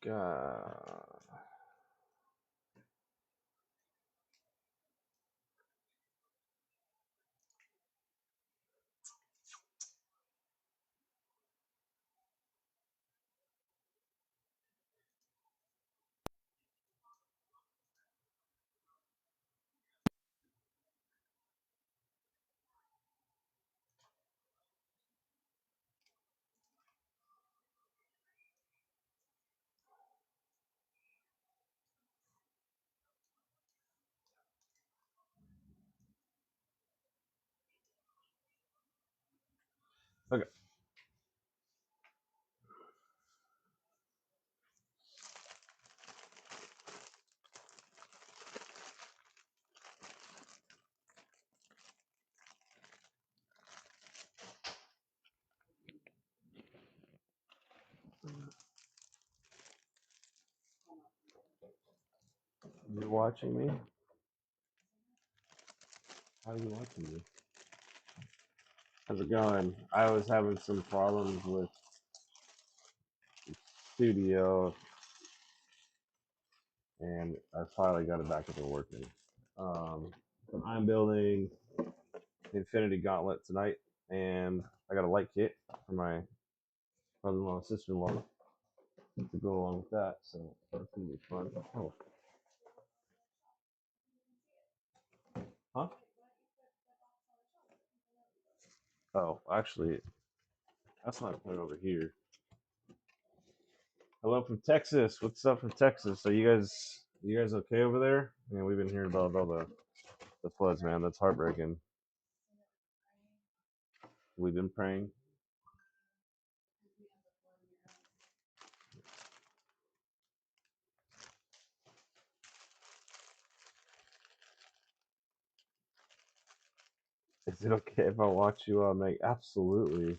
God. Okay. You're watching me? How are you watching me? How's it going? I was having some problems with Studio, and I finally got it back up and working. But I'm building the Infinity Gauntlet tonight, and I got a light kit for my brother-in-law and sister-in-law to go along with that. So that's gonna be fun. Oh, huh? Oh, actually, that's not put over here. Hello from Texas. What's up from Texas? Are you guys okay over there? Man, we've been hearing about all the floods, man. That's heartbreaking. We've been praying. Is it okay if I watch you make? Absolutely.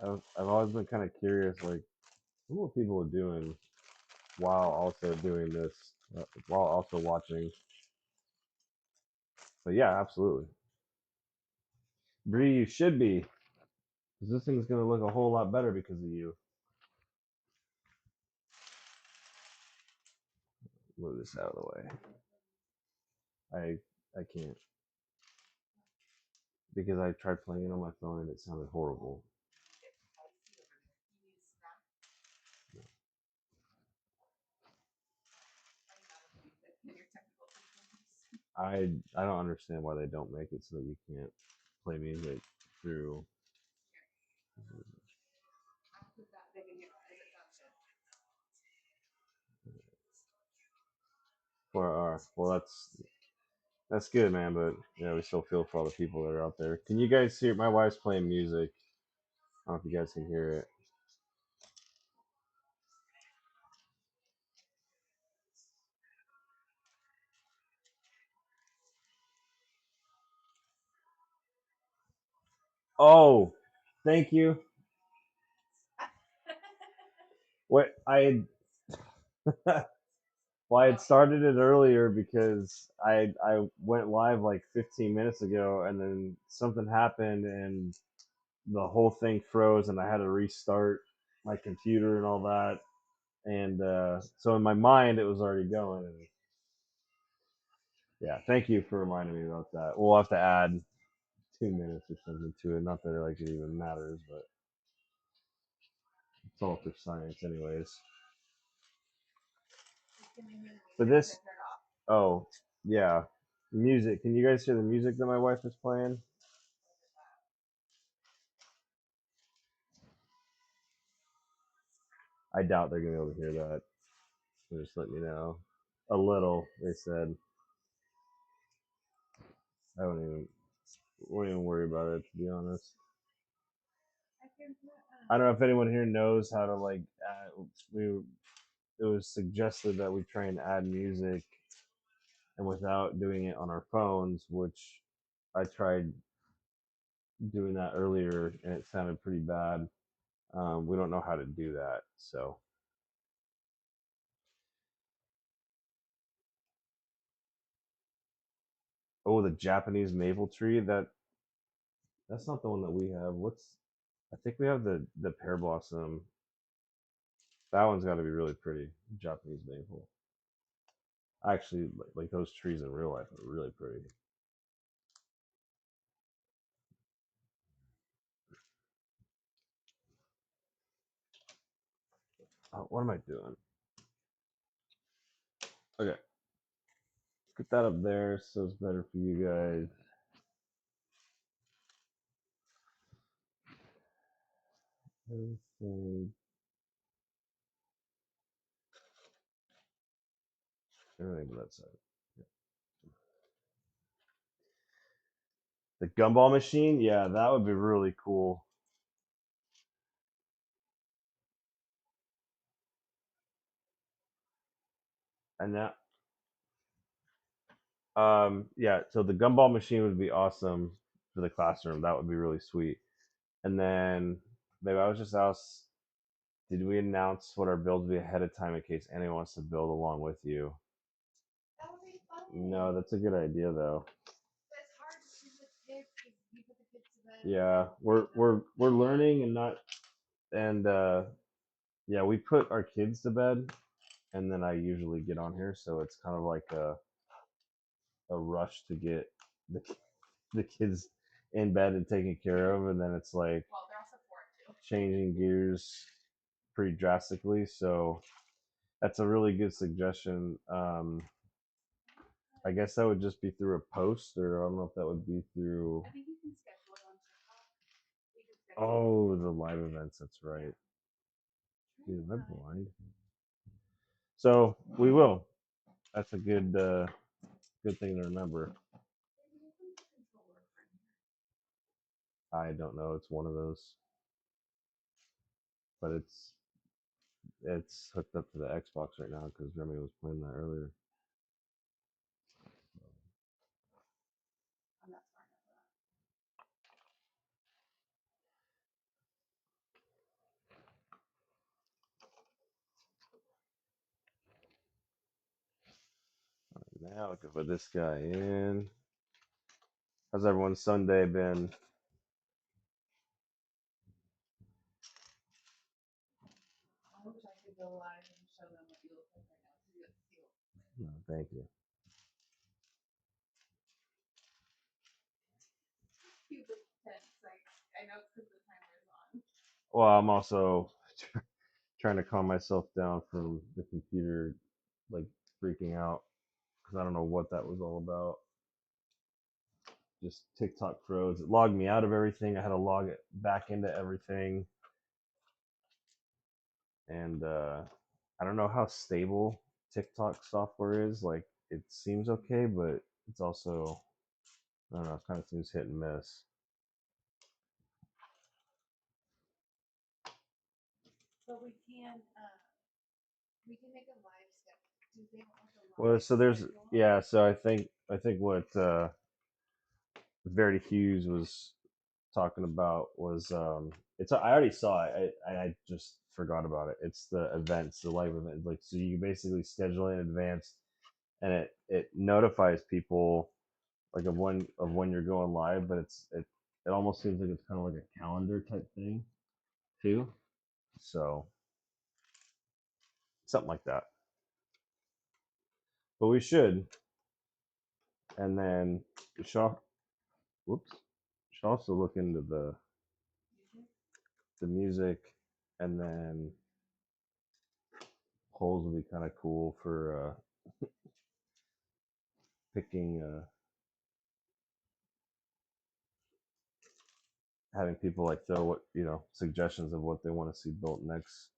I've always been kind of curious, like, what people are doing while also doing this, while also watching. But yeah, absolutely. Bree, you should be, because this thing's gonna look a whole lot better because of you. Move this out of the way. I can't because I tried playing it on my phone and it sounded horrible. I don't understand why they don't make it so that you can't play music through. Well, that's good, man. But yeah, we still feel for all the people that are out there. Can you guys hear? My wife's playing music. I don't know if you guys can hear it. Oh, thank you. What I had, well, I had started it earlier because I went live like 15 minutes ago, and then something happened, and the whole thing froze, and I had to restart my computer and all that. And so in my mind, it was already going. And yeah, thank you for reminding me about that. We'll have to add 2 minutes or something to it. Not that it like it even matters, but it's all for science, anyways. But this, oh yeah, music. Can you guys hear the music that my wife is playing? I doubt they're gonna be able to hear that. So just let me know. A little, they said. I won't even worry about it, to be honest. I don't know if anyone here knows how to like add, it was suggested that we try and add music and without doing it on our phones, which I tried doing that earlier and it sounded pretty bad. We don't know how to do that. So, oh, the Japanese maple tree, that's not the one that we have. What's I think we have the pear blossom. That one's got to be really pretty. Japanese maple. Actually, like those trees in real life are really pretty. Oh, what am I doing? Okay, get that up there so it's better for you guys. Everything, everything but that side. The gumball machine, yeah, that would be really cool. And that, yeah, so the gumball machine would be awesome for the classroom. That would be really sweet. And then, maybe I was just asked, did we announce what our builds would be ahead of time in case anyone wants to build along with you? That would be fun. No, that's a good idea though. It's hard to choose the kids because you put the kids to bed. Yeah, we're learning and not and yeah, we put our kids to bed and then I usually get on here, so it's kind of like a rush to get the the kids in bed and taken care of, and then it's like changing gears pretty drastically. So that's a really good suggestion. I guess that would just be through a post, or I don't know if that would be through. I think you can schedule it on TikTok. Oh, the live events. That's right. Dude, am I blind? So we will. That's a good thing to remember. I don't know. It's one of those, but it's hooked up to the Xbox right now because Remy was playing that earlier. Now we can put this guy in. How's everyone's Sunday been? I wish I could go live and show them what you look like right now. So you get to see what. No, thank you. Like, I know it's because the timer is on. Well, I'm also trying to calm myself down from the computer, like freaking out because I don't know what that was all about. Just TikTok froze. It logged me out of everything. I had to log it back into everything, and I don't know how stable TikTok software is. Like, it seems okay, but it's also, I don't know. It kind of seems hit and miss. But we can make a live schedule. Well, so there's yeah. So I think what Verity Hughes was talking about was it's I already saw it. I just forgot about it. It's the events, the live event. Like, so you basically schedule in advance, and it notifies people like of when you're going live. But it almost seems like it's kind of like a calendar type thing too. So something like that. But we should, and then we should. Whoops. Should also look into the music, and then polls would be kind of cool for picking, having people like throw what suggestions of what they want to see built next.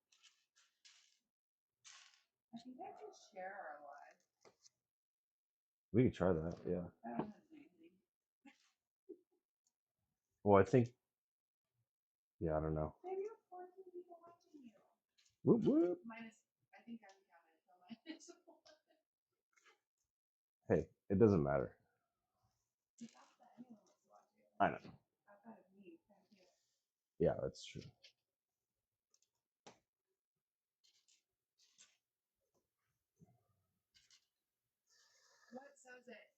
I think I can share our live. We could try that, yeah. I don't have anything. Well, I think, yeah, I don't know. Maybe you have 14 people watching you. Whoop whoop. Minus, I think I'm counted, so minus one. Hey, it doesn't matter. I know. Yeah, that's true. What says it?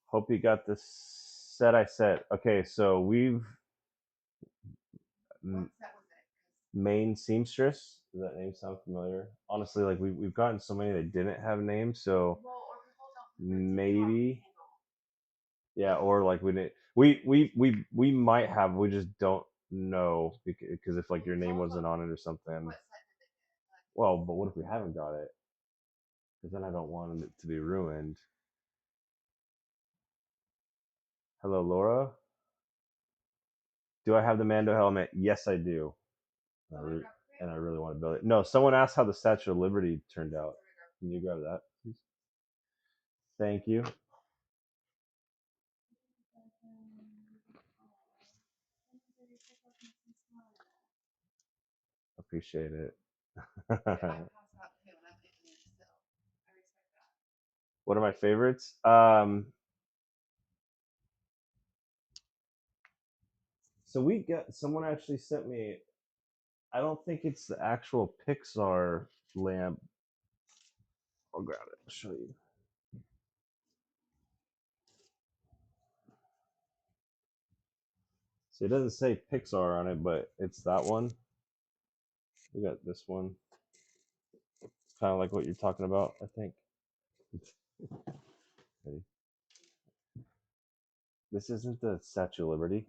Hope you got this Set I set. Okay, so we've main seamstress. Does that name sound familiar? Honestly, like we've gotten so many that didn't have names, so maybe yeah, or like we didn't. We might have. We just don't know because if like your name wasn't on it or something. Well, but what if we haven't got it? Because then I don't want it to be ruined. Hello, Laura. Do I have the Mando helmet? Yes, I do. And I really want to build it. No, someone asked how the Statue of Liberty turned out. Can you grab that, please? Thank you. Appreciate it. What are my favorites? So we got someone actually sent me. I don't think it's the actual Pixar lamp. I'll grab it. I'll show you. So it doesn't say Pixar on it, but it's that one. We got this one. It's kind of like what you're talking about, I think. This isn't the Statue of Liberty.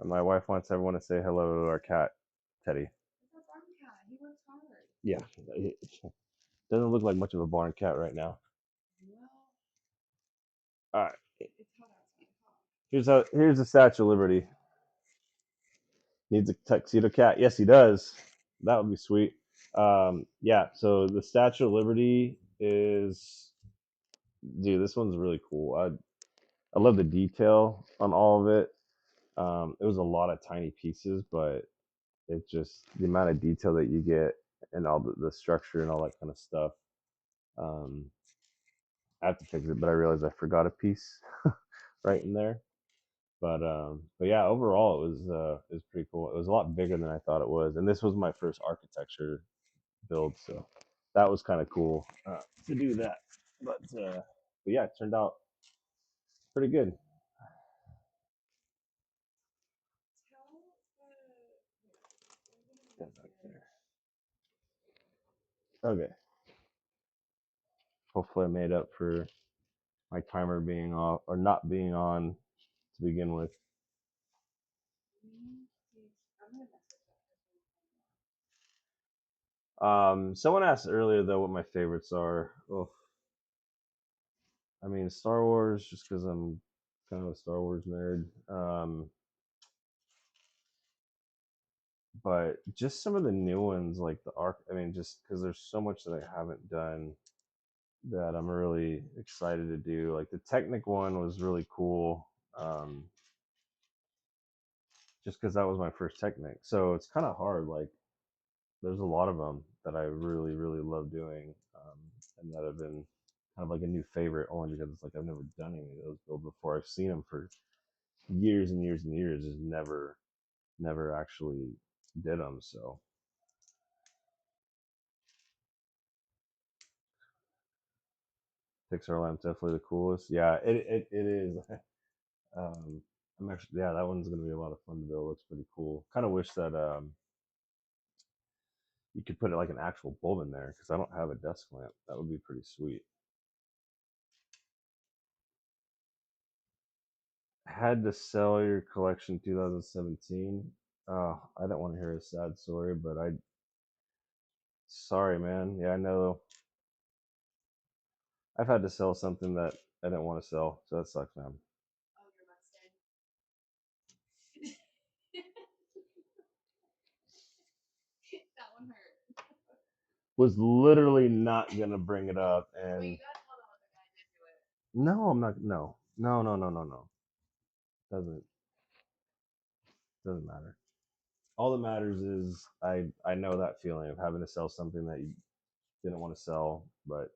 And my wife wants everyone to say hello to our cat, Teddy. Yeah, it doesn't look like much of a barn cat right now. All right, here's the Statue of Liberty. Needs a tuxedo cat. Yes, he does. That would be sweet. Yeah, so the Statue of Liberty is, dude, this one's really cool. I love the detail on all of it. It was a lot of tiny pieces, but it just the amount of detail that you get and all the structure and all that kind of stuff. Um, I have to fix it, but I realized I forgot a piece right in there. But yeah, overall it was pretty cool. It was a lot bigger than I thought it was, and this was my first architecture build, so that was kind of cool to do that. But yeah, it turned out pretty good. Okay, hopefully I made up for my timer being off or not being on to begin with. Someone asked earlier though what my favorites are. Oh, I mean Star Wars, just because I'm kind of a Star Wars nerd. But just some of the new ones, like the arc. I mean, just because there's so much that I haven't done that I'm really excited to do. Like the Technic one was really cool, just because that was my first Technic. So it's kind of hard. Like there's a lot of them that I really, really love doing, and that have been kind of like a new favorite only because it's like I've never done any of those builds before. I've seen them for years and years and years, just never actually did them. So Pixar Lamp's definitely the coolest. Yeah, it is. I'm actually yeah, that one's gonna be a lot of fun to build. Looks pretty cool. Kind of wish that you could put it like an actual bulb in there because I don't have a desk lamp. That would be pretty sweet. Had to sell your collection 2017. Oh, I don't want to hear a sad story, but I sorry, man. Yeah, I know. I've had to sell something that I didn't want to sell, so that sucks, man. Was literally not gonna bring it up, and no, I'm not. No, no, no, no, no, no. Doesn't doesn't matter. All that matters is I know that feeling of having to sell something that you didn't want to sell, but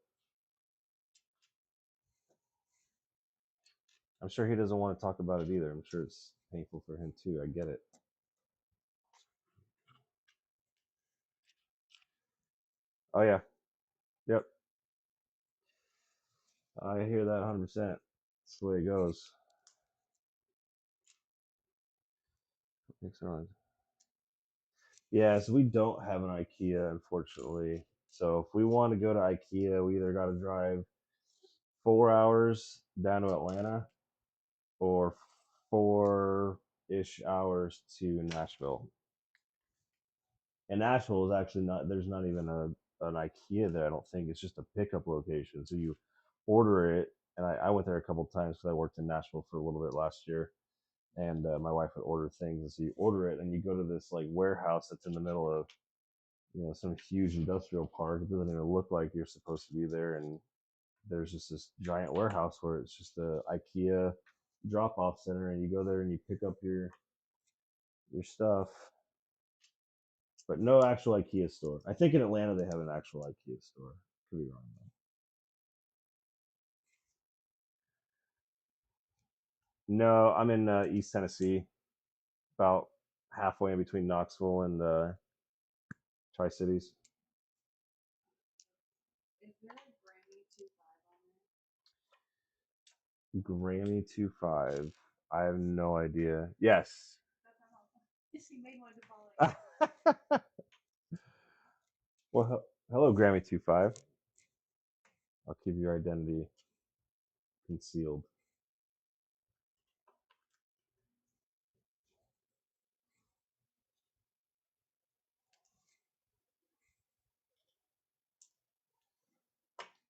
I'm sure he doesn't want to talk about it either. I'm sure it's painful for him too. I get it. Oh yeah. Yep. I hear that 100%. That's the way it goes. Excellent. Yeah, so we don't have an IKEA, unfortunately. So if we want to go to IKEA, we either got to drive 4 hours down to Atlanta or 4-ish hours to Nashville. And Nashville is actually not. There's not even an IKEA there. I don't think it's just a pickup location. So you order it, and I went there a couple times because I worked in Nashville for a little bit last year, and my wife would order things, and so you order it, and you go to this like warehouse that's in the middle of some huge industrial park. It doesn't even look like you're supposed to be there, and there's just this giant warehouse where it's just a IKEA drop off center, and you go there and you pick up your stuff. But no actual IKEA store. I think in Atlanta they have an actual IKEA store. Could be wrong though. No, I'm in East Tennessee, about halfway in between Knoxville and Tri Cities. Grammy 25. I have no idea. Yes. Well, hello, Grammy 25. I'll keep your identity concealed.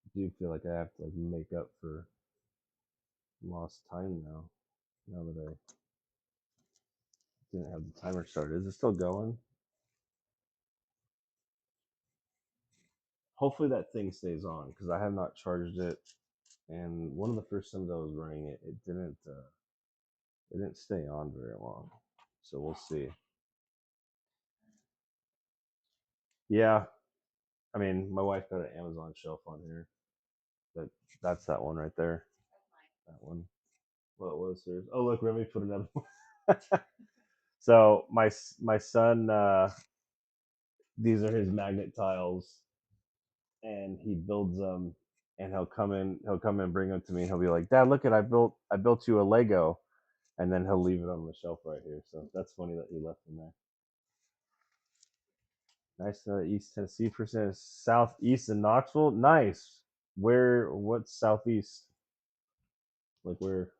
I do feel like I have to like make up for lost time now. Now that I didn't have the timer started. Is it still going? Hopefully that thing stays on because I have not charged it. And one of the first times I was running it, it didn't stay on very long. So we'll see. Yeah, I mean, my wife got an Amazon shelf on here. That that's that one right there. That one. What was hers? Oh, look, Remy put another one. So my son, these are his magnet tiles, and he builds them, and he'll come in, bring them to me, and he'll be like, "Dad, look at I built you a Lego," and then he'll leave it on the shelf right here. So that's funny that he left them there. Nice, East Tennessee percent, southeast in Knoxville. Nice. Where? What's southeast? Like where?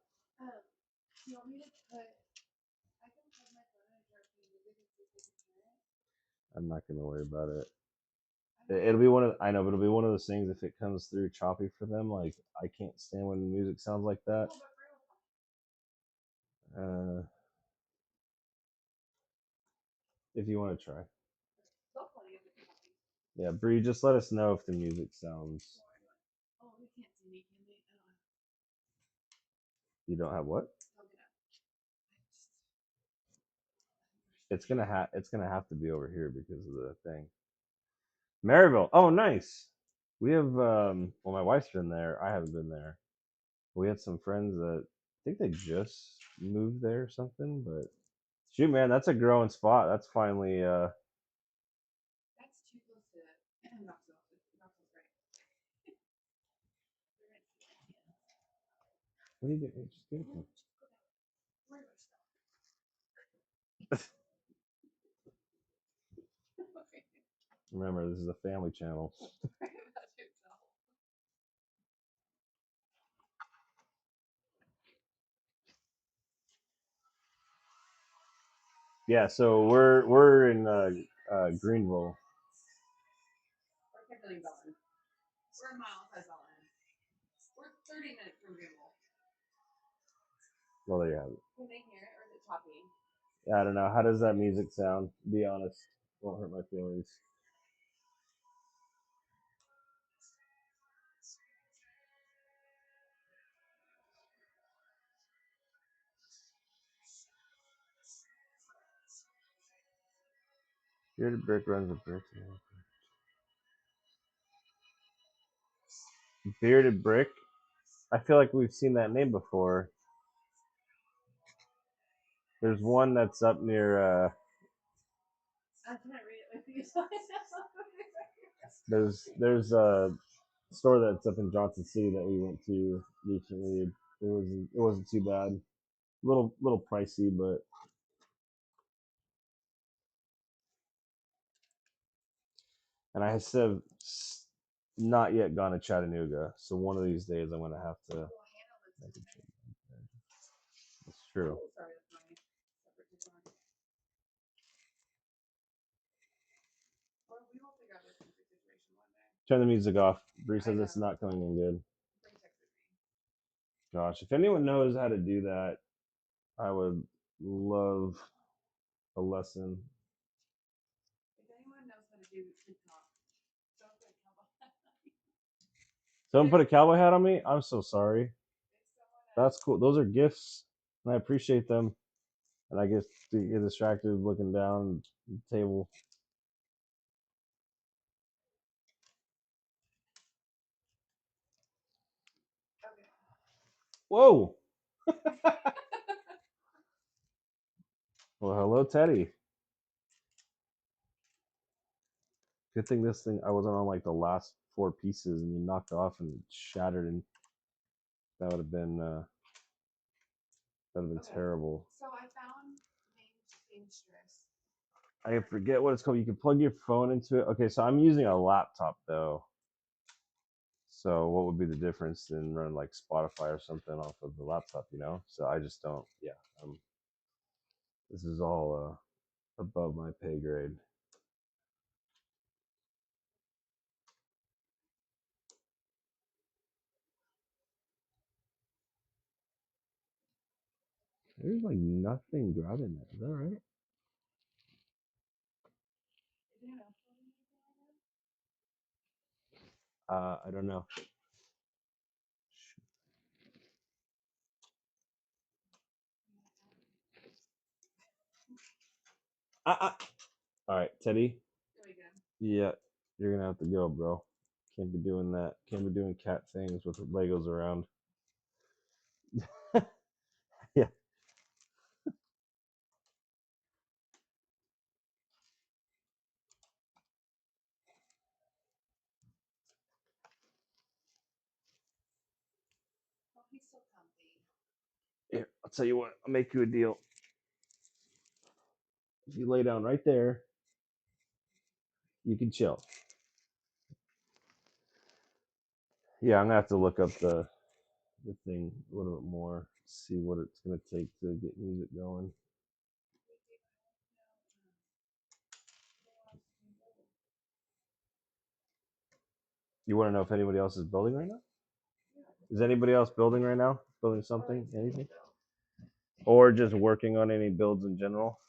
I'm not gonna worry about it. It'll be one of I know, but it'll be one of those things if it comes through choppy for them. Like I can't stand when music sounds like that. Uh, if you want to try, yeah, Bree, just let us know if the music sounds. You don't have what? It's gonna have to be over here because of the thing. Maryville. Oh, nice. We have well, my wife's been there. I haven't been there. We had some friends that I think they just moved there or something, but shoot, man, that's a growing spot. That's finally what do you get? Just get it. Remember, this is a family channel. Yeah, so we're in Greenville. Well, there you have it. Yeah, I don't know. How does that music sound? Be honest. Won't hurt my feelings. Bearded Brick runs a brick. Bearded Brick. I feel like we've seen that name before. There's one that's up near. There's store that's up in Johnson City that we went to recently. It wasn't too bad. Little pricey, but and I have not yet gone to Chattanooga. So one of these days I'm gonna have to make a trip. It's true. Turn the music off. Bree says it's not coming in good. Gosh, if anyone knows how to do that, I would love a lesson. Someone put a cowboy hat on me? I'm so sorry. That's cool. Those are gifts, and I appreciate them. And I get to get distracted looking down the table. Whoa! Well, hello, Teddy. Good thing this thing I wasn't on like the last four pieces, and you knocked off and shattered, and that would have been terrible. I forget what it's called. You can plug your phone into it. Okay, so I'm using a laptop though. So what would be the difference in running like Spotify or something off of the laptop? So I just don't. Yeah, this is all above my pay grade. There's like nothing grabbing that. Is that right? I don't know. All right, Teddy. Yeah, you're gonna have to go, bro. Can't be doing that. Can't be doing cat things with Legos around. Yeah. Here, I'll tell you what. I'll make you a deal. If you lay down right there, you can chill. Yeah, I'm gonna have to look up the thing a little bit more, see what it's gonna take to get music going. You want to know if anybody else is building right now? Is anybody else building right now? Building something? Anything? Or just working on any builds in general?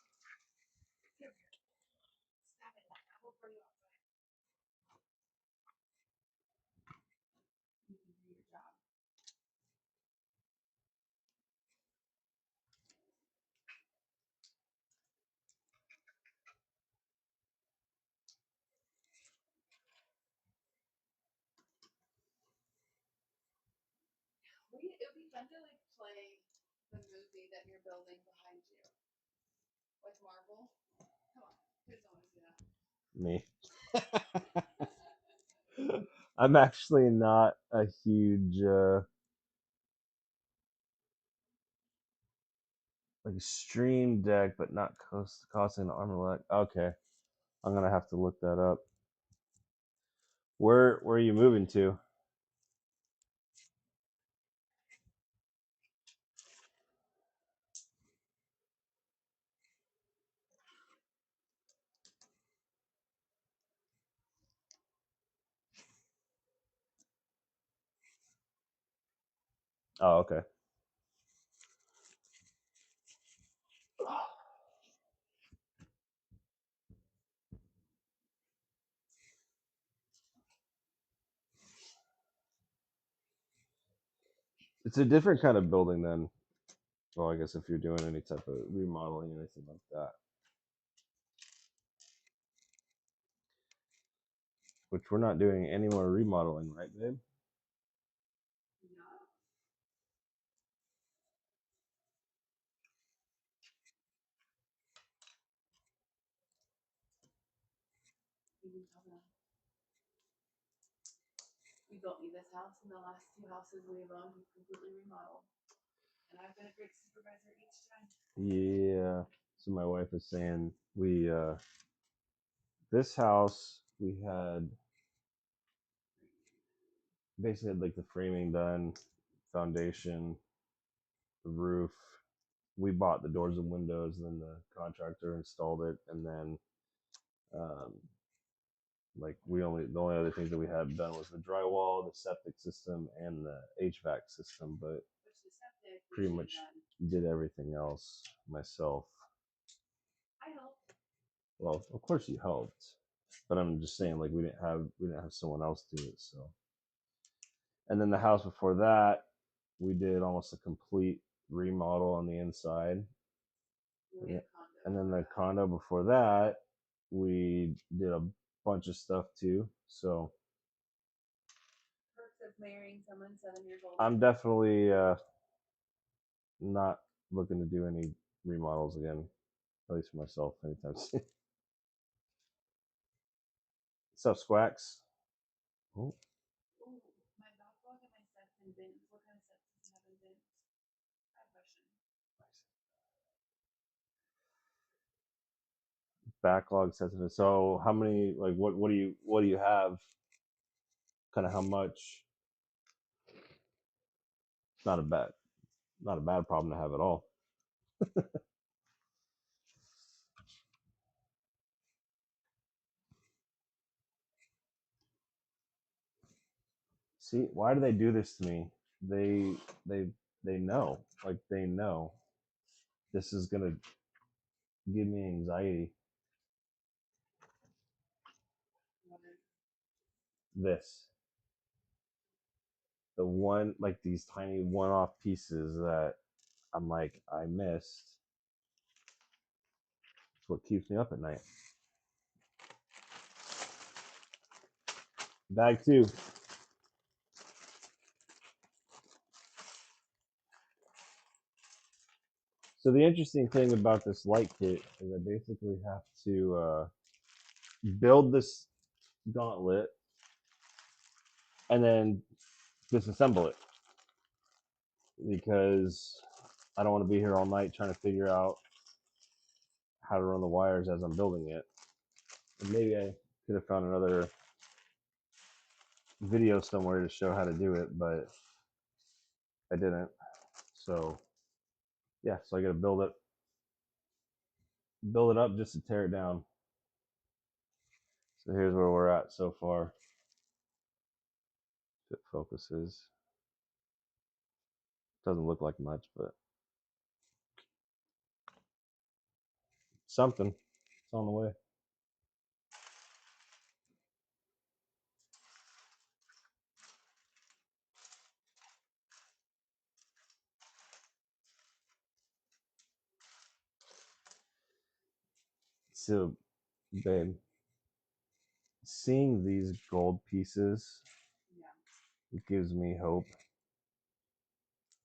Me. I'm actually not a huge like stream deck, but not costing an armor. Okay, I'm gonna have to look that up. Where are you moving to? Oh, okay. It's a different kind of building then. Well, I guess if you're doing any type of remodeling or anything like that, which we're not doing any more remodeling, right, babe? We don't need this house, and the last two houses we've owned, we completely remodeled. And I've been a great supervisor each time. Yeah. So my wife is saying we this house we had basically had like the framing done, foundation, the roof. We bought the doors and windows, and then the contractor installed it, and then um, like the only other things that we had done was the drywall, the septic system, and the HVAC system, but pretty much did everything else myself. I helped. Well, of course you helped, but I'm just saying like we didn't have someone else do it. So, and then the house before that, we did almost a complete remodel on the inside. Yeah. And then the condo before that, we did a bunch of stuff too. So Perks of marrying someone 7 years old. I'm definitely not looking to do any remodels again, at least for myself anytime soon. What's up, Squacks? Oh, Ooh, my backlog and my sets and bins. What kind of sets does he have in bins? I have a question. backlog sensitive. So how many like what do you have? Kind of how much? It's not a bad problem to have at all. See, why do they do this to me? They they they know. Like they know this is gonna give me anxiety. This the one like these tiny one-off pieces that I'm like I missed. It's what keeps me up at night. Bag two. So the interesting thing about this light kit is I basically have to build this gauntlet and then disassemble it because I don't want to be here all night trying to figure out how to run the wires as I'm building it. And maybe I could have found another video somewhere to show how to do it, but I didn't. So yeah, so I got to build it up just to tear it down. So here's where we're at so far. If it focuses. Doesn't look like much, but something. It's on the way. So, babe, seeing these gold pieces gives me hope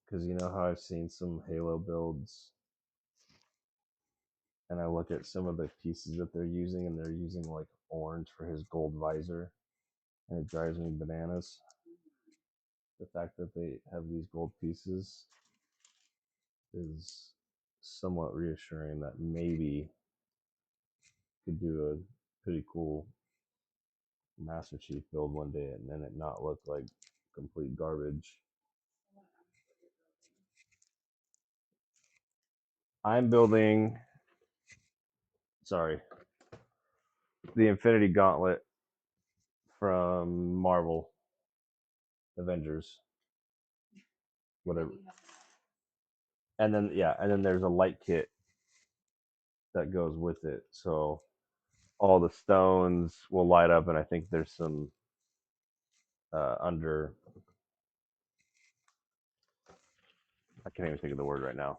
because you know how I've seen some Halo builds and I look at some of the pieces that they're using and they're using like orange for his gold visor and it drives me bananas. The fact that they have these gold pieces is somewhat reassuring that maybe could do a pretty cool Master Chief build one day and then it not look like complete garbage. I'm building, sorry, the Infinity Gauntlet from Marvel Avengers, whatever. And then yeah, and then there's a light kit that goes with it. So all the stones will light up, and I think there's some under. I can't even think of the word right now.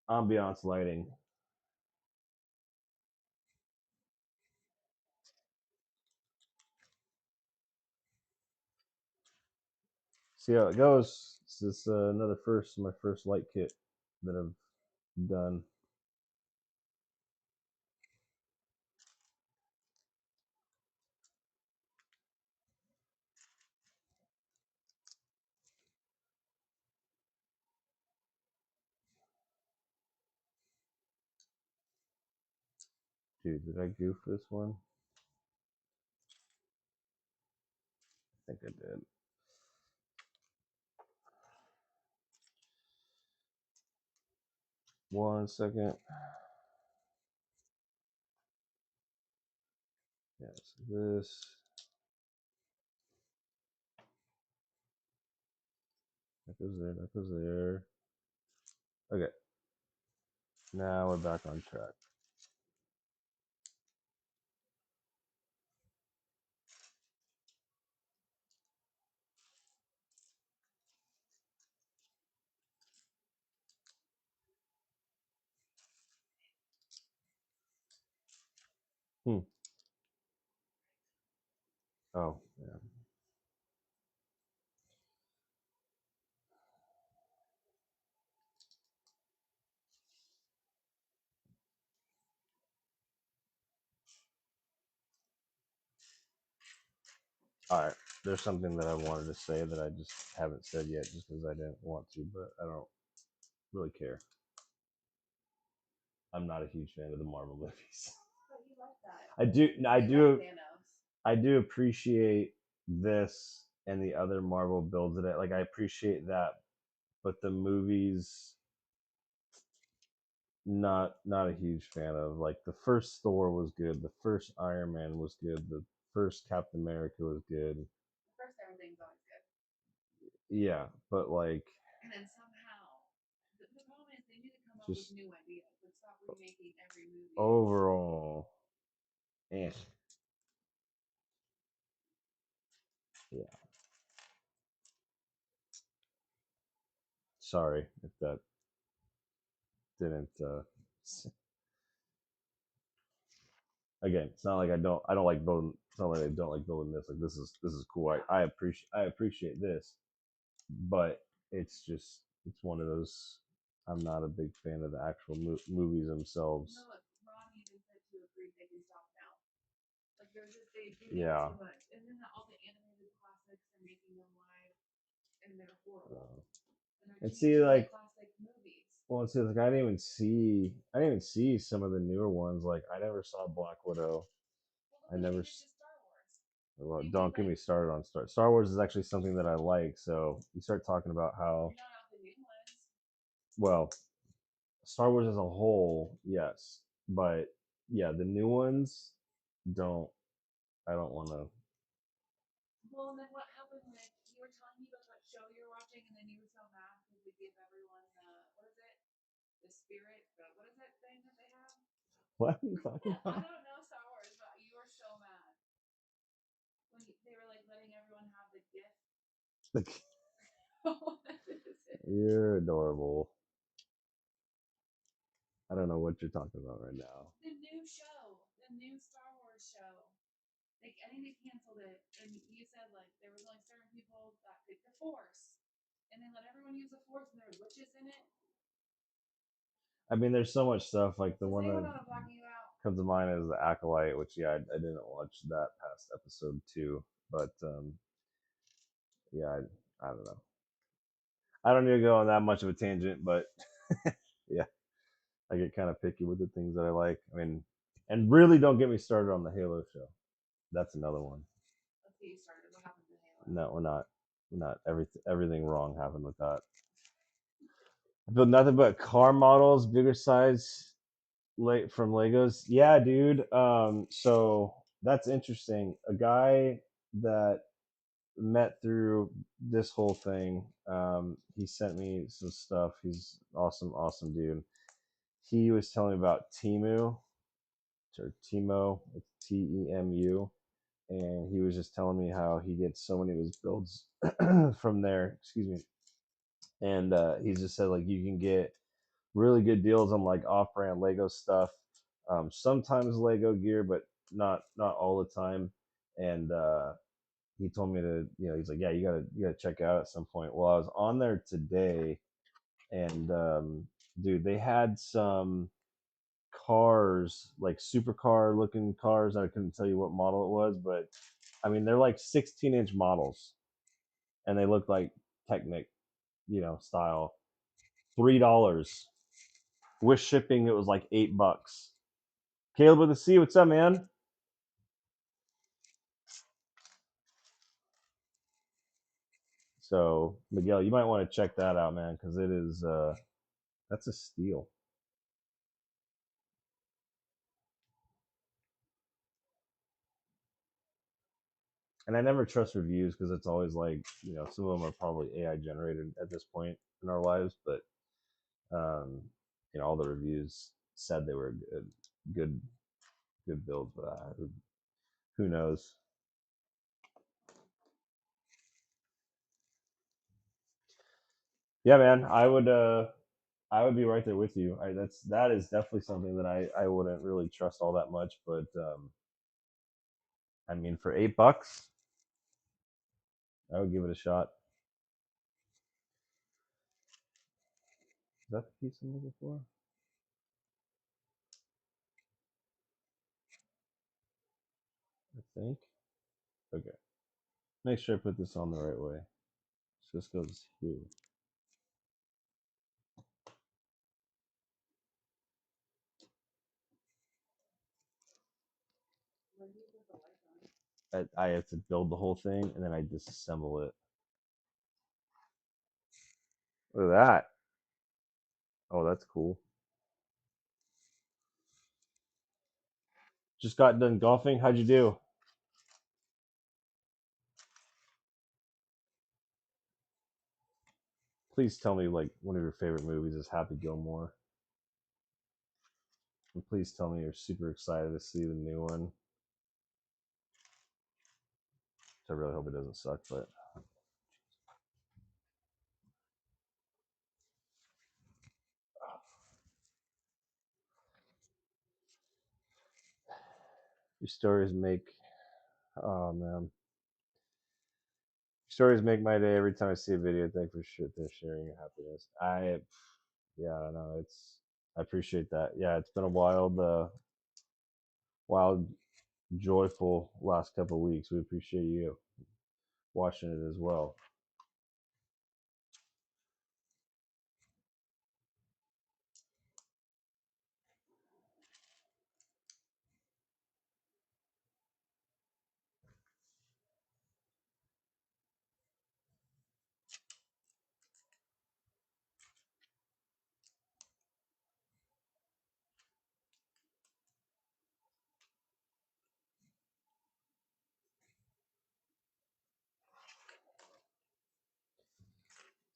Ambiance lighting. See how it goes. This is another first, my first light kit that I've done. Dude, did I goof this one? I think I did. One second. Yeah, so this. That goes there, that goes there. Okay. Now we're back on track. Hmm. Oh, yeah. All right. There's something that I wanted to say that I just haven't said yet just because I didn't want to, but I don't really care. I'm not a huge fan of the Marvel movies. But you like that. I do appreciate this and the other Marvel builds it. Like I appreciate that, but the movies not a huge fan of. Like the first Thor was good, the first Iron Man was good, the first Captain America was good. First, everything's always good. Yeah, but like And then somehow, the problem is they need to come up with new ideas. Let's stop remaking every movie. Overall, eh. Yeah. Sorry if that didn't. Again, it's not like I don't like building. It's not like I don't like building this. Like this is cool. I appreciate this, but it's just it's one of those. I'm not a big fan of the actual movies themselves. No, look, Ron even said to agree they can stop now. Like there's just they do Yeah. too much, and then all the animated classics are making them live, and they're horrible. And see, like, classic movies. well, see, like, I didn't even see some of the newer ones. Like, I never saw Black Widow. Well, I never. Star Wars. Well, don't get me started on Star Wars is actually something that I like. So you start talking about how. You're not out the new ones. Well, Star Wars as a whole, yes, but yeah, the new ones don't. I don't want to. Well, and then what happened when you were telling me about that show you're watching, and then you were so mad because they give everyone what is it? The spirit. What is that thing that they have? What are you talking I about? don't know Star Wars, but you were so mad when they were like letting everyone have the gift. What is it? You're adorable. I don't know what you're talking about right now. The new show, the new Star Wars show. Like I think they canceled it, and you said like there was only certain people that picked the Force, and they let everyone use the Force, and there were witches in it. I mean, there's so much stuff. Like the Does one anyone that know what I'm talking about? comes to mind is the Acolyte, which yeah, I didn't watch that past episode 2, but yeah, I don't know. I don't need to go on that much of a tangent, but yeah, I get kind of picky with the things that I like. I mean, and really don't get me started on the Halo show. That's another one. Let's get you started. What happened to Halo? No, we're not. We're not. Everything wrong happened with that. I built nothing but car models, bigger size, from Legos. Yeah, dude. So that's interesting. A guy that met through this whole thing. He sent me some stuff. He's awesome, awesome dude. He was telling me about Temu or Timo. It's Temu, and he was just telling me how he gets so many of his builds from there. Excuse me. And he just said like you can get really good deals on like off-brand Lego stuff. Sometimes Lego gear, but not all the time. And he told me to, he's like, yeah, you gotta check it out at some point. Well, I was on there today, and dude, they had some cars, like supercar looking cars. I couldn't tell you what model it was, but I mean, they're like 16-inch models, and they look like Technic, style. $3 with shipping. It was like $8. Caleb with a C, what's up, man? So Miguel, you might want to check that out, man, because it is that's a steal. And I never trust reviews because it's always like, some of them are probably AI generated at this point in our lives, but um, all the reviews said they were good, good builds. But who knows? Yeah, man, I would be right there with you. That is definitely something that I wouldn't really trust all that much, but I mean, for $8, I would give it a shot. Is that the piece I'm looking for? I think. Okay. Make sure I put this on the right way. So this goes here. I have to build the whole thing and then I disassemble it. Look at that. Oh, that's cool. Just got done golfing. How'd you do? Please tell me like one of your favorite movies is Happy Gilmore. And please tell me you're super excited to see the new one. I really hope it doesn't suck, but your stories make oh man. Stories make my day every time I see a video. Thank you for they're sharing your happiness. Yeah, I know it's I appreciate that. Yeah, it's been a wild, joyful last couple of weeks. We appreciate you watching it as well.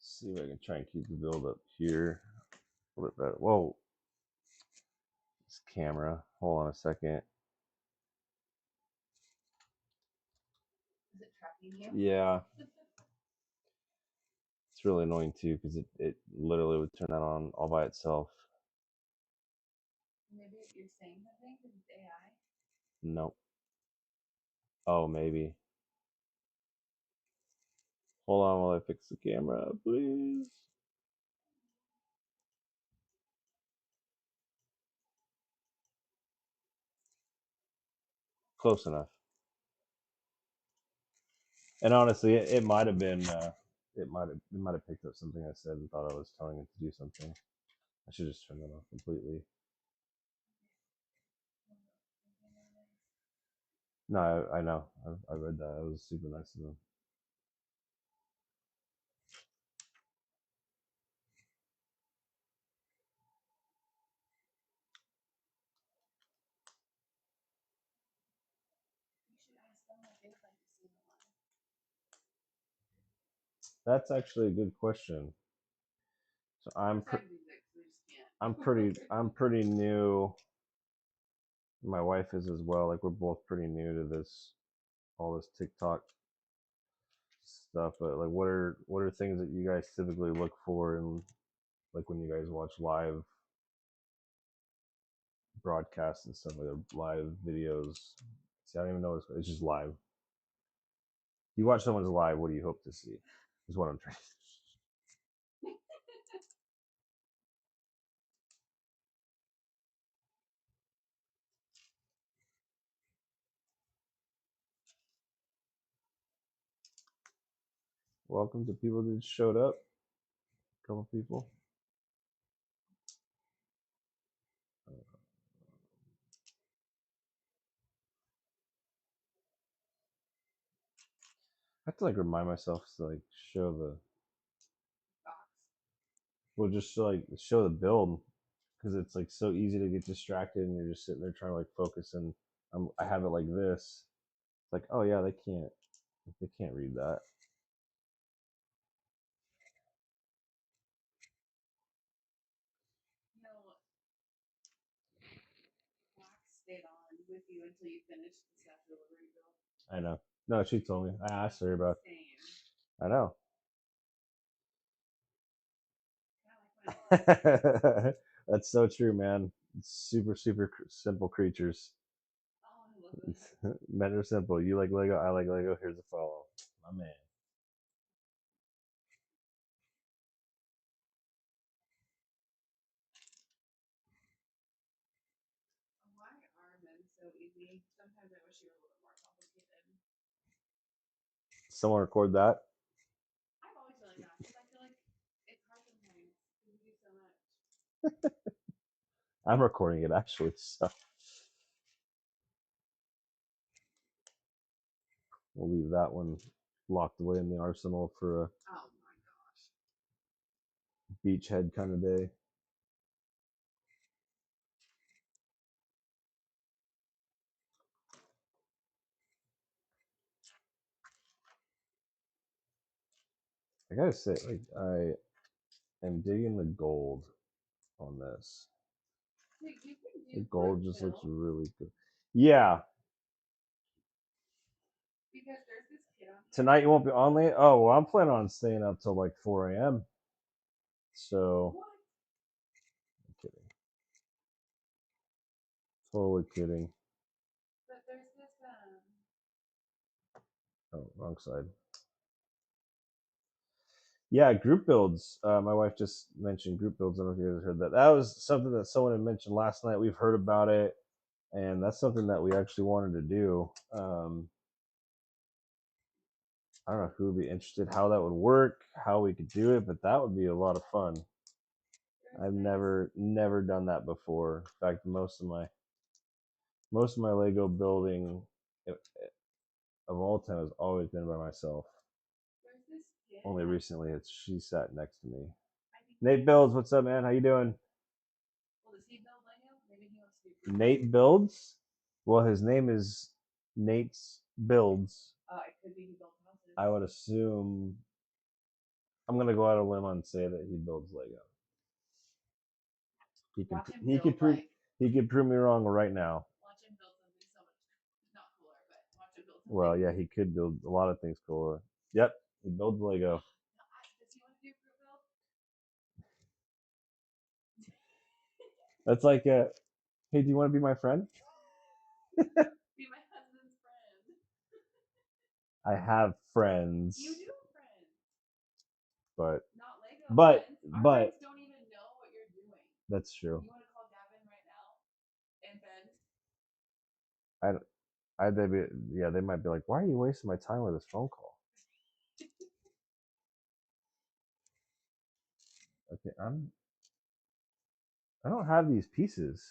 See if I can try and keep the build up here a little bit better. Whoa, this camera. Hold on a second. Is it tracking you? Yeah, it's really annoying too because it literally would turn that on all by itself. Maybe you're saying something because it's AI. Nope. Oh, maybe. Hold on while I fix the camera, please. Close enough. And honestly, it might have been it might have picked up something I said and thought I was telling it to do something. I should just turn that off completely. No, I know. I read that. It was super nice of them. You should ask them what they'd like to see in the live. That's actually a good question. So I'm pretty new. My wife is as well. Like we're both pretty new to all this TikTok stuff. But like, what are things that you guys typically look for in like when you guys watch live broadcasts and stuff like that, live videos? See, I don't even know it's just live. You watch someone's live, what do you hope to see? Is what I'm trying to welcome to people that just showed up. A couple people. I have to like remind myself to like show the Box. well, just like show the build because it's like so easy to get distracted and you're just sitting there trying to like focus and I have it like this. It's like, oh yeah, they can't read that. You know, Wax stayed on with you until you finished the Statue of Liberty build. I know. No, she told me. I asked her about. Insane. I know. Yeah, like when That's so true, man. It's super, super simple creatures. oh, I love that. Men are simple. You like Lego. I like Lego. Here's a follow. My man. Why are men so easy? Sometimes I wish you were a little more complicated. Someone record that. I've always felt like that because I feel like it's hard sometimes because you do so much. I'm recording it actually, so we'll leave that one locked away in the arsenal for a Oh my gosh. beachhead kind of day. I gotta say, like, I am digging the gold on this. Dude, you can The do gold group just looks builds really good. Yeah, because there's this kid on here. tonight you won't be on late. Oh well, I'm planning on staying up till like 4 a.m. So, What? I'm kidding. Totally kidding. But there's this Oh, wrong side. Yeah, group builds. My wife just mentioned group builds. I don't know if you guys heard that. That was something that someone had mentioned last night. We've heard about it, and that's something that we actually wanted to do. I don't know who would be interested, how that would work, how we could do it, but that would be a lot of fun. I've never done that before. In fact, most of my Lego building of all time has always been by myself. there's this kid. Only recently, she sat next to me. I think Nate Builds, what's up, man? How you doing? well, does he build Lego? Maybe he wants to do group Nate Builds. Well, his name is Nate's Builds. it could be he builds houses. I would assume. I'm gonna go out on a limb and say that he builds Lego. He can. Watch him He build could prove. like He could prove me wrong right now. watch him build something so much not cooler, but watch him build something. Well, yeah, he could build a lot of things cool. Yep, he builds Lego. Does he want to do group build? That's like, hey, do you want to be my friend? Be my husband's friend. I have friends, You do have friends, but not Lego but friends. Our but friends don't even know what you're doing. that's true. You want to call Gavin right now and Ben? They be, yeah, they might be like, why are you wasting my time with this phone call? Okay, I don't have these pieces.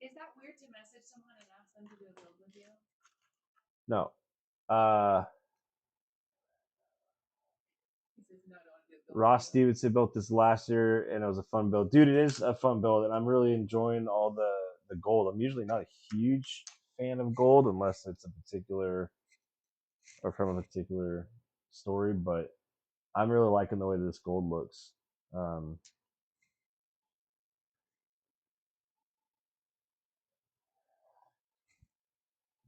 Is that weird to message someone and ask them to do a build with you? No. He says no, don't want to do a build. Ross Stevenson built this last year, and it was a fun build. Dude, it is a fun build, and I'm really enjoying all the gold. I'm usually not a huge fan of gold unless it's a particular or from a particular story, but I'm really liking the way this gold looks. Um,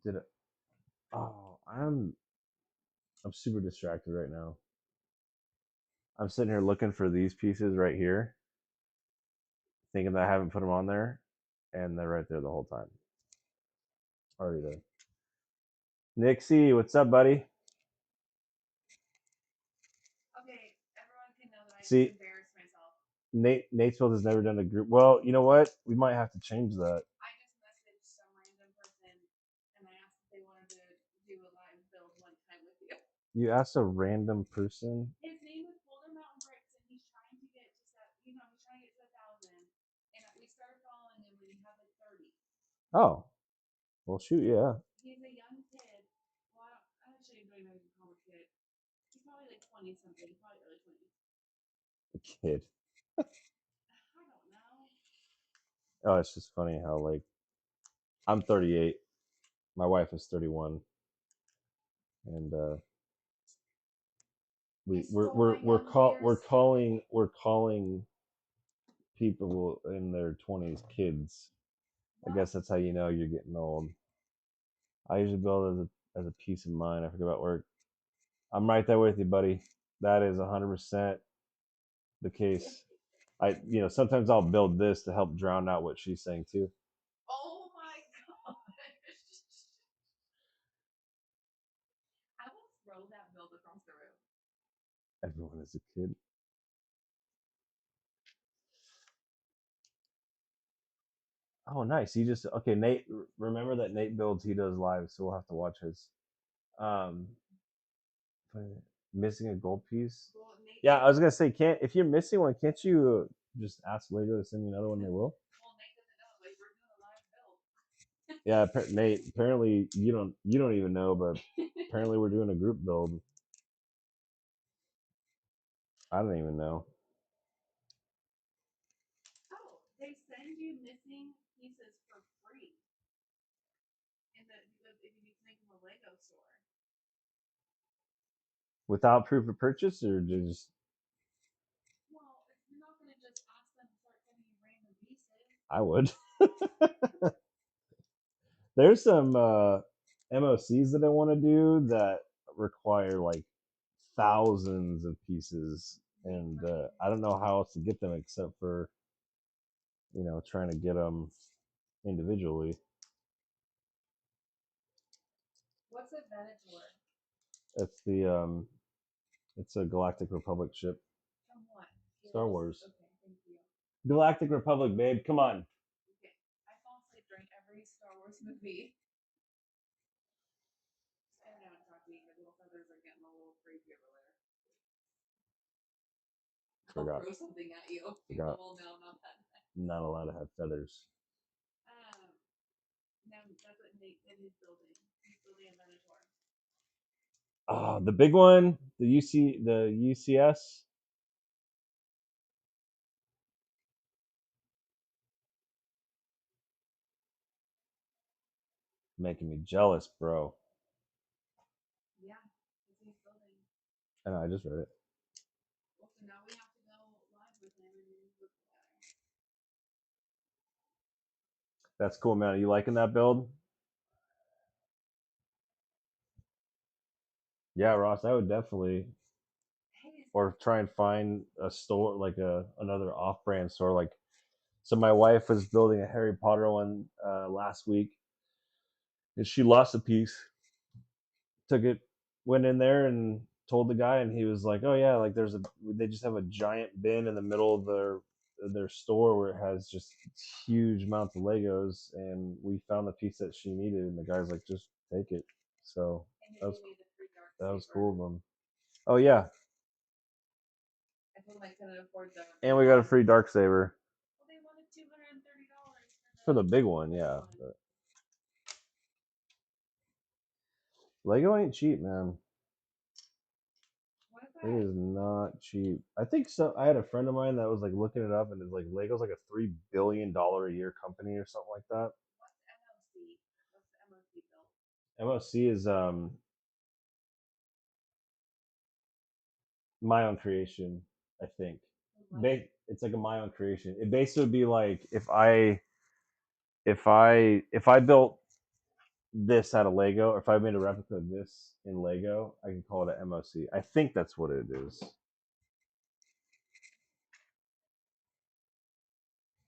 did it? Oh, I'm super distracted right now. I'm sitting here looking for these pieces right here, thinking that I haven't put them on there, and they're right there the whole time. Already there. Nick C, what's up, buddy? Okay, everyone can know that I See, just embarrassed myself. Nate'sfield has never done a group. Well, you know what? We might have to change that. I just messaged some random person and I asked if they wanted to do a live build one time with you. You asked a random person. His name is Boulder Mountain Bricks, and he's trying to get to that. He's trying to get to 1,000. And we started following him when he had like 30. Oh, well, shoot, yeah. He's a young kid. Well, I actually don't even know if you can call him 20 something, probably early 20s. A kid. I don't know. Oh, it's just funny how like I'm 38. My wife is 31, and we're calling people in their 20s kids. I guess that's how you know you're getting old. I usually build as a peace of mind. I forget about work. I'm right there with you, buddy. That is 100% the case. Sometimes I'll build this to help drown out what she's saying too. Oh my gosh. I will throw that build across the room. Everyone is a kid. Oh, nice. You just okay, Nate. Remember that Nate builds. He does live, so we'll have to watch his. Um, missing a gold piece. Well, Yeah, I was gonna say, can't if you're missing one, can't you just ask Lego to send you another one? They will. Well, Nate doesn't know. Like, we're doing a live build. Yeah, Nate. Apparently, you don't even know, but apparently we're doing a group build. I don't even know. Oh, they send you missing pieces for free. Because if you need to make them a Lego store. Without proof of purchase, or just Well, if you're not gonna just ask them to start sending you random pieces. I would. There's some MOCs that I want to do that require like thousands of pieces, and I don't know how else to get them except for trying to get them individually. What's a Venator? It's it's a Galactic Republic ship. From what? Star Wars. Okay, thank you. Galactic Republic, babe. Come on. Okay. I fall asleep during every Star Wars movie. Stand down and talk to me. Your little feathers are getting a little crazy over there. Forgot. I'll throw something at you. Forgot. Well, no, not that. Not allowed to have feathers. No, that's what Nate is building. He's building a Venator. The big one, the UCS. Making me jealous, bro. Yeah, because he's building. I know, I just read it. Well, so now we have to go live with him and look together. That's cool, man. Are you liking that build? Yeah, Ross, I would definitely, or try and find a store like another off-brand store. Like, so my wife was building a Harry Potter one last week, and she lost a piece. Took it, went in there and told the guy, and he was like, "Oh yeah, like they just have a giant bin in the middle of their store where it has just huge amounts of Legos, and we found the piece that she needed, and the guy's like, just take it." So that was that was cool of him. Oh yeah, I told him I couldn't afford the. and we got a free dark saber. Well, they wanted $230 For the big one, yeah. But Lego ain't cheap, man. It is not cheap. I think so. I had a friend of mine that was like looking it up, and it's like Lego's like a $3 billion a year company or something like that. What's MOC? What's the MOC built? MOC is my own creation, I think. It's like a my own creation. It basically would be like if I built this out of Lego, or if I made a replica of this in Lego, I can call it an MOC. I think that's what it is.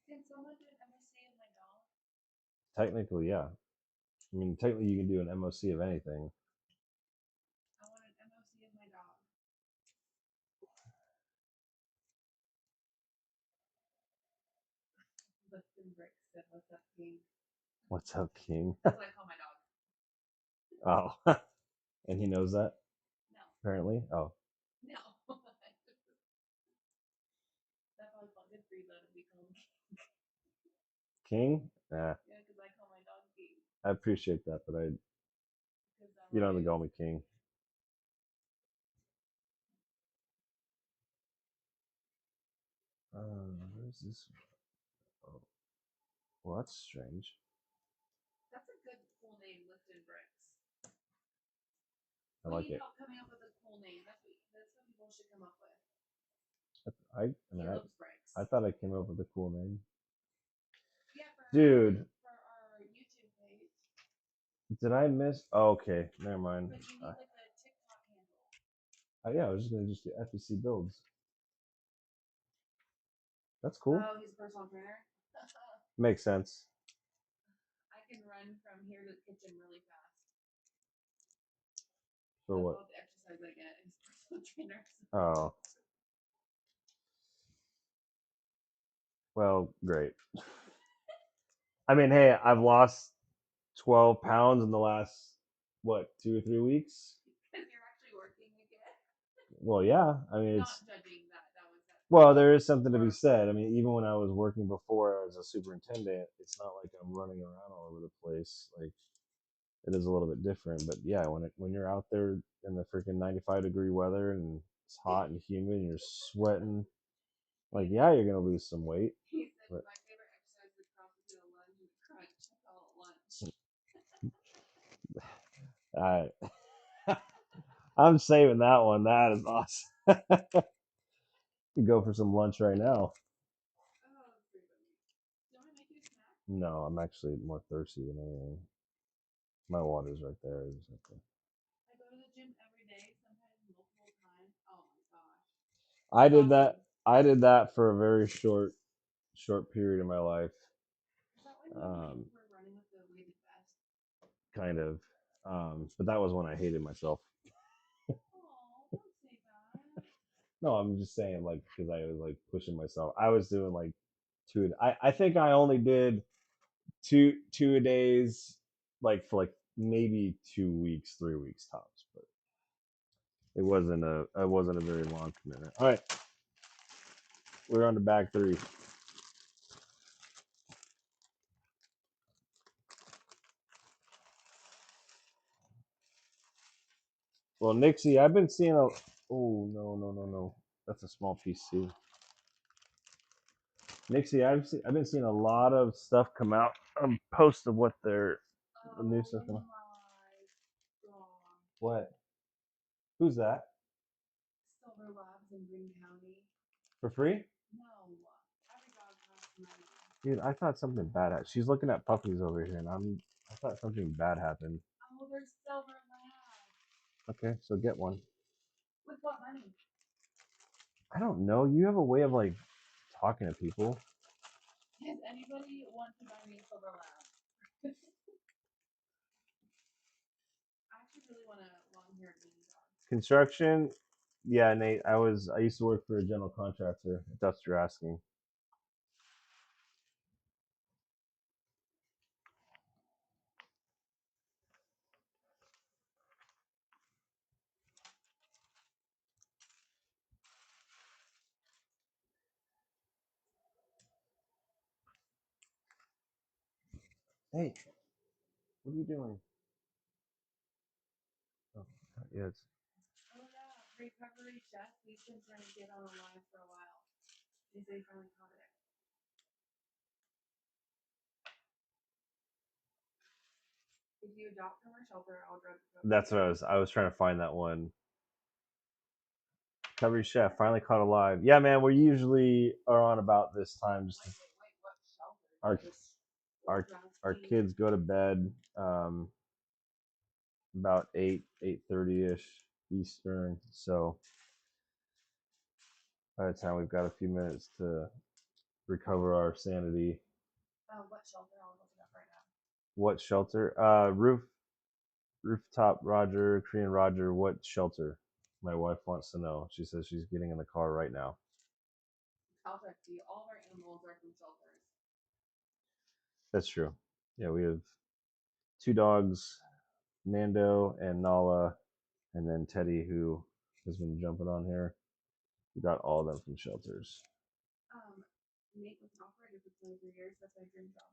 Can someone do an MOC of my dog? Technically, yeah. I mean, technically, you can do an MOC of anything. I want an MOC of my dog. Lifton Brick said, "What's up, King?" What's up, King? That's what I call my dog. Oh, and he knows that. No. Apparently. Oh. No. That probably felt good for you though to be called King? Nah. Yeah, because I call my dog King. I appreciate that, but you don't have to call me King. Where's this? Oh, well, that's strange. That's a good cool name, Lifted Bricks. I We like need it. help coming up with a cool name. That's what people should come up with. I mean, Caleb's Bricks. I thought I came up with a cool name. Yeah, Dude, for our YouTube page. did I miss? Oh, okay, never mind. But you need like a TikTok handle. Yeah, I was just gonna just do FEC builds. That's cool. Oh, he's a personal trainer. Makes sense. I can run from here to the kitchen really fast. For what? All the exercise I get is personal trainers. Oh, well, great. I mean, hey, I've lost 12 pounds in the last what 2 or 3 weeks. Because you're actually working again. Well, yeah. I mean, Not it's judging that. That was that. well, there is something to be said. I mean, even when I was working before as a superintendent, it's not like I'm running around all over the place. Like it is a little bit different. But yeah, when you're out there in the freaking 95-degree weather and it's hot and humid and you're sweating, like yeah, you're gonna lose some weight. He said But my favorite exercise is cross between a lunge and a crunch. I call it lunch. I I'm saving that one. That is awesome. Could go for some lunch right now. Oh, that's pretty funny. Do you want to make you a snack? No, I'm actually more thirsty than anything. My water's right there. I just have to... I go to the gym every day, sometimes multiple times. Oh my gosh. I It's did that. awesome. I did that for a very short period of my life. Is that when Um, you were running with the weighted vest? kind of. But that was when I hated myself. Oh, don't say that. No, I'm just saying like because I was like pushing myself. I was doing like two. I think I only did two a days, like for like maybe 2 weeks, 3 weeks tops. But it wasn't a very long commitment. All right, we're on to bag three. Well, Nixie, I've been seeing a. Oh no! That's a small piece too. Nixie, I've been seeing a lot of stuff come out. Posts of what their the new stuff. Oh my god. What? Who's that? Silver Labs in Green County. For free? No. Every dog costs money. Dude, I thought something bad happened. She's looking at puppies over here, and I thought something bad happened. Oh, there's Silver Labs. Okay, so get one. With what money? I don't know. You have a way of like talking to people. Does anybody want to buy me a Silver Lab? I actually really want a long-haired mini dog. Construction. Yeah, Nate. I used to work for a general contractor. If that's what you're asking. Hey, what are you doing? Oh, yeah, it's Oh yeah, recovery chef. He's been trying to get on the line for a while. He said he finally caught it. If you adopt from our shelter, I'll drug you. that's what I was trying to find that one. Recovery chef finally caught alive. Yeah, man, we usually are on about this time. Just Wait, what shelter? our our our kids go to bed about 8:30 ish Eastern. So by the time we've got a few minutes to recover our sanity. What shelter? I'll look it up right now. What shelter? Rooftop Roger, Korean Roger. What shelter? My wife wants to know. She says she's getting in the car right now. I'll check for you. All of our animals are from shelters. That's true. Yeah, we have two dogs, Mando and Nala, and then Teddy, who has been jumping on here. We got all of them from shelters. Nate was an operator for 23 years. That's my dream job.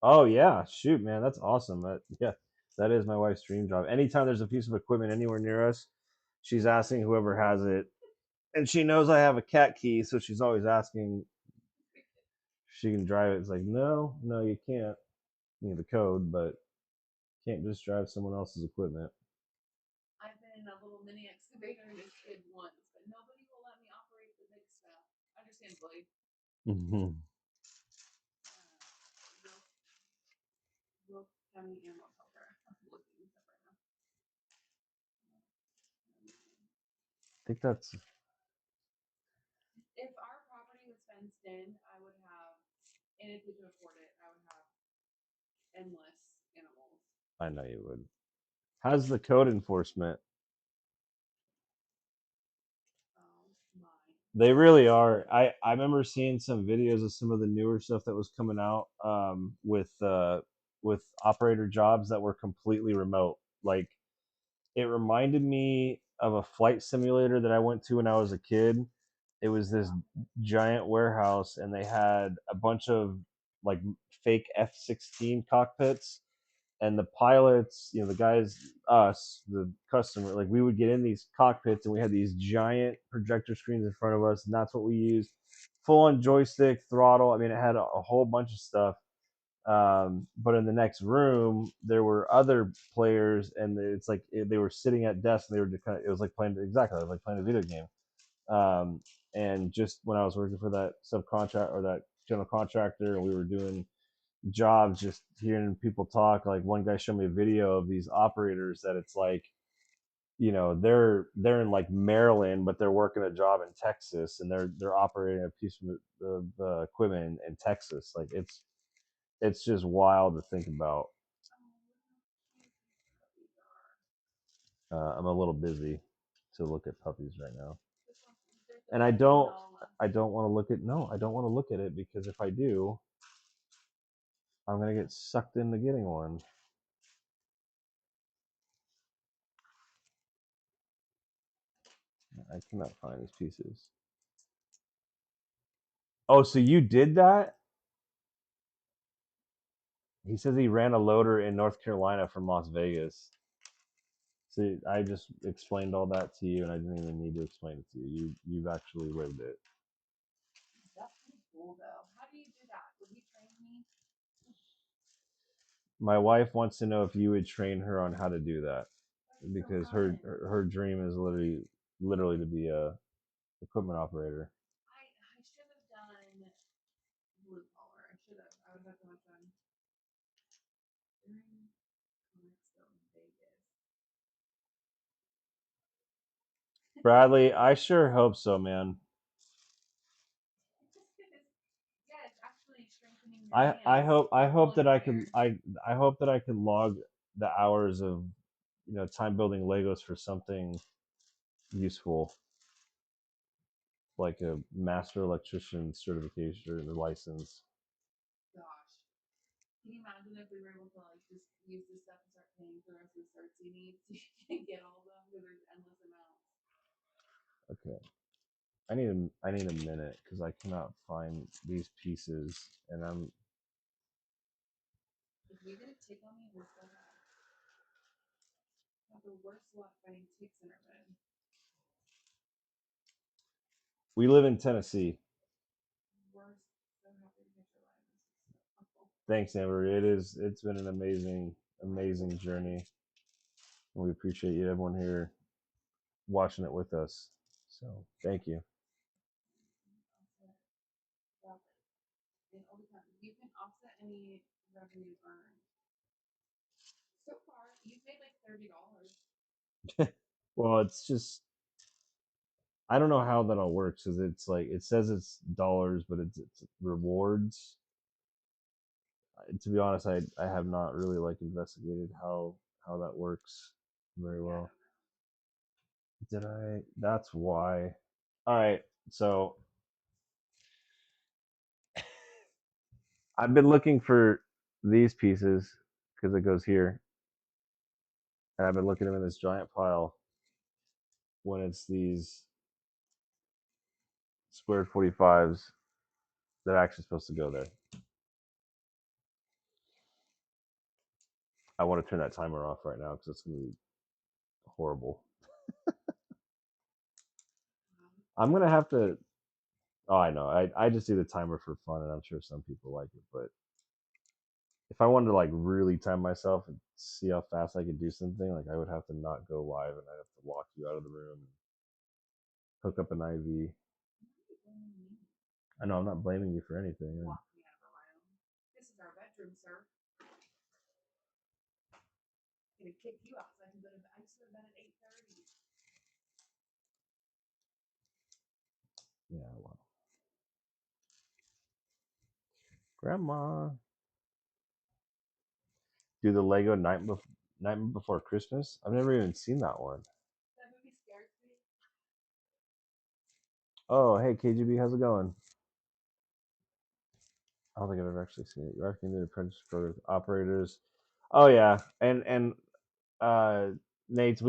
Oh yeah. Shoot, man, that's awesome. Yeah, that is my wife's dream job. Anytime there's a piece of equipment anywhere near us, she's asking whoever has it And she knows I have a cat key, so she's always asking if she can drive it. It's like, no, no, you can't. You need the code, but you can't just drive someone else's equipment. I've been in a little mini excavator and a skid once, but nobody will let me operate the big stuff. Understandably. Mm-hmm. Will County Animal Shelter. I'm looking this up right now. I think that's. If our property was fenced in, I would have, and if we could afford it, I would have endless animals. I know you would. How's the code enforcement? Oh my. They really are. I remember seeing some videos of some of the newer stuff that was coming out with operator jobs that were completely remote. Like it reminded me of a flight simulator that I went to when I was a kid. It was this giant warehouse, and they had a bunch of like fake F-16 cockpits, and the pilots, the guys, us, the customer, like we would get in these cockpits and we had these giant projector screens in front of us, and that's what we used. Full on joystick, throttle. I mean, it had a whole bunch of stuff. But in the next room, there were other players, and it's like they were sitting at desks, and they were just kind of. It was like playing exactly like playing a video game. Um, and just when I was working for that subcontract or that general contractor, and we were doing jobs, just hearing people talk, like one guy showed me a video of these operators that it's like, they're in like Maryland, but they're working a job in Texas, and they're operating a piece of equipment in Texas. Like it's just wild to think about. I'm a little busy to look at puppies right now, and I don't want to look at no, I don't want to look at it, because if I do, I'm gonna get sucked into getting one. I cannot find these pieces. Oh, so you did that? He says he ran a loader in North Carolina from Las Vegas. See, I just explained all that to you, and I didn't even need to explain it to you. You've actually lived it. That's pretty cool though. How do you do that? Would you train me? My wife wants to know if you would train her on how to do that, That'd be so because fun. her dream is literally to be a equipment operator. I should have done blue collar. I should have. I would have so much fun. During Expo in Vegas. Bradley, I sure hope so, man. Yeah, it's actually strengthening your hands. I hope Pulling that I could wire. I hope that I could log the hours of time building Legos for something useful, like a master electrician certification or license. Gosh. Can you imagine if we were able to like just use this stuff and start paying for the rest of the certs you need so you can get all of them because there's endless amounts. Okay, I need a minute because I cannot find these pieces, and I'm. If you're gonna tick on me, we're so bad. I have the worst luck finding ticks in our bed. We live in Tennessee. Worst. So happy to get your life. This is so helpful. Thanks, Amber. It's been an amazing journey, and we appreciate you, everyone here, watching it with us. So thank you. And overtime, you can offset any revenue earned. So far, you've made like $30. Well, it's just I don't know how that all works, because it's like it says it's dollars, but it's rewards. To be honest, I have not really like investigated how that works very well. Did I? That's why. All right, so I've been looking for these pieces because it goes here, and I've been looking at them in this giant pile when it's these squared 45s that are actually supposed to go there. I want to turn that timer off right now because it's going to be horrible. I'm gonna have to. Oh, I know. I just do the timer for fun, and I'm sure some people like it. But if I wanted to like really time myself and see how fast I could do something, like I would have to not go live, and I'd have to walk you out of the room and hook up an IV. I know I'm not blaming you for anything. Walk me out of the room. This is our bedroom, sir. I'm gonna kick you out because I can go to bed. I used to go to bed at 8:30. Yeah, well, Grandma, do the Lego Nightmare Before Christmas. I've never even seen that one. That movie scares me. Oh, hey KGB, how's it going? I don't think I've ever actually seen it. You're asking the apprentice for operators. Oh yeah, and uh, Nate,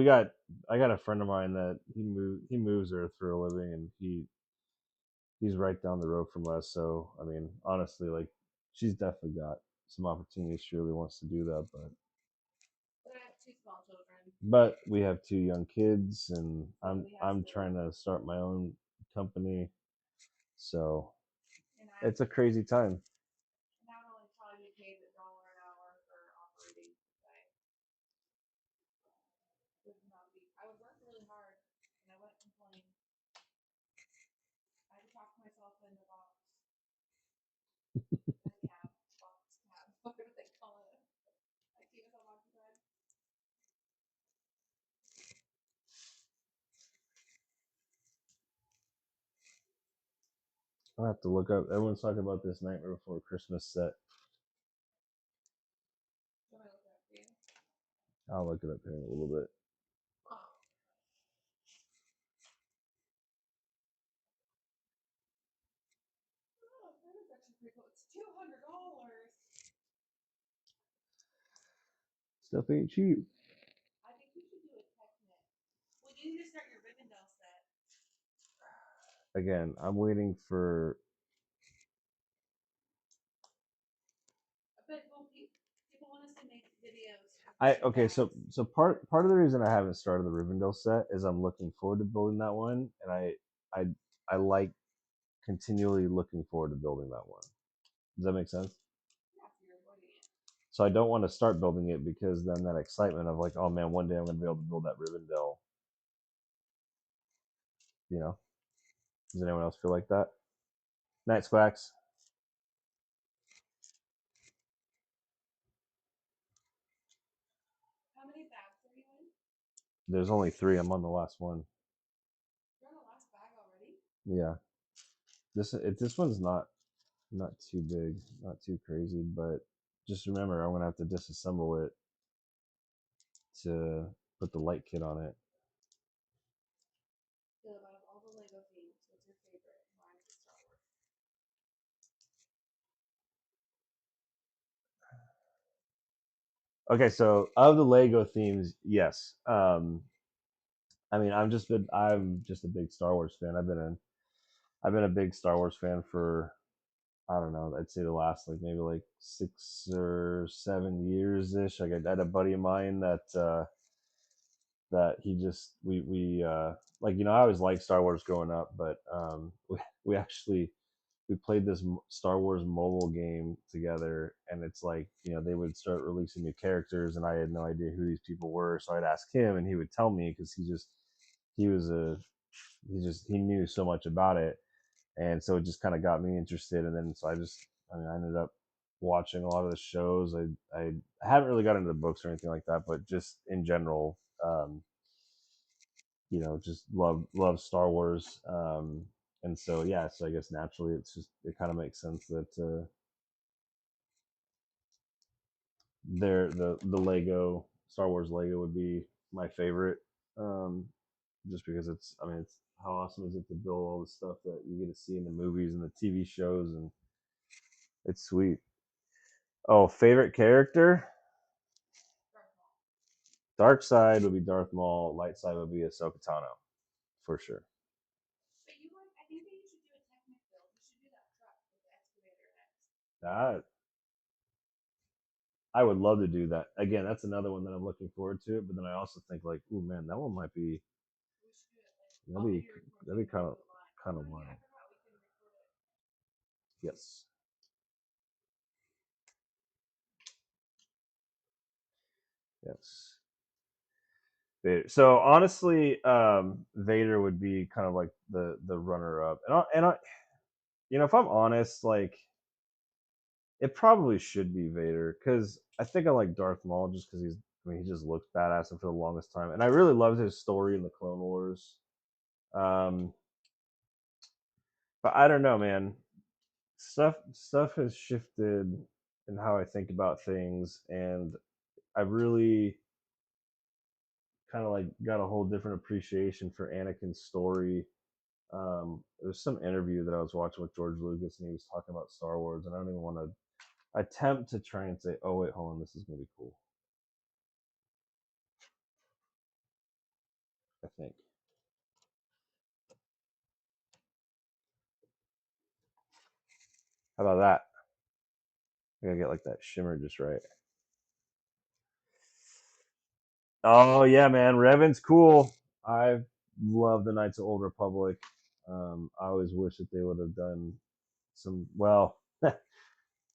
I got a friend of mine that he moves there for a living, and he's right down the road from us. So I mean, honestly, like she's definitely got some opportunities. She really wants to do that, But I have two small children. but we have two young kids, and So I'm trying to start my own company. So and it's a crazy time. not only trying to pay $1 an hour for operating today. Would not be. I would work really hard, and I wouldn't complain. I had to talk myself in the box. The cab, box cab, whatever they call it. I keep myself occupied. I'll have to look up. Everyone's talking about this Nightmare Before Christmas set. What am I looking at for you? I'll look it up here in a little bit. Oh, that is actually pretty cool. It's $200. Stuff ain't cheap. I think you should do a Technic. Well, you need to start your Rivendell set. Again, I'm waiting for. But well, people want us to make videos. I okay. So part of the reason I haven't started the Rivendell set is I'm looking forward to building that one, and I I like continually looking forward to building that one. Does that make sense? Yeah, so you're avoiding it. So I don't want to start building it because then that excitement of like, oh man, one day I'm going to be able to build that Rivendell. You know? Does anyone else feel like that? Night Squacks. How many bags are you in? There's only 3. I'm on the last one. You're on the last bag already? Yeah. This one's not too big, not too crazy, but just remember I'm gonna have to disassemble it to put the light kit on it. Feel about all the Lego themes. What's your favorite? Mine is Star Wars. Okay, so of the Lego themes, yes. I mean, I'm just a big Star Wars fan. I've been a big Star Wars fan for I don't know. I'd say the last like maybe like 6 or 7 years ish. Like I had a buddy of mine that he just we like I always liked Star Wars growing up, but we actually we played this Star Wars mobile game together, and it's like they would start releasing new characters, and I had no idea who these people were, so I'd ask him, and he would tell me because he was a he knew so much about it, and so it just kind of got me interested, and then so I ended up watching a lot of the shows. I haven't really got into the books or anything like that, but just in general, just love Star Wars. And so yeah, so I guess naturally it kind of makes sense that the Lego Star Wars Lego would be my favorite. Um, just because it's how awesome is it to build all the stuff that you get to see in the movies and the TV shows, and it's sweet. Oh, favorite character? Dark side would be Darth Maul. Light side would be Ahsoka Tano, for sure. But you like, I think that you should do a Technic build. You should do that truck with the excavator next. That I would love to do that. Again, that's another one that I'm looking forward to. But then I also think like, oh man, that one might be We should do it like, that'd be that'd be kind of. kind of When wild. yeah, I forgot we can record it. Yes. Yes. Vader. So honestly, Vader would be kind of like the runner up, and I, if I'm honest, like it probably should be Vader because I think I like Darth Maul just because he just looks badass and for the longest time, and I really loved his story in the Clone Wars. Um, but I don't know, man. Stuff has shifted in how I think about things, and I really kind of like got a whole different appreciation for Anakin's story. There's some interview that I was watching with George Lucas, and he was talking about Star Wars, and I don't even want to attempt to try and say, "Oh wait, hold on, this is gonna be cool." I think. How about that? I gotta get like that shimmer just right. Oh yeah, man, Revan's cool. I love the Knights of Old Republic. I always wish that they would have done some. Well, let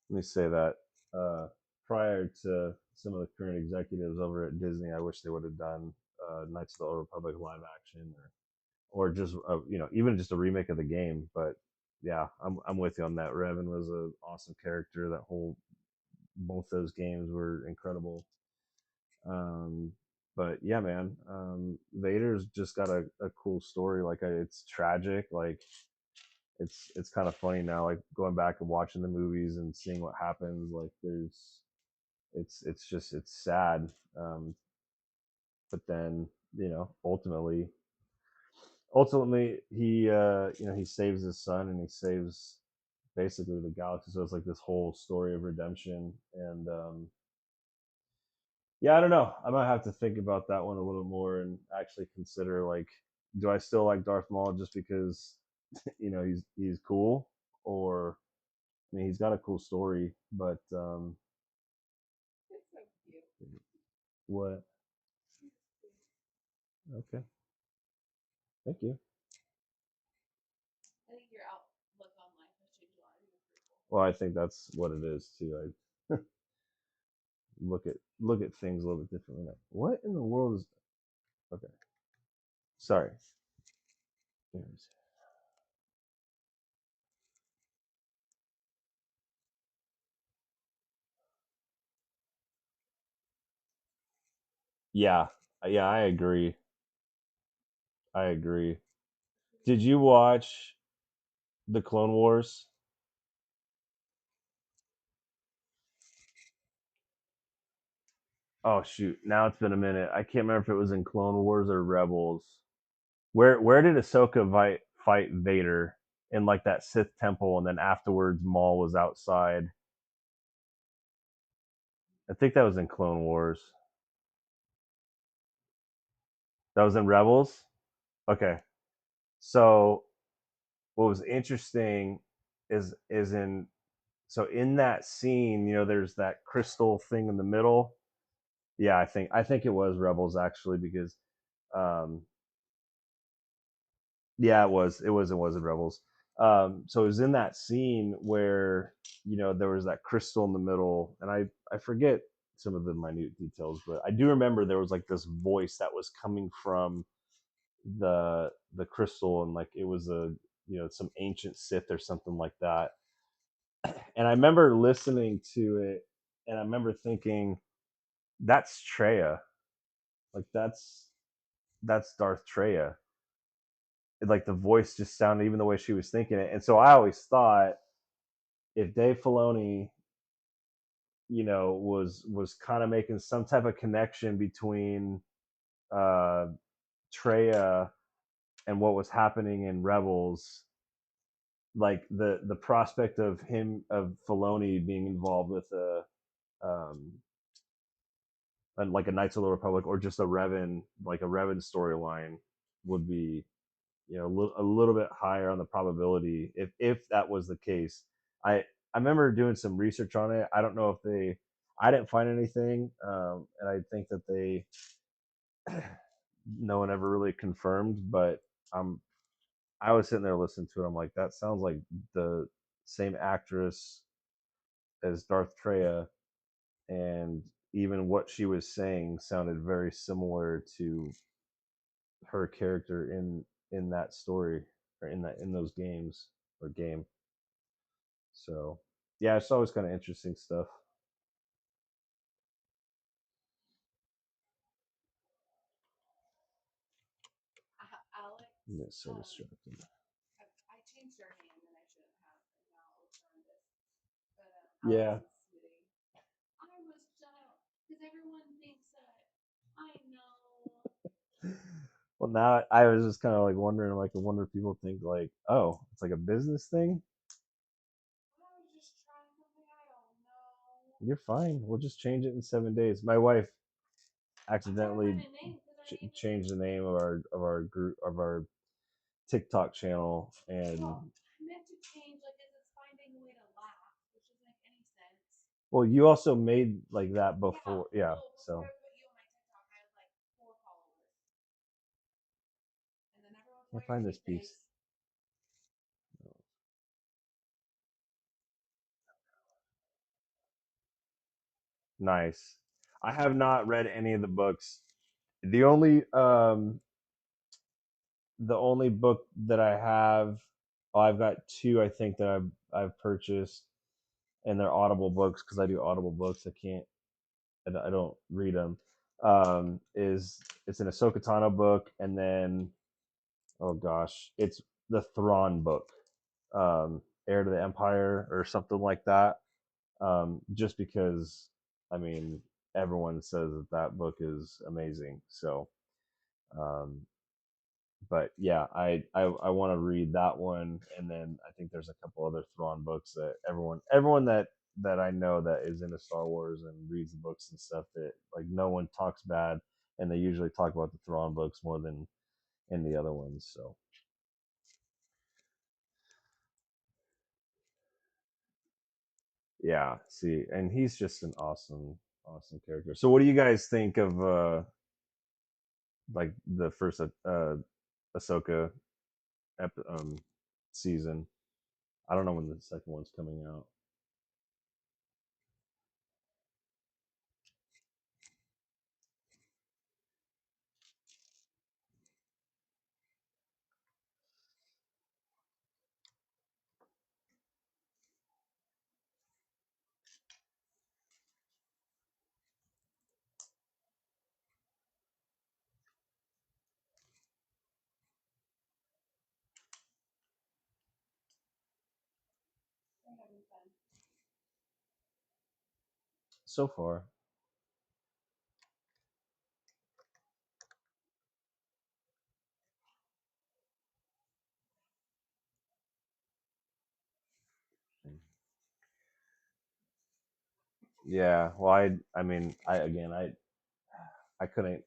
me say that. Prior to some of the current executives over at Disney, I wish they would have done Knights of the Old Republic live action, or just even just a remake of the game. But yeah, I'm with you on that. Revan was an awesome character. That whole both those games were incredible. Um, but yeah, man, Vader's just got a cool story. Like it's tragic. Like it's kind of funny now. Like going back and watching the movies and seeing what happens. Like it's sad. Um, but then ultimately he saves his son and he saves basically the galaxy. So it's like this whole story of redemption. And yeah, I don't know. I might have to think about that one a little more and actually consider, like, do I still like Darth Maul just because he's cool, or I mean he's got a cool story, but It's so cute. what? He's sweet. Okay, thank you. I think your outlook on life has changed a lot. I think it's pretty cool. Well, I think that's what it is too. I look at things a little bit differently now. What in the world is? Okay, sorry. Yeah, yeah, I agree. I agree. Did you watch the Clone Wars? Oh shoot! Now it's been a minute. I can't remember if it was in Clone Wars or Rebels. Where did Ahsoka fight Vader in like that Sith temple, and then afterwards Maul was outside? I think that was in Clone Wars. That was in Rebels. Okay, so what was interesting is in so in that scene, there's that crystal thing in the middle. Yeah, I think it was Rebels actually because um, yeah, it was in Rebels. So it was in that scene where there was that crystal in the middle, and I forget some of the minute details, but I do remember there was like this voice that was coming from the crystal, and like it was some ancient Sith or something like that. And I remember listening to it, and I remember thinking, "That's Treya. Like that's Darth Treya." Like the voice just sounded, even the way she was thinking it. And so I always thought if Dave Filoni, was kind of making some type of connection between uh, Treya and what was happening in Rebels, like the prospect of Filoni being involved with um, like a Knights of the Republic or just a Revan storyline would be a little bit higher on the probability if that was the case. I remember doing some research on it. I don't know if I didn't find anything, and I think that no one ever really confirmed, but I'm I was sitting there listening to it. I'm like, that sounds like the same actress as Darth Treya, and even what she was saying sounded very similar to her character in that story or in those games or game. So yeah, it's always kind of interesting stuff. Alex, I'm getting so um, distracted. I changed her name and I shouldn't have, and now it looks horrendous. But Yeah. Alex is sweetie. I was just because everyone thinks that I know. Well, now I was just kind of like wondering, like, I wonder if people think like, oh, it's like a business thing. I was just trying something I don't know. You're fine. We'll just change it in 7 days. My wife I'm trying to accidentally find a name because our name is. changed the name of our group of our TikTok channel, and Well, I meant to change like as it's finding a way to laugh, which doesn't make any sense. well, you also made like that Yeah. before, yeah. Well, before So I put you on my TikTok, I had like 4 followers, and then everyone's I wearing find this piece sweepstakes. nice. I have not read any of the books. The only book that I have, well, I've got two, I think, that I've purchased, and they're Audible books because I do Audible books. I don't read them. Is it's an Ahsoka Tano book, and then oh gosh, it's the Thrawn book, Heir to the Empire or something like that. Just because, I mean, everyone says that that book is amazing. So, um, but yeah, I want to read that one, and then I think there's a couple other Thrawn books that everyone that I know that is into Star Wars and reads the books and stuff, that like no one talks bad, and they usually talk about the Thrawn books more than in the other ones. So yeah, see, and he's just an awesome character. So what do you guys think of like the first Ahsoka season? I don't know when the second one's coming out. We're having fun. So far, yeah. Well, I mean, I couldn't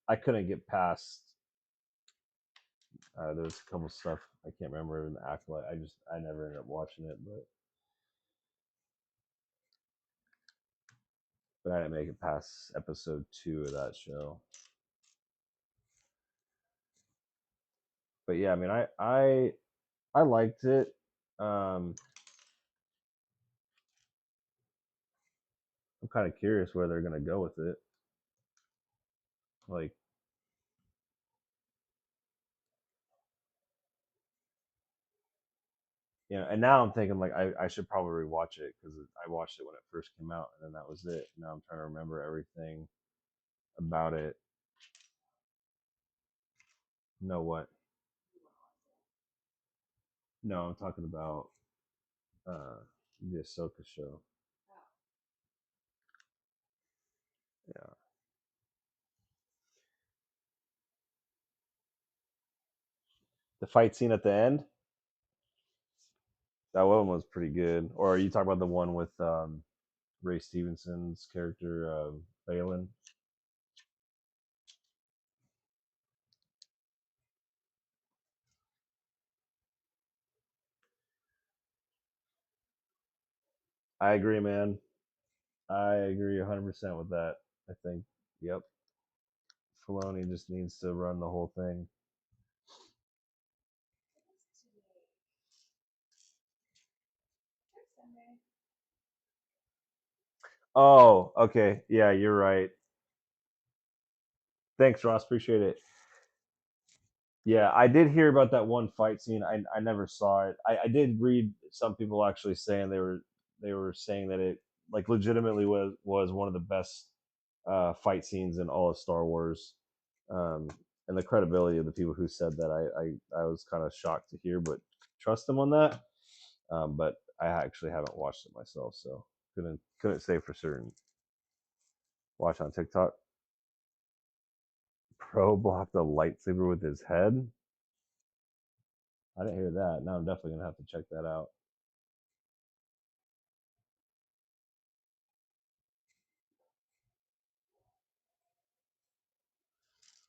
I couldn't get past. There was a couple stuff I can't remember in the acolyte. I never ended up watching it, but I didn't make it past episode 2 of that show. But yeah, I mean, I liked it. Um, I'm kind of curious where they're gonna go with it. Like, and now I'm thinking like I should probably rewatch it because I watched it when it first came out, and then that was it. Now I'm trying to remember everything about it. Know what? No, I'm talking about uh, the Ahsoka show. Oh. Yeah, the fight scene at the end. That one was pretty good. Or are you talking about the one with Ray Stevenson's character, Balin? I agree, man. I agree 100% with that. I think, yep, Filoni just needs to run the whole thing. Oh, okay. Yeah, you're right. Thanks, Ross. Appreciate it. Yeah, I did hear about that one fight scene. I never saw it. I did read some people actually saying they were saying that it like legitimately was one of the best fight scenes in all of Star Wars. Um, and the credibility of the people who said that I was kind of shocked to hear, but trust them on that. But I actually haven't watched it myself, so couldn't say for certain. Watch on TikTok. Pro blocked a lightsaber with his head. I didn't hear that. Now I'm definitely gonna have to check that out.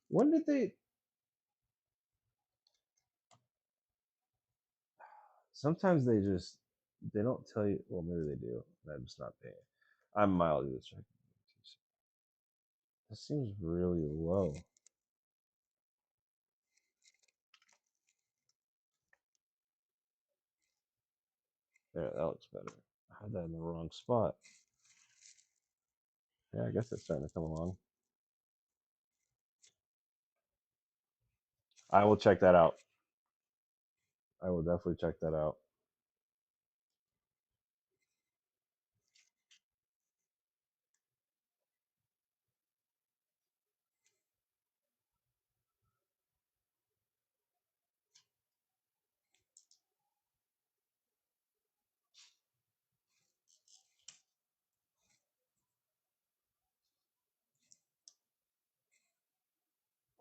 When did they? Sometimes they don't tell you. Well, maybe they do. I'm just not paying. I'm mildly distracted. This seems really low. There, that looks better. I had that in the wrong spot. Yeah, I guess it's starting to come along. I will check that out. I will definitely check that out.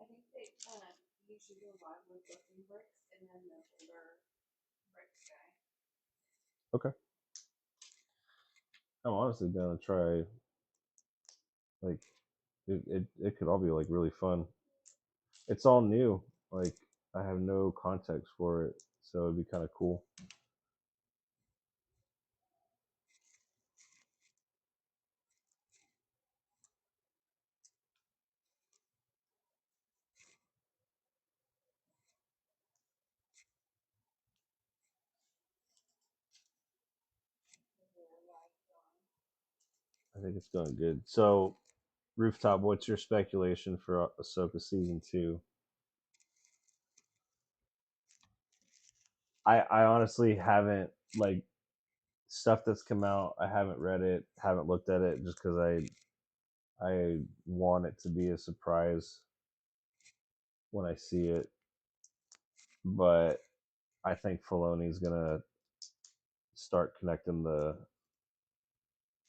I think they usually go live with lifting bricks and then the older bricks guy. Okay. I'm honestly gonna try. Like, it could all be like really fun. It's all new. Like, I have no context for it, so it'd be kind of cool. I think it's going good. So, Rooftop, what's your speculation for Ahsoka season two? I honestly haven't like stuff that's come out. I haven't read it, haven't looked at it, just because I want it to be a surprise when I see it. But I think Filoni's gonna start connecting the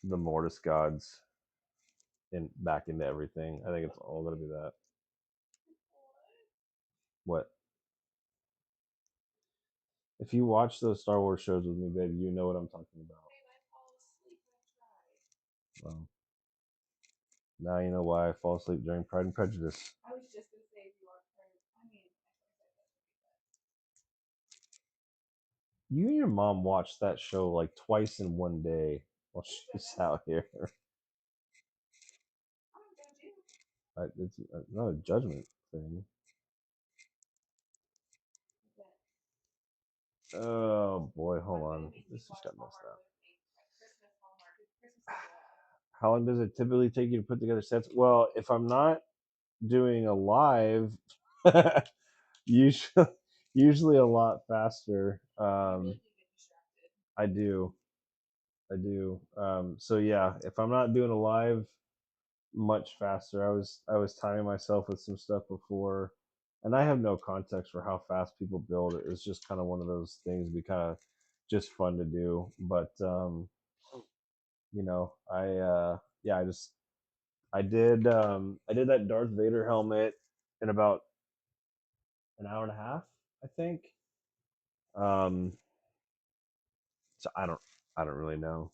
Mortis gods in back into everything. I think it's all gonna be that. What if you watch those Star Wars shows with me, baby? You know what I'm talking about. Babe, I fall asleep. I try. Well, now you know why I fall asleep during Pride and Prejudice. I was just gonna say if you are part of, I mean, I said You and your mom watched that show like twice in one day while she's out here. I don't judge you. It's not a judgment thing. But Oh boy, hold my on. baby This just watched got messed Hallmark up. with me at Christmas. Hallmark. Christmas is wrong. How long does it typically take you to put together sets? Well, if I'm not doing a live, usually usually a lot faster. You really do get distracted. I do, I do. So yeah, if I'm not doing a live, much faster. I was timing myself with some stuff before, and I have no context for how fast people build it. It's just kind of one of those things. Be kind of just fun to do, but yeah, I did that Darth Vader helmet in about an hour and a half, I think. Um, so I don't really know.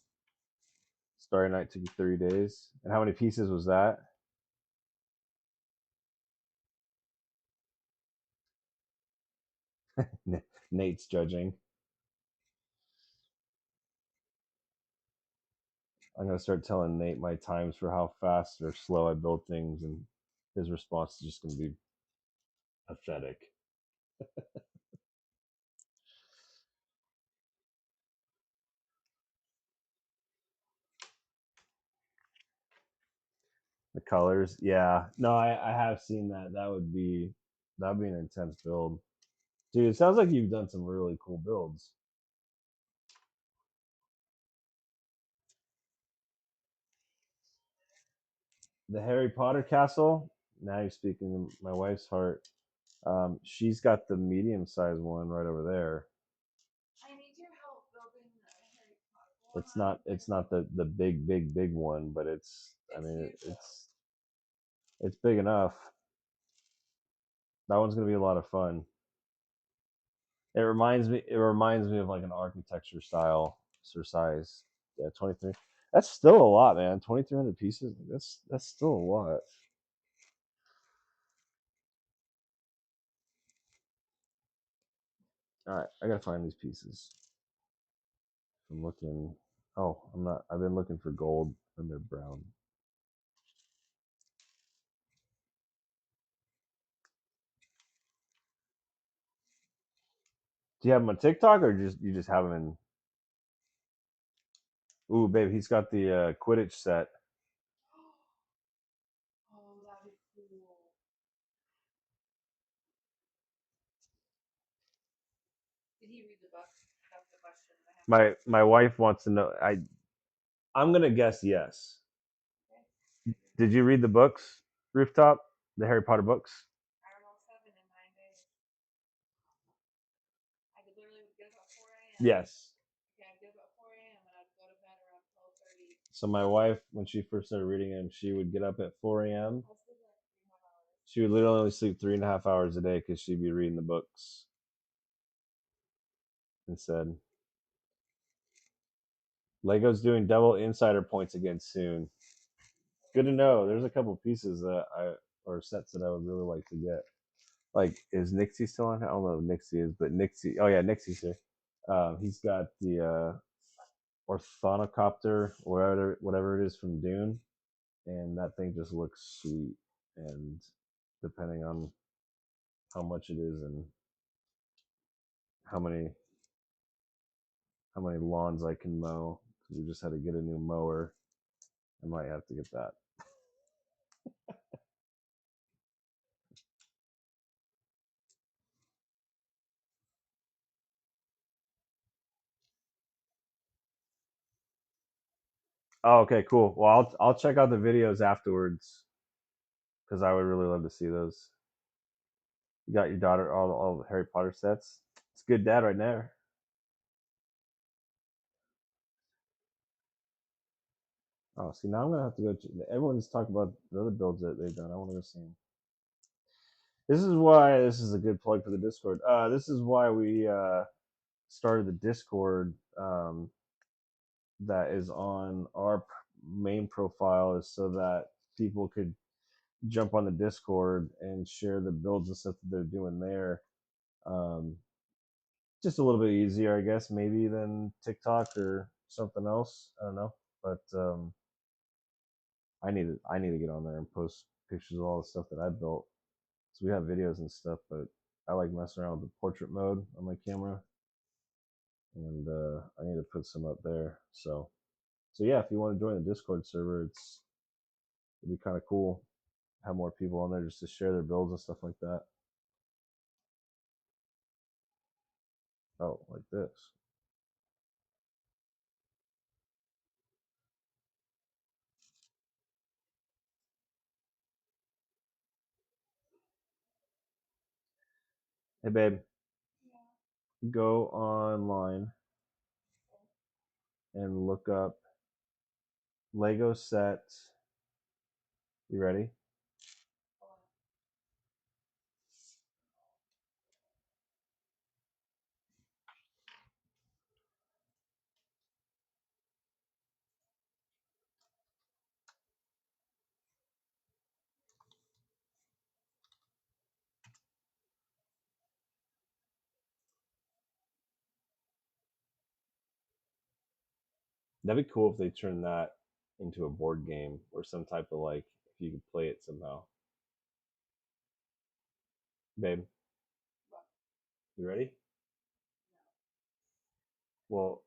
Starry Night took you 3 days, and how many pieces was that? Nate's judging. I'm gonna start telling Nate my times for how fast or slow I build things, and his response is just gonna be pathetic. The colors, yeah. No, I have seen that. That would be an intense build, dude. It sounds like you've done some really cool builds. The Harry Potter castle. Now you're speaking to my wife's heart. She's got the medium sized one right over there. I need your help building the Harry Potter one. It's not the big one, but I It's mean huge though. it's big enough. That one's gonna be a lot of fun. It reminds me of like an architecture style or size. Yeah, 23. That's still a lot, man. 2,300 pieces. That's still a lot. All right, I gotta find these pieces. I'm looking. Oh, I'm not. I've been looking for gold and they're brown. Do you have them on TikTok or just you just have them in? Ooh, babe, he's got the Quidditch set. Oh, that'd be cool. Did he read the book? That's the question I have. My wife wants to know. I'm gonna guess yes. Okay. Did you read the books, Rooftop? The Harry Potter books? I read all 7 in 9 days. I could literally get up at 4 a.m. Yes. Okay, I'd get up at 4 a.m. and I'd go to bed around 12:30. So my wife, when she first started reading them, she would get up at 4 a.m. I sleep like 3.5 hours. She would literally only sleep 3.5 hours a day because she'd be reading the books instead. Lego's doing double insider points again soon. Good to know. There's a couple pieces or sets that I would really like to get. Like, is Nixie still on? I don't know if Nixie is, but Nixie. Oh yeah, Nixie's here. He's got the orthonocopter, whatever it is from Dune, and that thing just looks sweet. And depending on how much it is and how many how many lawns I can mow, we just had to get a new mower. I might have to get that. Oh, okay, cool. Well, I'll check out the videos afterwards because I would really love to see those. You got your daughter all the Harry Potter sets. It's good dad right there. Oh, see, now I'm gonna have to go. Everyone's talking about the other builds that they've done. I want to go see them. This is why this is a good plug for the Discord. This is why we started the Discord that is on our main profile, is so that people could jump on the Discord and share the builds and stuff that they're doing there. Um, just a little bit easier, I guess, maybe than TikTok or something else. I don't know, but I need to get on there and post pictures of all the stuff that I built. So we have videos and stuff, but I like messing around with the portrait mode on my camera, and I need to put some up there. So yeah, if you want to join the Discord server, it'd be kind of cool. Have more people on there just to share their builds and stuff like that. Oh, like this. Hey babe, Yeah. go online and look up Lego set. You ready? That'd be cool if they turned that into a board game or some type of, like, if you could play it somehow. Babe, you ready? Well,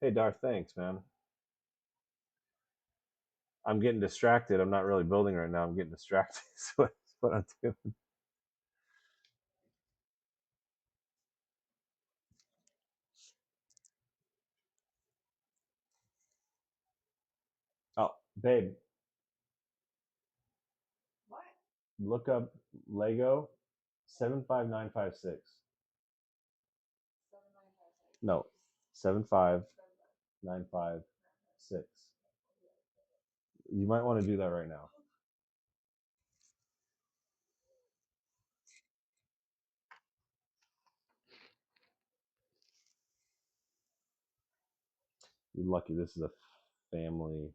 Hey Dar, thanks, man. I'm getting distracted. I'm not really building right now. I'm getting distracted. So that's what I'm doing. Oh, babe, What? look up Lego 75956. 7956. No, 75956. You might want to do that right now. You're lucky this is a family.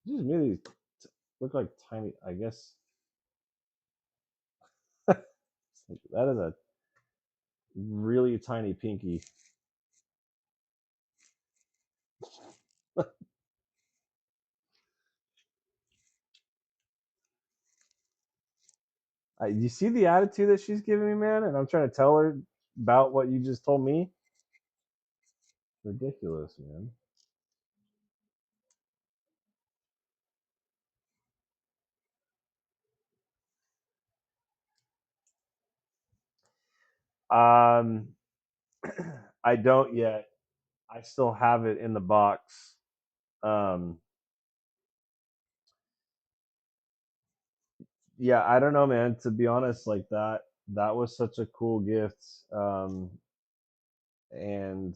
Just really look like tiny. I guess that is a really tiny pinky. You see the attitude that she's giving me, man, and I'm trying to tell her about what you just told me. Ridiculous, man. Um, I don't yet. I still have it in the box. Um, yeah, I don't know, man. To be honest, like that was such a cool gift. And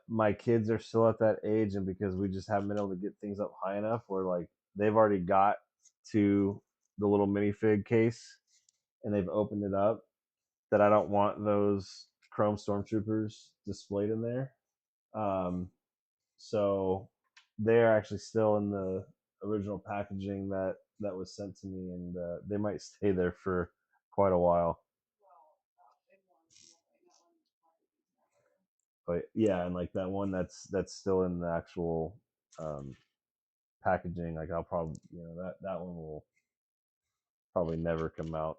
my kids are still at that age, and because we just haven't been able to get things up high enough, where like they've already got to the little minifig case, and they've opened it up. That I don't want those chrome stormtroopers displayed in there. Um, so they're actually still in the original packaging that was sent to me, and they might stay there for quite a while. But yeah, and like that one that's still in the actual um, packaging, like I'll probably that one will probably never come out.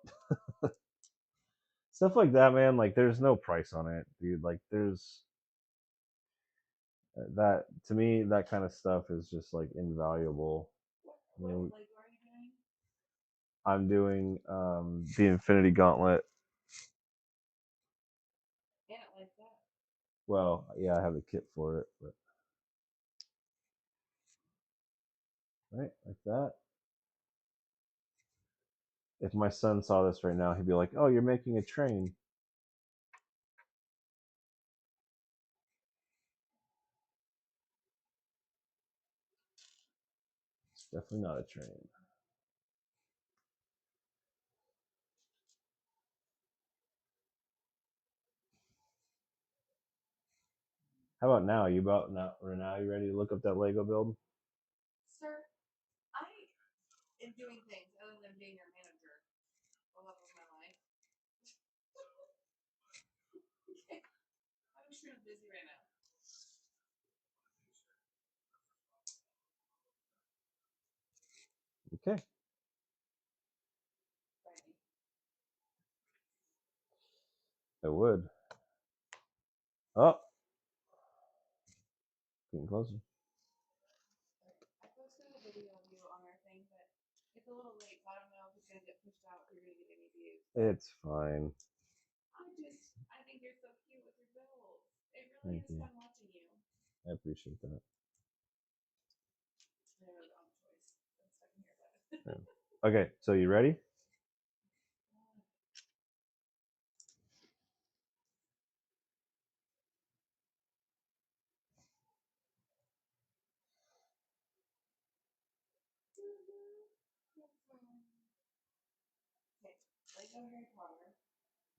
Stuff like that, man. Like there's no price on it, dude. Like there's that to me that kind of stuff is just like invaluable. I mean, I'm doing the Infinity Gauntlet. Yeah, like that. Well, yeah, I have the kit for it, but right like that. If my son saw this right now, he'd be like, "Oh, you're making a train." It's definitely not a train. How about now? You about now? Or now you ready to look up that Lego build? Sir, I am doing things other than being your manager for the love of my life. I'm just really busy right now. Okay, Friday. I would. Oh, getting closer. I posted a video of you on our thing, but it's a little late, so I don't know if it's gonna get pushed out. If you're gonna get any views. It's fine. I think you're so cute with your bills. It really Thank is you. fun watching you. I appreciate that. I know the wrong choice. I'm stuck in here, but. Yeah. Okay, so you ready? Okay, Lego Harry Potter.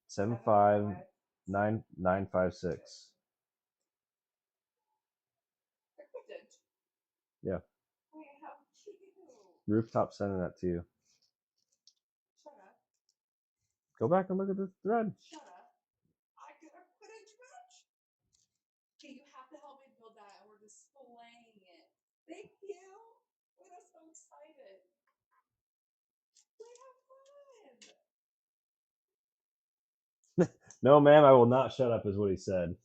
75956. They're cryptid. Yeah. Wait, how cute. Rooftop sending that to you. Shut up. Go back and look at the thread. Shut up. I could have put it much. Okay, you have to help me build that, and we're displaying it. Thank you. We are so excited. No, ma'am, I will not shut up. Is what he said.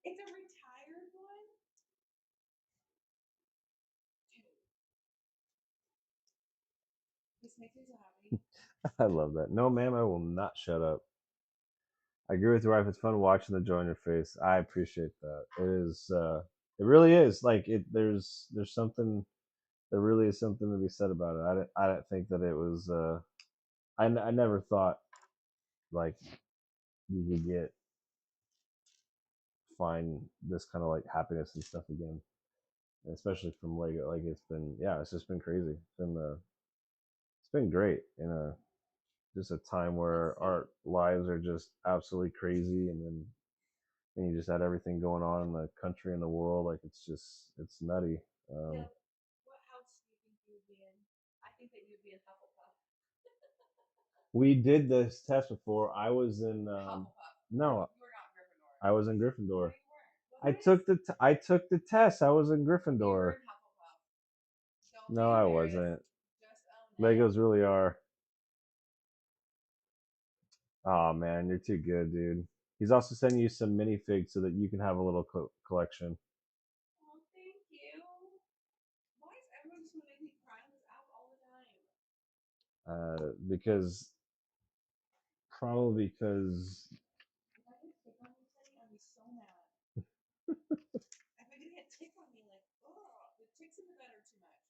It's a retired one. Dude, this makes me so happy. I love that. No, ma'am, I will not shut up. I agree with your wife. It's fun watching the joy in your face. I appreciate that. It is. It really is. Like it. There's something. There really is something to be said about it. I didn't think that it was. I never thought like you could get find this kind of like happiness and stuff again, especially from Lego. Like it's been. Yeah, it's just been crazy. It's been great in a just a time where our lives are just absolutely crazy, and then you just had everything going on in the country and the world. Like it's nutty. Yeah. What house do you think you would be in? I think that you'd be in Hufflepuff. We did this test before. I was in Hufflepuff. no, You were not Gryffindor. I was in No, Gryffindor. you weren't. What? I took the test. I was in You were Gryffindor. in Hufflepuff. Don't No, be I embarrassed. wasn't. Just own it. Legos really are. Oh man, you're too good, dude. He's also sending you some minifigs so that you can have a little collection. Oh, thank you. Why is everyone just want to make me cry on this app all the time? Because probably because If I get tick on me, Teddy, I'd be so mad. If I get a tick on me, like, oh, the ticks in the bed are too much.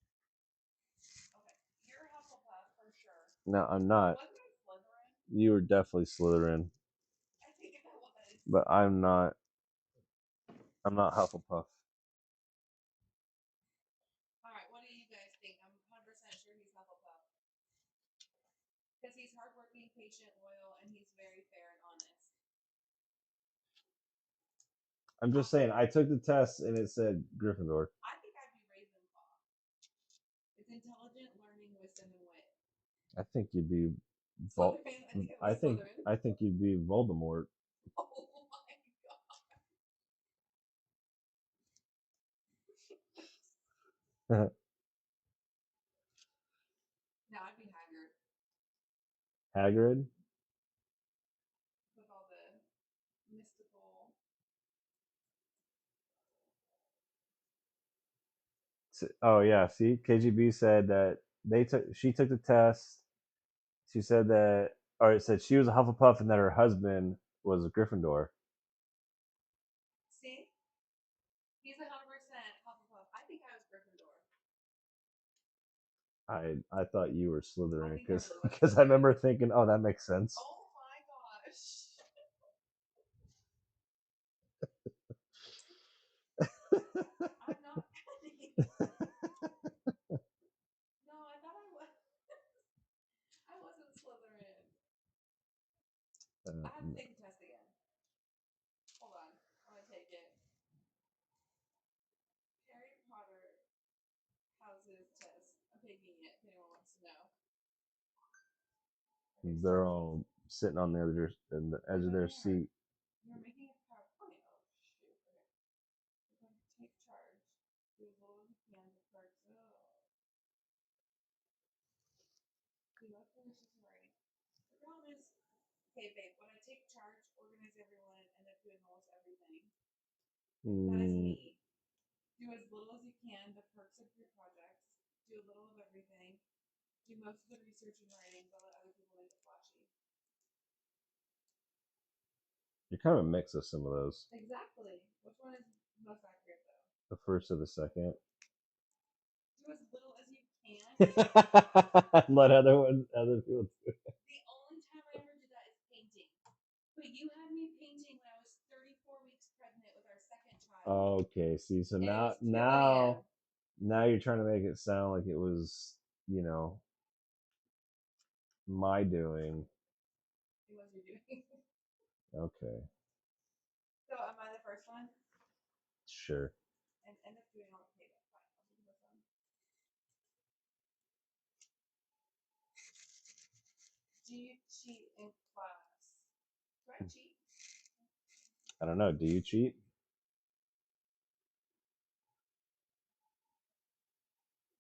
Okay, you're a Hufflepuff for sure. no, I'm not. Wasn't I Slytherin? You were definitely Slytherin, I think I was. but I'm not. I'm not Hufflepuff. All right, what do you guys think? I'm 100% sure he's Hufflepuff. Because he's hardworking, patient, loyal, and he's very fair and honest. I'm just saying. I took the test and it said Gryffindor. I think I'd be Ravenclaw. It's intelligent, learning, wisdom, and wit. I think you'd be. Slytherin? I think I'd be Slytherin. I think you'd be Voldemort. Oh my god. No, I'd be Hagrid Hagrid. with all the mystical. Oh yeah, see, KGB said that they took. She took the test. She said that, or it said she was a Hufflepuff and that her husband was a Gryffindor. See? He's 100% Hufflepuff. I think I was Gryffindor. I thought you were Slytherin I think I really was because I Slytherin. remember thinking, oh, that makes sense. Oh my gosh. I'm not kidding. No, I thought I was. I wasn't Slytherin. I have to take the test again. Hold on. I'm going to take it. Harry Potter houses test. I'm taking it if anyone wants to know. Okay, They're all sitting on the other in the edge of their seat. You're making a PowerPoint. Oh, shoot. Okay. We're going to take charge. Do as little as you can to start. You must finish this writing. The problem is, okay, babe, when I take charge, organize everyone, and end up doing almost everything. That is me. Do as little as you can, the perks of your projects. Do a little of everything. Do most of the research and writing, but let other people make it flashy. You're kind of a mix of some of those. Exactly. Which one is most accurate, though? The first or the second. Do as little as you can. Let other people do it. The only time I ever did that is painting. But you had me painting when I was 34 weeks pregnant with our second child. Okay, see, so And it now was 2 a.m. now you're trying to make it sound like it was, you know, my doing. It was your doing. Okay, So am I the first one? sure. And end up doing all the paint. Fine, I'll do this one. Do you cheat in class? Do I cheat? I don't know. Do you cheat?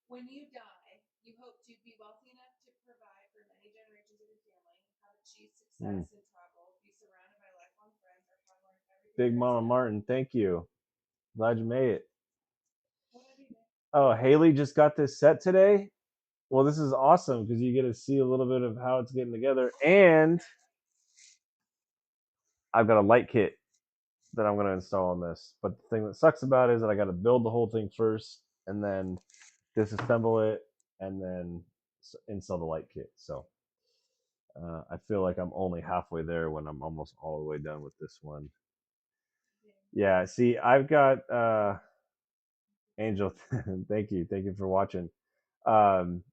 When you die, you hope to be wealthy enough to provide for many generations of your family, have a Mm. Big Mama Martin, thank you. Glad you made it. Oh, Haley just got this set today. Well, this is awesome because you get to see a little bit of how it's getting together, and I've got a light kit that I'm going to install on this. But the thing that sucks about it is that I got to build the whole thing first, and then disassemble it, and then install the light kit. So I feel like I'm only halfway there when I'm almost all the way done with this one. Yeah, see, I've got Angel. Thank you for watching. Um,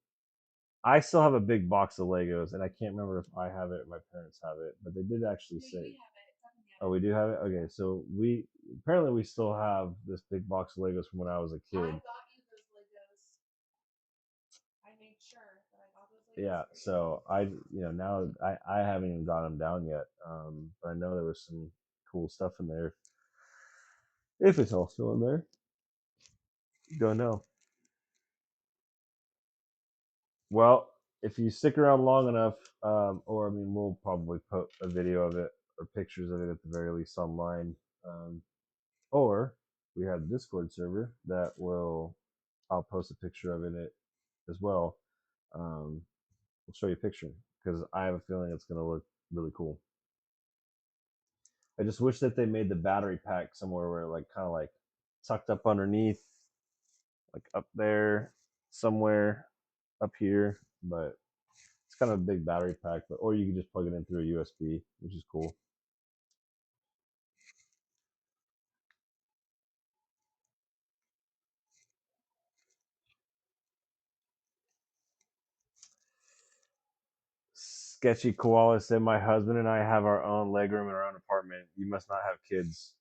I still have a big box of Legos, and I can't remember if I have it or my parents have it, but they did actually say. Oh, we do have it. Okay, so we still have this big box of Legos from when I was a kid. Yeah, so now I haven't even got them down yet, but I know there was some cool stuff in there. If it's all still in there, don't know. Well, if you stick around long enough, or I mean, we'll probably put a video of it or pictures of it at the very least online, or we have a Discord server that will. I'll post a picture of it as well. We'll show you a picture because I have a feeling it's going to look really cool. I just wish that they made the battery pack somewhere where like kind of like tucked up underneath, like up there somewhere up here, but it's kind of a big battery pack. But or you can just plug it in through a USB, which is cool. Sketchy Koala said, "My husband and I have our own legroom in our own apartment. You must not have kids."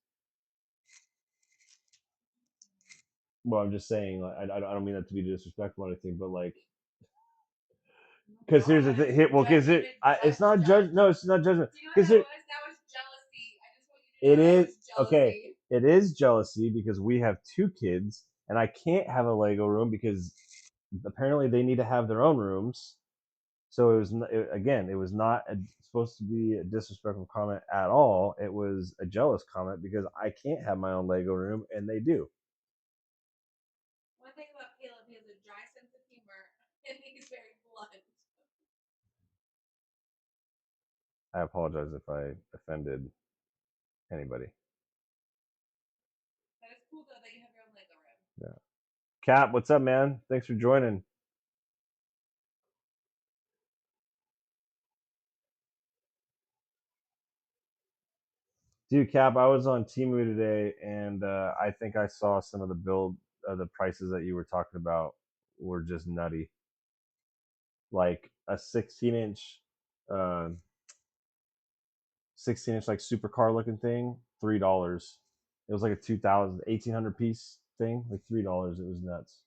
Well, I'm just saying, like, I don't mean that to be disrespectful or anything, but like, because here's the thing. Well, because it's not judge. No, it's not judgment. Because it is okay. It is jealousy because we have two kids, and I can't have a Lego room because apparently they need to have their own rooms. So it was again, it was not supposed to be a disrespectful comment at all. It was a jealous comment because I can't have my own Lego room, and they do. One thing about Caleb, he has a dry sense of humor, and he's very blunt. I apologize if I offended anybody. That is cool though that you have your own Lego room. Yeah. Cap, what's up, man? Thanks for joining. Dude, Cap, I was on Temu today, and I think I saw some of the prices that you were talking about were just nutty. Like a 16-inch, 16-inch like supercar looking thing, $3. It was like a 1,800 piece thing, like $3. It was nuts.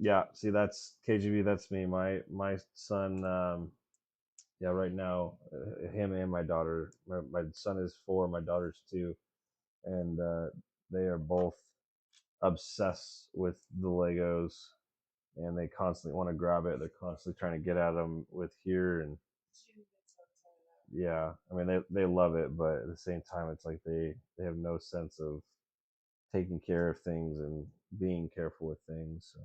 Yeah, see, that's KGB. That's me. My son. Yeah, right now, him and my daughter. My son is 4. My daughter's 2, and they are both obsessed with the Legos, and they constantly want to grab it. They're constantly trying to get at them with here, and yeah, I mean they love it, but at the same time, it's like they have no sense of taking care of things and being careful with things. So.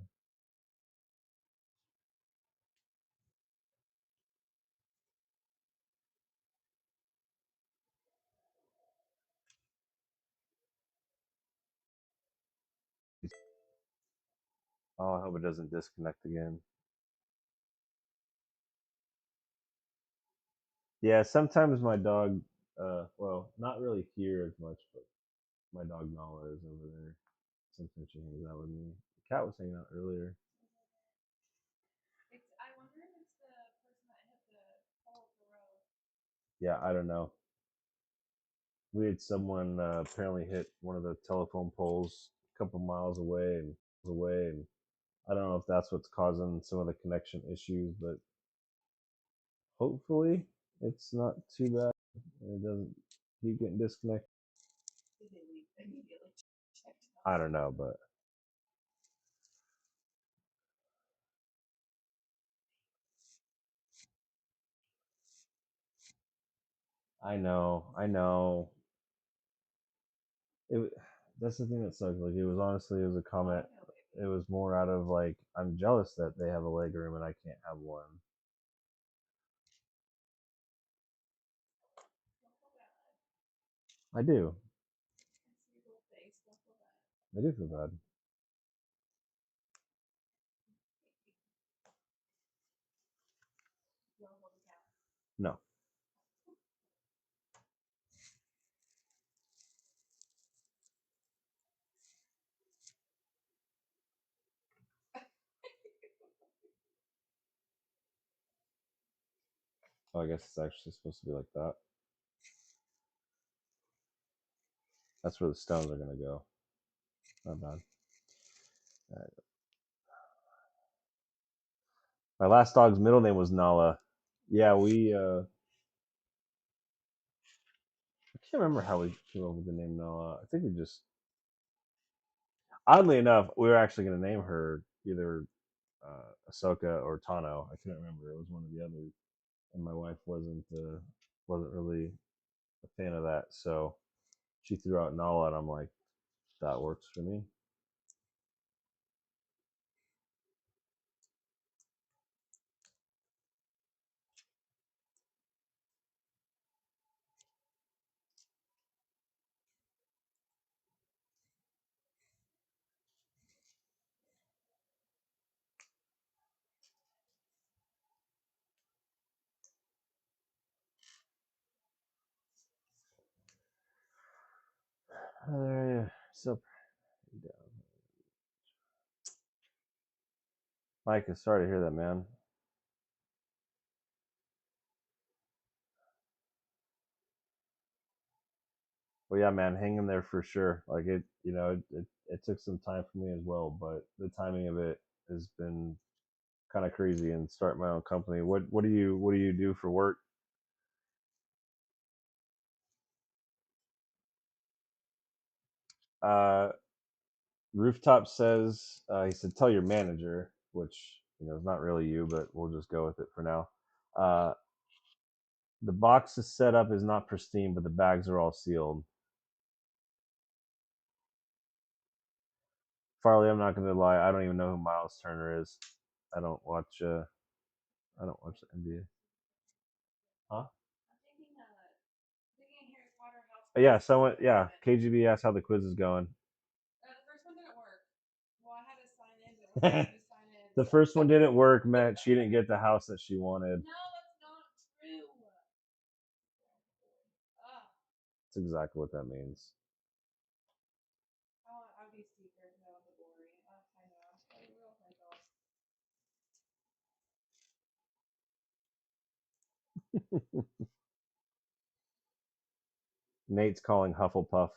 Oh, I hope it doesn't disconnect again. Yeah, sometimes my dog, well, not really here as much, but my dog Nala is over there. Sometimes she hangs out with me. The cat was hanging out earlier. Yeah, I don't know. We had someone apparently hit one of the telephone poles a couple miles away, and I don't know if that's what's causing some of the connection issues, but hopefully it's not too bad. It doesn't keep getting disconnected. I don't know, but I know. It that's the thing that sucks. Like it was honestly, it was a comment. It was more out of like I'm jealous that they have a leg room and I can't have one. I do. I do feel bad. No. Oh, I guess it's actually supposed to be like that. That's where the stones are gonna go. Not bad. Alright. My last dog's middle name was Nala. Yeah, we. I can't remember how we came up with the name Nala. I think we just. Oddly enough, we were actually gonna name her either Ahsoka or Tano. I couldn't remember. It was one of the others, and my wife wasn't really a fan of that, so she threw out Nala, and I'm like, that works for me. So, Mike, sorry to hear that, man. Well, yeah, man, hang in there for sure. Like it took some time for me as well, but the timing of it has been kind of crazy. And start my own company. What do you do for work? Uh, Rooftop says he said tell your manager, which is not really you, but we'll just go with it for now. Uh, the box is set up is not pristine, but the bags are all sealed. Farley, I'm not going to lie, I don't even know who Miles Turner is. I don't watch. I don't watch the NBA. Huh? Yeah, someone. Yeah, KGB asked how the quiz is going. The first one didn't work. Well, I had to sign in, but it was to sign in. The first one didn't work, meant she didn't get the house that she wanted. No, that's not true. Ugh. That's exactly what that means. I want Audi stickers now with the glory. I know. Like real mental. Nate's calling Hufflepuff.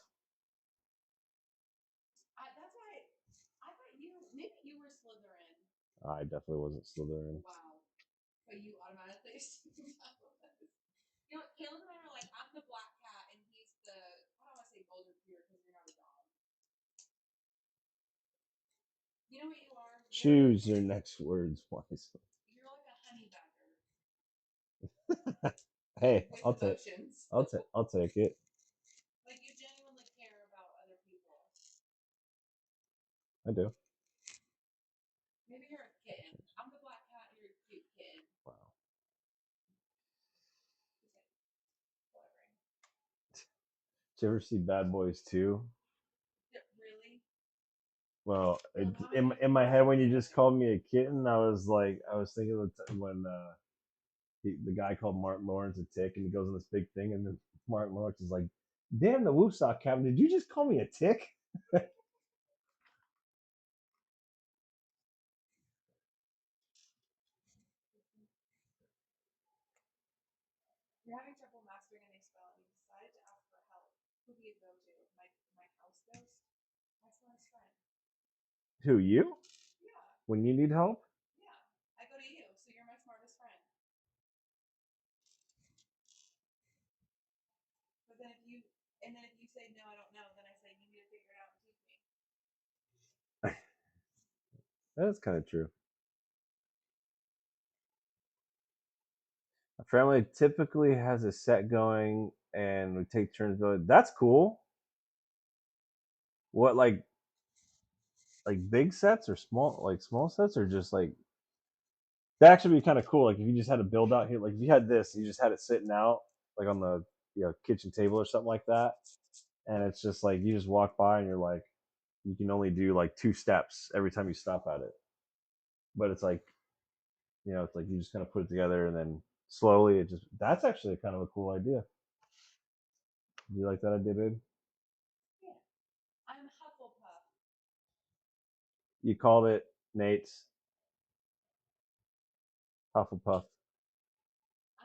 That's why I thought maybe you were Slytherin. I definitely wasn't Slytherin. Wow. But you automatically You know, Caleb and I are like, I'm the black cat and he's the, I don't want to say golden retriever because you're not a dog. You know what you are? Choose your next words wisely. You're like a honey badger. Hey, With I'll take. emotions. I'll take it. Like you genuinely care about other people. I do. Maybe you're a kitten. I'm the black cat, you're a cute kitten. Wow. Whatever. Did you ever see Bad Boys 2? Really? Well, in my head, when you just called me a kitten, I was thinking of when the guy called Martin Lawrence a tick, and he goes on this big thing, and then Martin Lawrence is like, "Damn the Woosah Captain, did you just call me a tick?" You're having trouble mastering a new spell and you decided to ask for help. Who do you go to? My house ghost? My smartest friend. Who, you? Yeah. When you need help? Yeah. I go to you, so you're my smartest friend. But then if you say no, I don't know, then I say you need to figure it out and teach me. That's kind of true. A family typically has a set going, and we take turns building. That's cool. What like big sets or small sets or just like that actually be kind of cool. Like if you just had a build out here, like if you had this, you just had it sitting out like on the kitchen table or something like that, and it's just like you just walk by and you're like you can only do like two steps every time you stop at it, but it's like it's like you just kind of put it together and then slowly it just that's actually kind of a cool idea. Do you like that idea, babe? Yeah. I'm Hufflepuff. You called it Nate's Hufflepuff.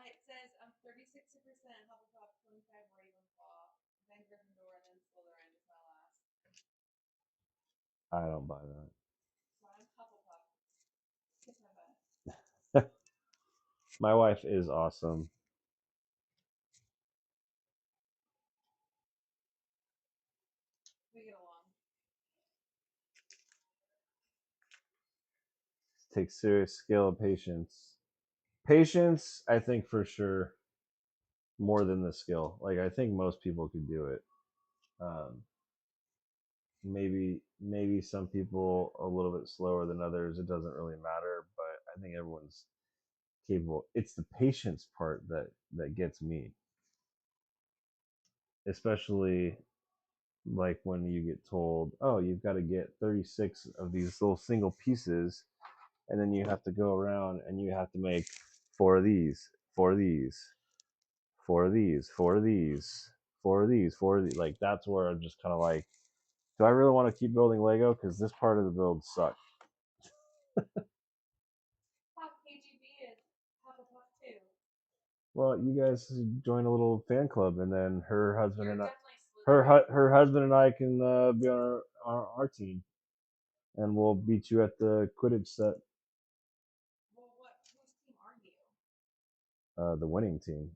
It says I'm 36% Hufflepuff, 25 Ravenclaw, then Gryffindor, and then Slytherin is my last. I don't buy that. So I'm Hufflepuff. Kiss my butt. My wife is awesome. We get along. Takes serious skill and patience. Patience, I think for sure, more than the skill. Like I think most people could do it. Um, maybe some people a little bit slower than others. It doesn't really matter, but I think everyone's capable. It's the patience part that gets me, especially like when you get told, "Oh, you've got to get 36 of these little single pieces, and then you have to go around and you have to make four of these, four of these, four of these, four of these, four of these, four of these." Like that's where I'm just kind of like, do I really want to keep building Lego? Because this part of the build sucks. Half KGB is Hufflepuff too. Well, you guys join a little fan club, and then her husband You're and I, definitely Slytherin. her husband and I can be on our team, and we'll beat you at the Quidditch set, Well, whose team are you? the winning team.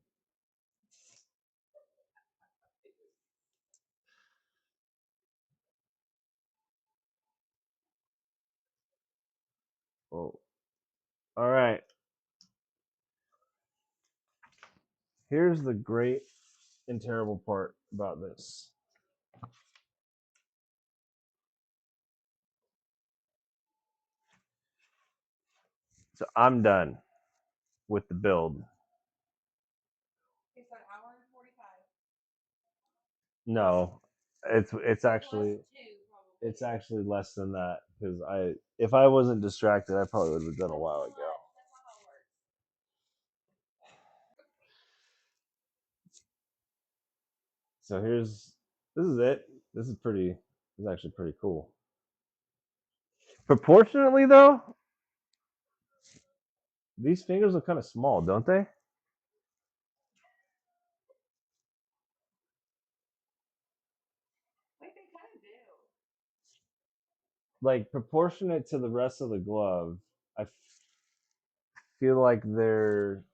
Oh, all right. Here's the great and terrible part about this. So I'm done with the build. It's an hour and 45. No, it's actually it's actually less than that because I if I wasn't distracted, I probably would have done a while ago. That's not how it works. So this is it. This is actually pretty cool. Proportionately though, these fingers look kind of small, don't they? Like they kind of do. Like proportionate to the rest of the glove. I feel like they're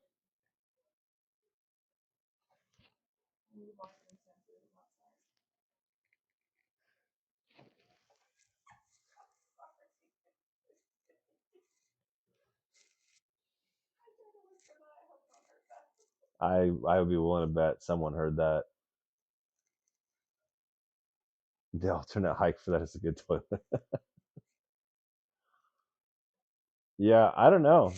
I would be willing to bet someone heard that. The alternate hike for that is a good toilet. Yeah, I don't know.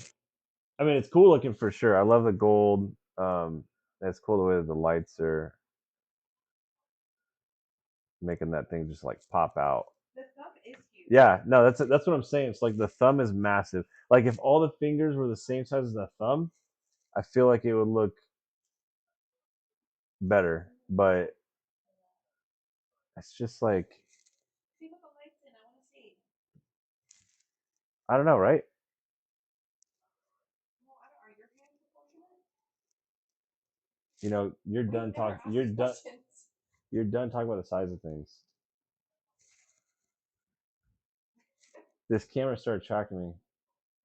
I mean, it's cool looking for sure. I love the gold. It's cool the way that the lights are making that thing just like pop out. The thumb is huge. Yeah, no, that's what I'm saying. It's like the thumb is massive. Like if all the fingers were the same size as the thumb, I feel like it would look better. But it's just like See what the lights in. I want to see. I don't know, right? Well, are your hands proportionate? You're We've done never talking. asked these questions. You're done talking about the size of things. This camera started tracking me.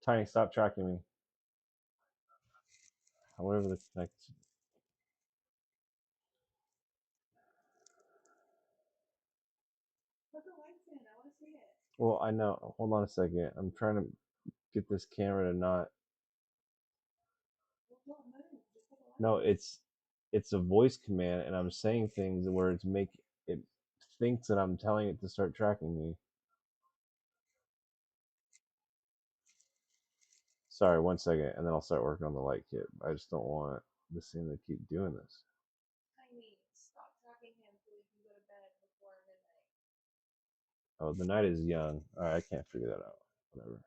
Tiny, stop tracking me. Whatever the next. Put the lights in. I want to see it. Well, I know. Hold on a second. I'm trying to get this camera to not. Well, don't move. Just put the lights. No, it's a voice command, and I'm saying things where it thinks that I'm telling it to start tracking me. Sorry, 1 second, and then I'll start working on the light kit. I just don't want this thing to keep doing this. Tiny, stop tracking him so we can go to bed before midnight. Oh, the night is young. All right, I can't figure that out. Whatever.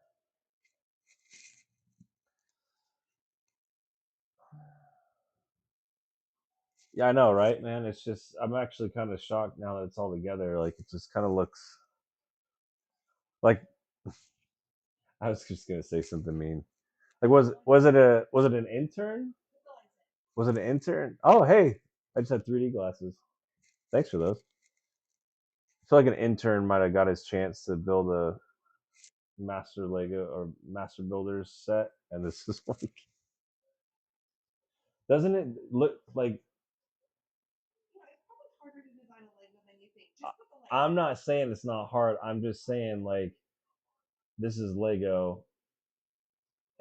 Yeah, I know, right, man? It's just I'm actually kind of shocked now that it's all together. Like it just kind of looks like I was just gonna say something mean. Like was it an intern? Put the lights in. Was it an intern? Oh, hey, I just had 3D glasses. Thanks for those. I feel like an intern might have got his chance to build a master Lego or master builders set, and this is like, doesn't it look like? Yeah, it's probably harder to design a Lego than you think. Just put the lights I'm in. not saying it's not hard. I'm just saying like this is Lego,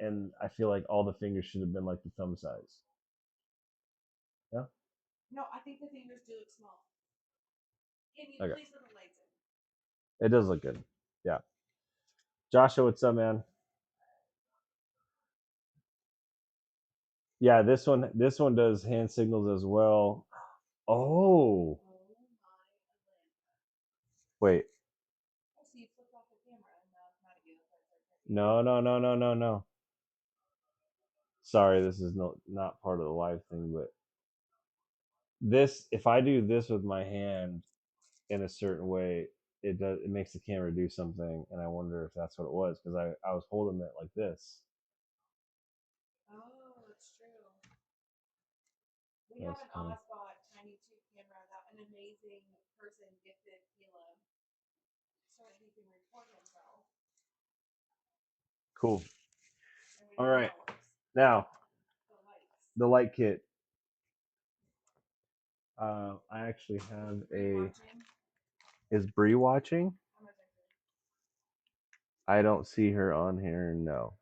and I feel like all the fingers should have been like the thumb size. Yeah. No, I think the fingers do look small. Can you Okay. please put the lights in? It does look good. Yeah. Joshua, what's up, man? Yeah, this one does hand signals as well. Oh, Oh my wait. Oh, so you flipped off the camera and now it's not again. No, no, no, no, no, no. Sorry, this is not part of the live thing, but this if I do this with my hand in a certain way, it makes the camera do something, and I wonder if that's what it was because I was holding it like this. Oh, it's true. We have That's an funny. Osbot Tiny Tube camera that an amazing person gifted Caleb so that he can record himself. Cool. And we All don't know right. how it works. Now The lights. the light kit. I actually have Are you a. watching? Is Bree watching? How much I can? I don't see her on here. No.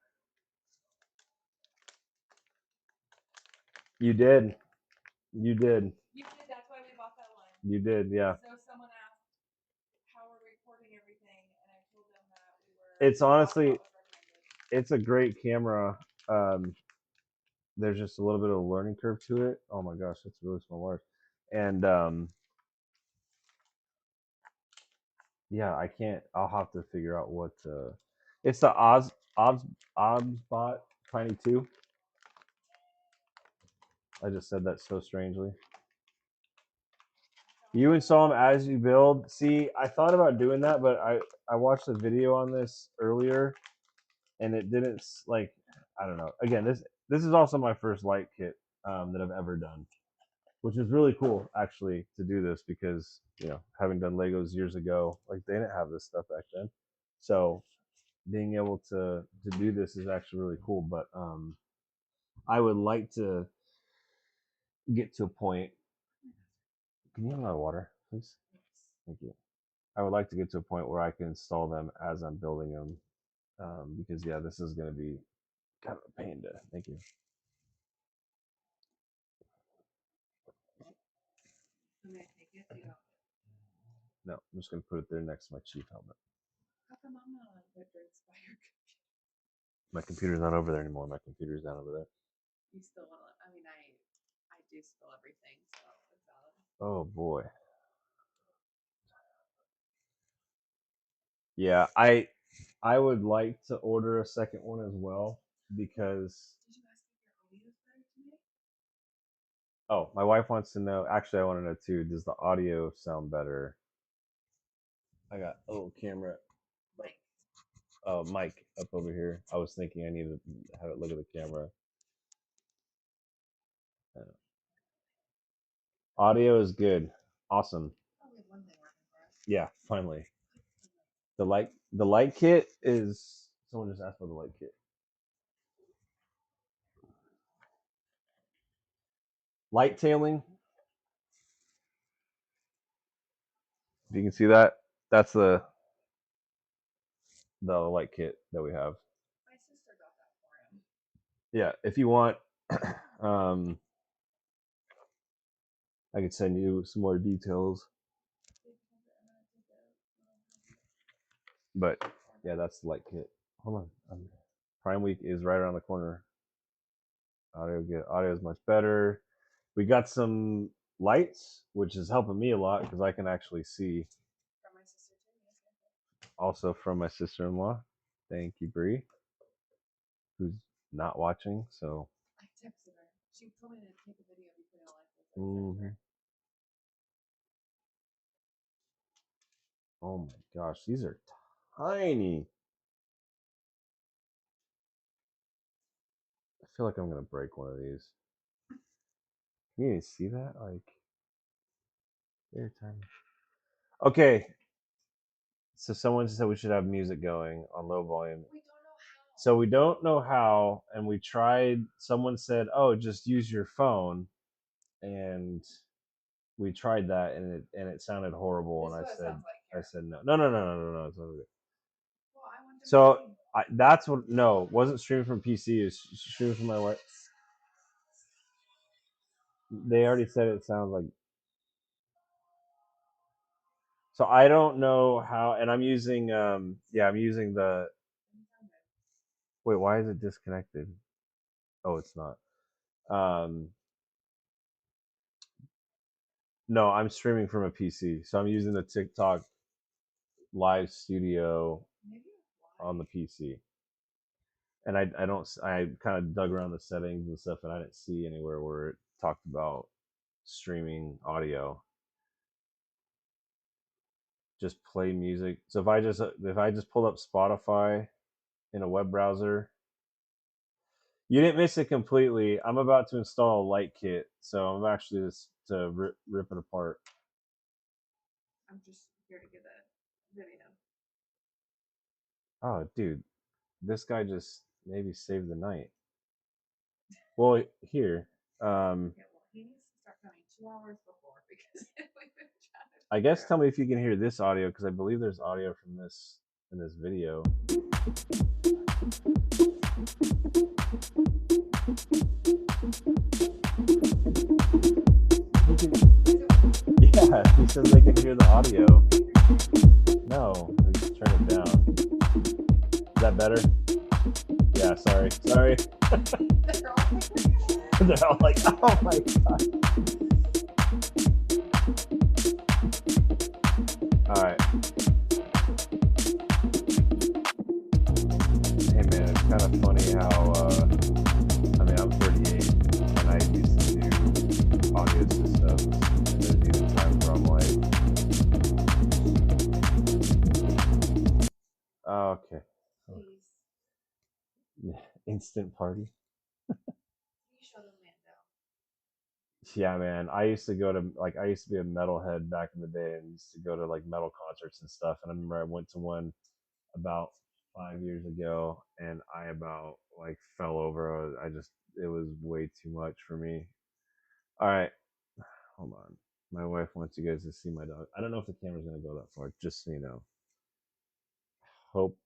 You did. You did. You did. That's why we bought that one. You did. Yeah. So someone asked how we're recording everything, and I told them that we were. It's honestly, Osbot was recommended. it's a great camera. There's just a little bit of a learning curve to it. Oh my gosh, that's a really small large. And yeah, I can't. I'll have to figure out what. It's the Osbot Tiny 2. I just said that so strangely. You install them as you build. See, I thought about doing that, but I watched a video on this earlier, and it didn't like. I don't know. Again, this is also my first light kit that I've ever done, which is really cool actually to do this because having done Legos years ago, like they didn't have this stuff back then, so being able to do this is actually really cool. But I would like to get to a point. Can you have my water, please? Thank you. I would like to get to a point where I can install them as I'm building them, because yeah, this is going to be kind of a pain to. Thank you. I'm gonna take it. You don't. No, I'm just going to put it there next to my chief helmet. How come I'm not on good drinks by your computer? My computer's not over there anymore. My computer's down over there. You still want to? I mean, I do spill everything, so it's valid. Oh boy. Yeah, I would like to order a second one as well because Did you ask if your audio's better today? oh, my wife wants to know. Actually, I want to know too. Does the audio sound better? I got a little camera, Mike. mic up over here. I was thinking I need to have it look at the camera. Audio is good. Awesome. Only one thing working for us. Yeah, finally. The light kit is. Someone just asked for the light kit. Lighttailing. If you can see that, that's the the light kit that we have. My sister got that for him. Yeah, if you want, um, I could send you some more details. But yeah, that's the light kit. Hold on, Prime Week is right around the corner. Audio is much better. We got some lights, which is helping me a lot because I can actually see. From my sister too. Also from my sister-in-law. Thank you, Bree, who's not watching. So. I texted her. She told me to take a video before I like this. Mm-hmm. Oh my gosh, these are tiny. I feel like I'm gonna break one of these. Can you even see that? Like, they're tiny. Okay, so someone said we should have music going on low volume. We don't know how. So we don't know how, and we tried. Someone said, "Oh, just use your phone," and we tried that, and it sounded horrible. This And is what it sounds like I here. said no. It's not good. Well, I want to So that's what no wasn't streaming from PC. It's streaming from my wife. They already said it sounds like. So I don't know how, and I'm using I'm using the. Wait, why is it disconnected? Oh, it's not. Um, no, I'm streaming from a PC, so I'm using the TikTok live studio on the PC. And I kind of dug around the settings and stuff, and I didn't see anywhere where it talked about streaming audio. Just play music. So if I just pulled up Spotify in a web browser, you didn't miss it completely. I'm about to install a light kit, so I'm actually just to rip it apart. I'm just here to get a video. Oh, dude, this guy just maybe saved the night. Well, here. Yeah, well, he needs to start coming 2 hours before because we've been trying to. I guess tell me if you can hear this audio because I believe there's audio from this in this video. Yeah, he says they can hear the audio. No, just turn it down. Is that better? Yeah, sorry. They're all like, oh my god. All right. Hey man, it's kind of funny how I mean I'm 38 and I used to do audio systems and there's even times where I'm like, oh, okay. Please. Instant party. Yeah, man. I used to be a metalhead back in the day and used to go to like metal concerts and stuff. And I remember I went to one about 5 years ago and I about like fell over. It was way too much for me. All right, hold on. My wife wants you guys to see my dog. I don't know if the camera's gonna go that far, just so you know. Hope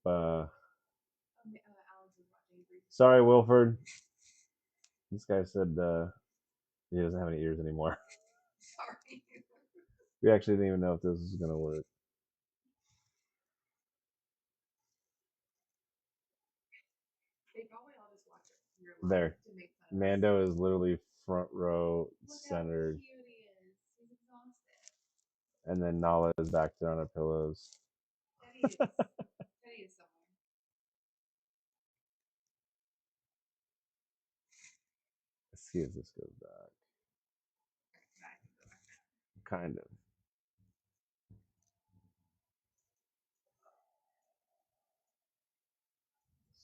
sorry, Wilford. This guy said he doesn't have any ears anymore. Sorry. We actually didn't even know if this was gonna work. They probably all just watch it. There. Mando is literally front row centered. And then Nala is back there on her pillows. Teddy is somewhere. Let's see if this goes back. Kind of.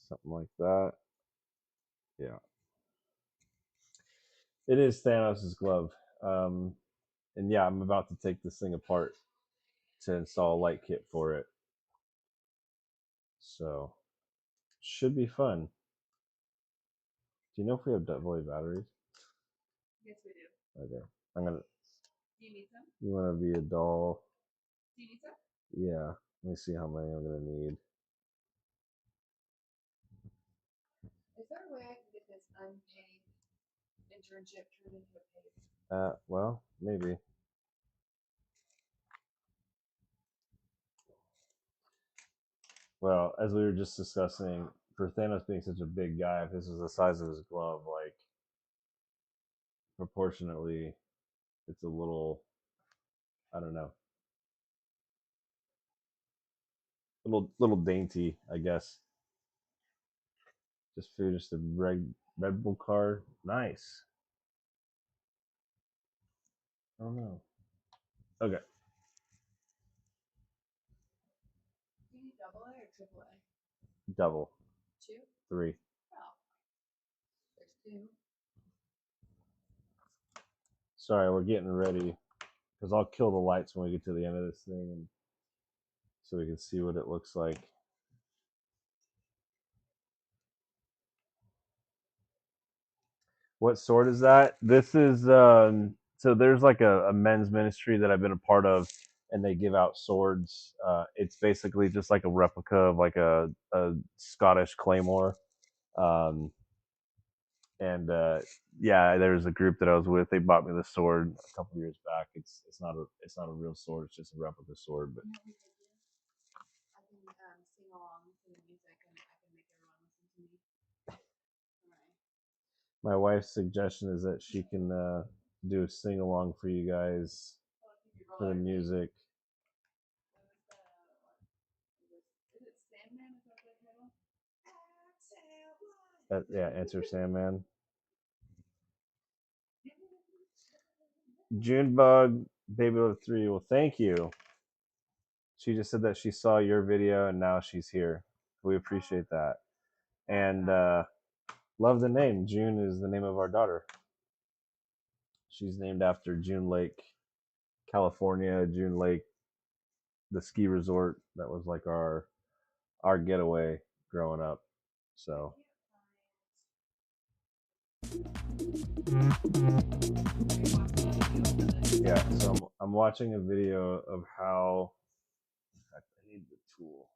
Something like that. Yeah. It is Thanos' glove. And yeah, I'm about to take this thing apart to install a light kit for it. So, should be fun. Do you know if we have double batteries? Yes, we do. Okay. I'm gonna. Do you need some? You want to be a doll? Do you need some? Yeah. Let me see how many I'm gonna need. there a way I can get this unpaid internship turned into a paid? Well, maybe. Well, as we were just discussing, for Thanos being such a big guy, if this was the size of his glove, like proportionately, it's a little, I don't know, little dainty, I guess. Just food, just a Red Bull card, nice. I don't know. Okay, Do you need double A or triple A? double 2? 3. Oh, there's 2. Sorry, we're getting ready because I'll kill the lights when we get to the end of this thing, and so we can see what it looks like. What sword is that? This is so there's like a men's ministry that I've been a part of, and they give out swords. It's basically just like a replica of like a Scottish claymore. Um, and yeah, there's a group that I was with. They bought me the sword a couple years back. It's not a real sword. It's just a replica sword. But You know what we could do? I can sing along to the music and I can make everyone listen to me. Alright. my wife's suggestion is that she can do a sing along for you guys for the music. Is it Sandman? Is that the title? Yeah, Enter Sandman. Junebug, Baby Love 3. Well, thank you. She just said that she saw your video and now she's here. We appreciate that. And love the name. June is the name of our daughter. She's named after June Lake, California. June Lake, the ski resort that was like our getaway growing up. So yeah, so I'm watching a video of how I need the tool.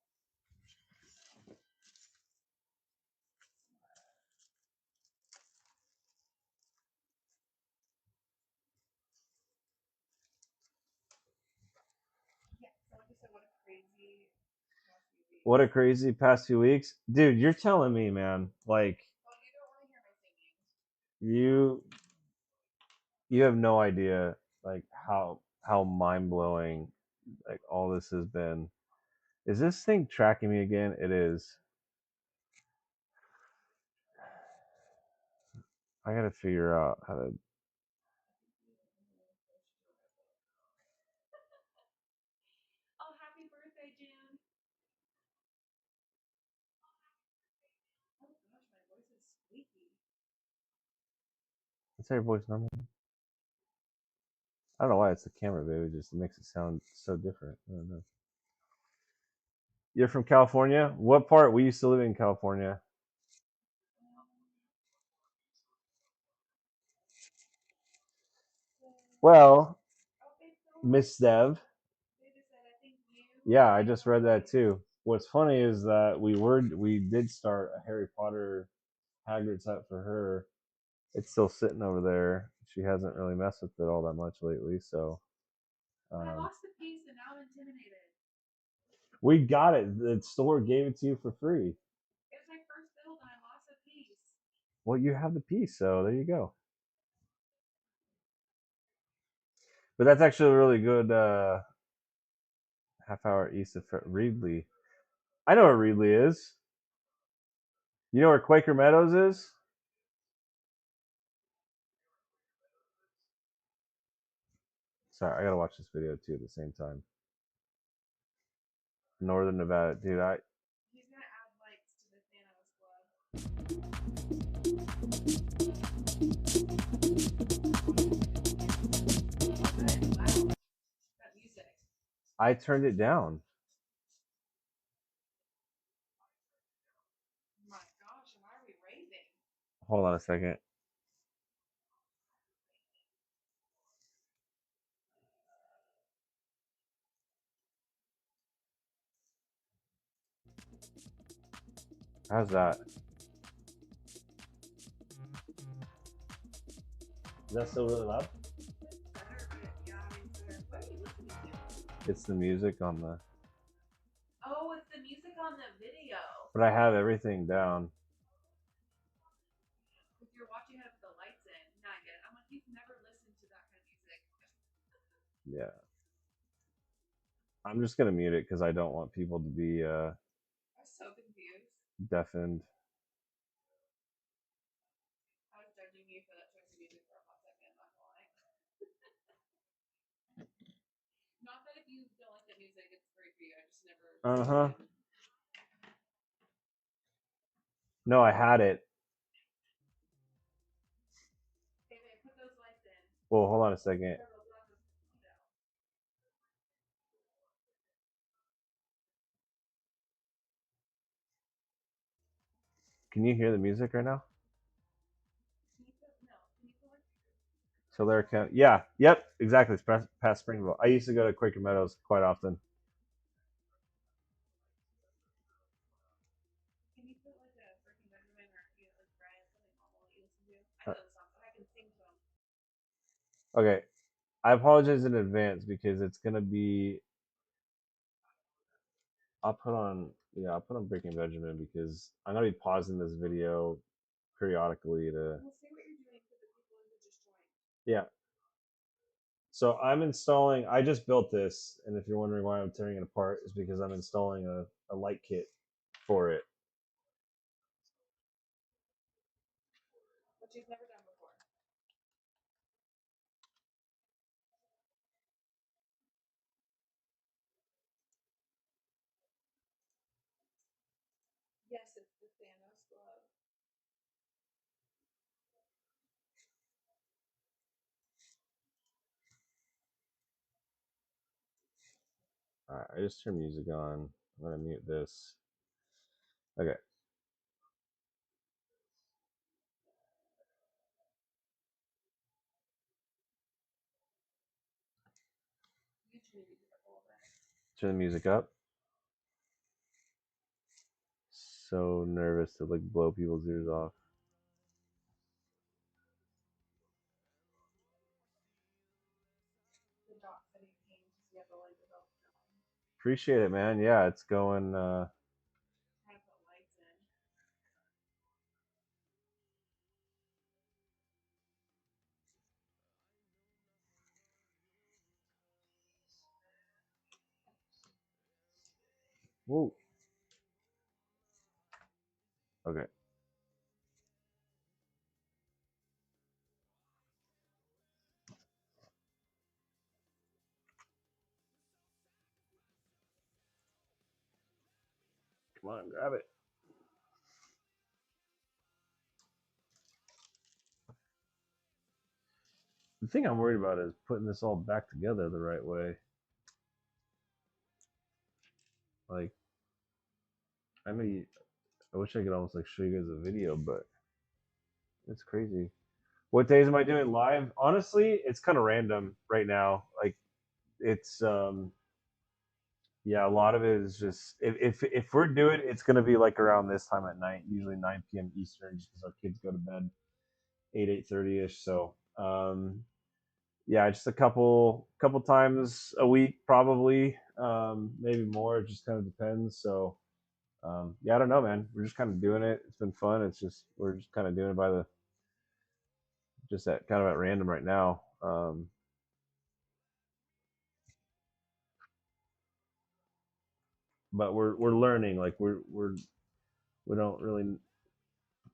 Yeah, someone just said what a crazy past few weeks. What a crazy past few weeks, dude. You're telling me, man. Like Well, you don't want to hear my singing. you have no idea like how mind blowing like all this has been. Is this thing tracking me again? It is. I gotta figure out how to. Oh, happy birthday, June. Oh gosh, my voice is squeaky. What's your voice number? I don't know why it's the camera, baby. It just makes it sound so different. I don't know. You're from California? What part? We used to live in California. Well, Oh, Miss Dev. they just said, I think you. Yeah, I just read that too. What's funny is that we did start a Harry Potter Hagrid's hut for her. It's still sitting over there. She hasn't really messed with it all that much lately, so I lost the piece and now I'm intimidated. we got it. The store gave it to you for free. It was my first build and I lost a piece. Well, you have the piece, so there you go. But that's actually a really good half hour east of Reedley. I know where Reedley is. You know where Quaker Meadows is? Sorry, I gotta watch this video too at the same time. Northern Nevada, dude. He's gonna add lights to the Thanos glove. Wow. That music. I turned it down. Oh my gosh, why are we raving? Hold on a second. How's that? Is that still really loud? It's better, but yeah, I mean, it's better. What are you listening to? It's the music on the. Oh, it's the music on the video. But I have everything down. If you're watching it with the lights in, not yet. I'm like, you've never listened to that kind of music. Yeah. I'm just gonna mute it because I don't want people to be I'm so confused. deafened. I was judging you for that choice of music for a hot second, not gonna lie. Not that if you don't like the music, it's great for you. I just never. Uh huh. No, I had it. Hey, babe, put those lights in. Well, hold on a second. Can you hear the music right now? Can you put no? Can you put like Solar account. Yeah. Yep. Exactly. It's past Springville. I used to go to Quaker Meadows quite often. Can you put like a freaking Benjamin or you know, like Brian something normal that you listen to? I Uh, know the songs, but I can sing to them. Okay. I apologize in advance because it's gonna be. I'll put on. Yeah, I'll put on Breaking Benjamin because I'm gonna be pausing this video periodically to. We'll see what you're doing for the people who just joined. Yeah. So I'm installing. I just built this, and if you're wondering why I'm tearing it apart, is because I'm installing a light kit for it. What you've never done before. Yes, it's the Thanos glove. All right, I just turned music on. I'm gonna mute this. Okay. You should maybe do a little bit. Turn the music up. So nervous to like blow people's ears off. The doc said he came to see how the light developed. Appreciate it, man. Yeah, it's going. Trying to put lights in. Whoa. Okay. Come on, grab it. The thing I'm worried about is putting this all back together the right way. Like, I mean, I wish I could almost like show you guys a video, but it's crazy. What days am I doing live? Honestly, it's kind of random right now. Like, it's yeah, a lot of it is just if we're doing it, it's gonna be like around this time at night, usually 9 p.m. Eastern, just because our kids go to bed 8:30 ish. So yeah, just a couple times a week probably, maybe more. It just kind of depends. So yeah, I don't know, man. We're just kind of doing it. It's been fun. It's just we're just kind of doing it by the just at kind of at random right now. But we're learning. Like we don't really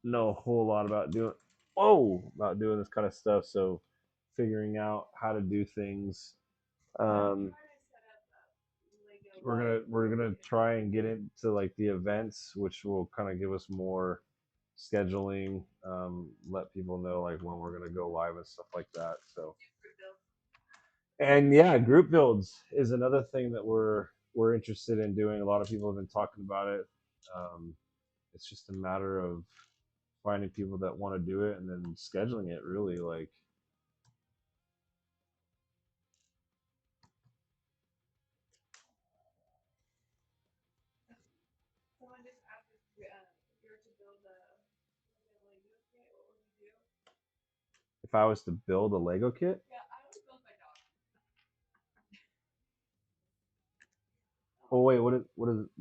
know a whole lot about doing about doing this kind of stuff. So figuring out how to do things. Um, we're gonna try and get into like the events, which will kind of give us more scheduling. Let people know like when we're gonna go live and stuff like that. So and yeah, group builds is another thing that we're interested in doing. A lot of people have been talking about it. Um, it's just a matter of finding people that want to do it and then scheduling it really like Someone just asked if you were to build a like a Lego kit, what would you do? if I was to build a Lego kit. Yeah, I would build my dog. Oh wait, what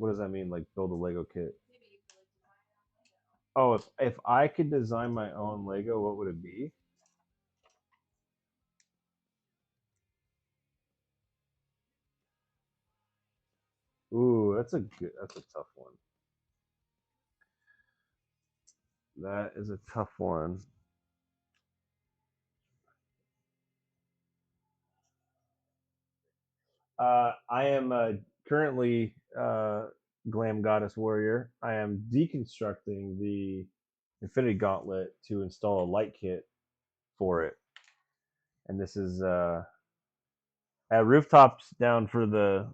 does that mean? Like build a Lego kit? Maybe you could like design your own Lego. Oh, if I could design my own Lego, what would it be? Ooh, that's a tough one. That is a tough one. I am currently Glam Goddess Warrior. I am deconstructing the Infinity Gauntlet to install a light kit for it, and this is at rooftops down for the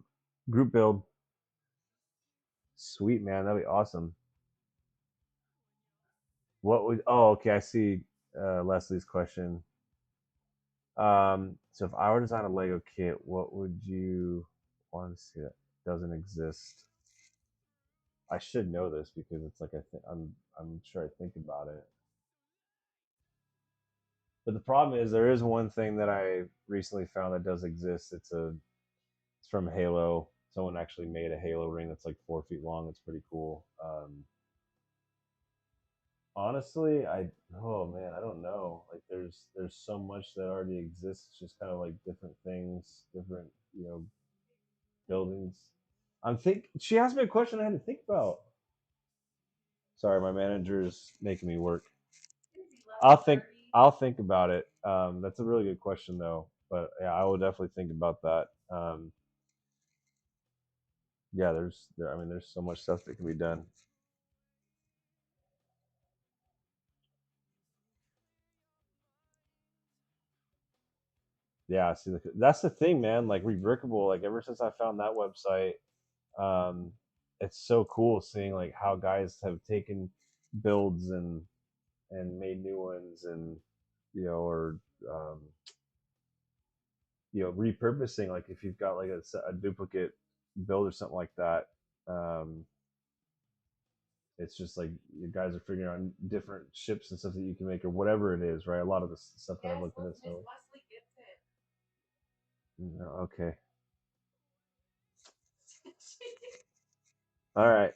group build. Sweet man, that'd be awesome. What would? Oh, okay. I see Leslie's question. So if I were to design a Lego kit, what would you want to see that doesn't exist? I should know this because it's like I'm sure I think about it. But the problem is there is one thing that I recently found that does exist. It's from Halo. Someone actually made a Halo ring that's like 4 feet long. It's pretty cool. Honestly, oh man, I don't know. Like there's so much that already exists. It's just kind of like different things, different buildings. She asked me a question I had to think about. Sorry, my manager's making me work. I'll think I'll think about it. That's a really good question though. But yeah, I will definitely think about that. Yeah, I mean there's so much stuff that can be done. Yeah, see that's the thing, man. Like Rebrickable, like ever since I found that website, um, it's so cool seeing like how guys have taken builds and made new ones and or um, repurposing, like if you've got like a duplicate build or something like that. um, it's just like you guys are figuring out different ships and stuff that you can make or whatever it is, right? A lot of the stuff that I've looked at. So Leslie gets it. no, okay, all right,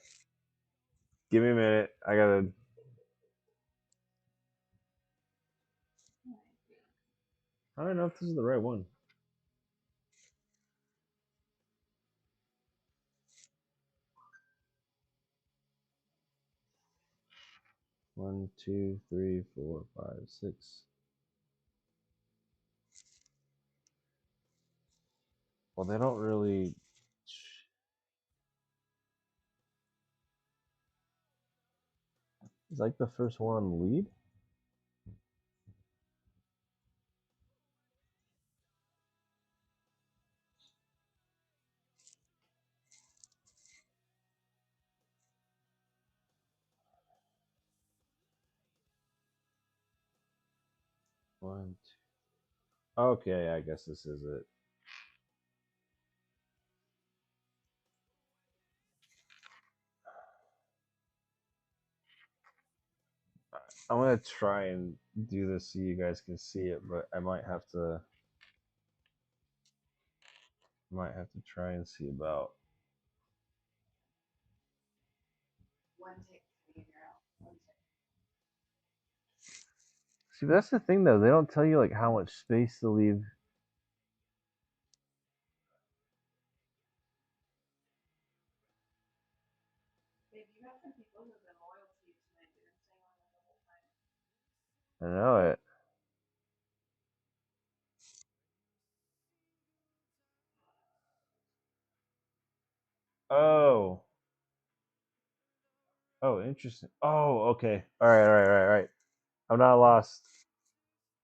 give me a minute. I don't know if this is the right one. One, two, three, four, five, six. Well, they don't really. Is like the first one lead? One, two. Okay, I guess this is it. I'm gonna try and do this so you guys can see it, but I might have to try and see about. One tick, figure out. One tick. See, that's the thing though. They don't tell you like how much space to leave. Babe, you have some people who've been loyal to you tonight. They've been staying on the whole time. I know it. Oh, oh, interesting. Oh, okay. All right, all right, all right, all right. I'm not lost.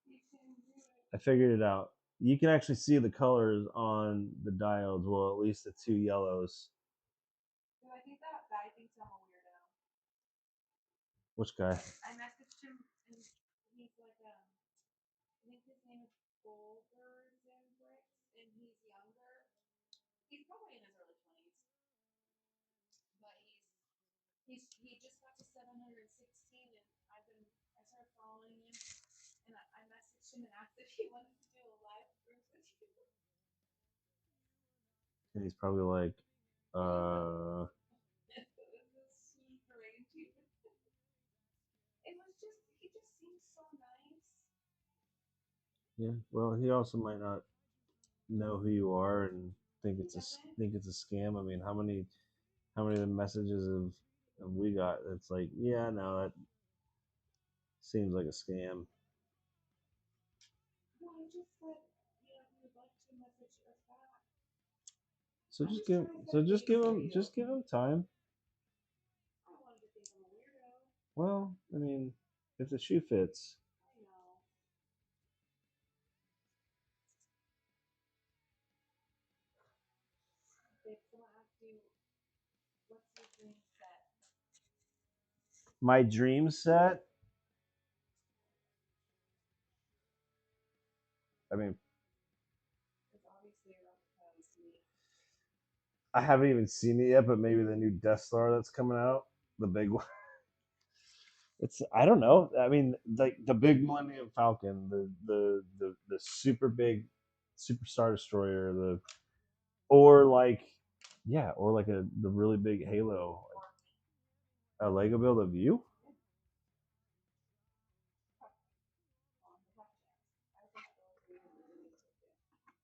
You can do it. I figured it out. You can actually see the colors on the diodes. Well, at least the two yellows. So I think that guy thinks I'm a weirdo. Which guy? I messaged him and he's like, I think his name is Goldberg Zandbricks, and he's younger. He's probably in his early 20s, but he just got to 716, and I started following him, and I messaged him him and asked if he wanted to do a live cruise with you. And he's probably like, It was a sweet arrangement. It was just he just seems so nice. yeah. Well, he also might not know who you are and think He it's doesn't. think it's a scam. I mean, how many of the messages have we got? It's like, yeah, no, that seems like a scam. No, I just said, he would like to message us back. So I'm just just give trying to so set just things give for him you. just give him time. I don't want him to think I'm a weirdo. Well, I mean, if the shoe fits. I know. Babe, someone asked you, what's your dream set? My dream set. I mean, Because obviously you're not proposed to me. I haven't even seen it yet, but maybe the new Death Star that's coming out, the big one. It's I don't know. I mean, like the big Millennium Falcon, the super big Super Star Destroyer, the or like yeah, or like the really big Halo, a Lego build of you.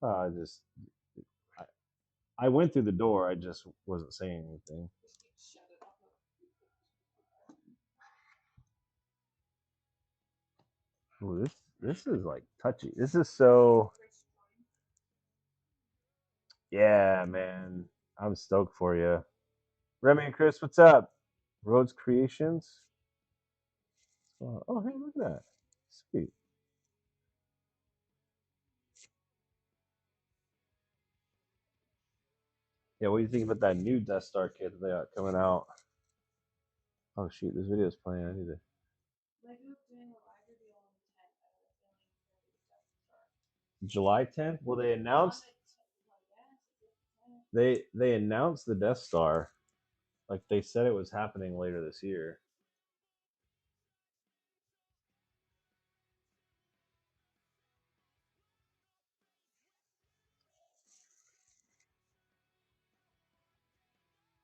I just I, I went through the door. I just wasn't saying anything. Shut it up. Ooh, this is like touchy. This is so yeah, man. I'm stoked for you, Remy and Chris. What's up? Rhodes Creations. Oh, hey, look at that. Sweet. Yeah, what do you think about that new Death Star kit that they got coming out? Oh shoot, this video is playing. I need to. Lego's doing a live reveal on the 10th. I have a feeling it's going to be the Death Star. July 10th. Well, they announced Yes, they announced the Death Star. Like they said it was happening later this year.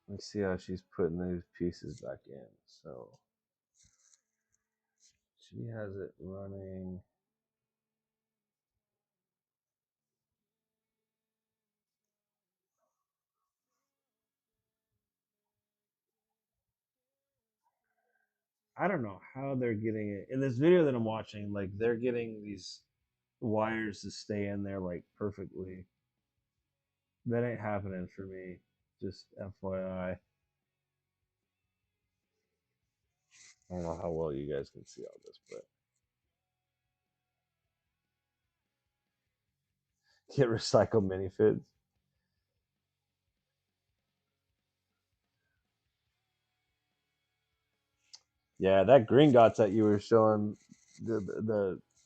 Let's see how she's putting those pieces back in. So she has it running. I don't know how they're getting it in this video that I'm watching. Like they're getting these wires to stay in there like perfectly. That ain't happening for me. Just FYI. I don't know how well you guys can see all this, but get recycled minifigs. Yeah, that green dots that you were showing the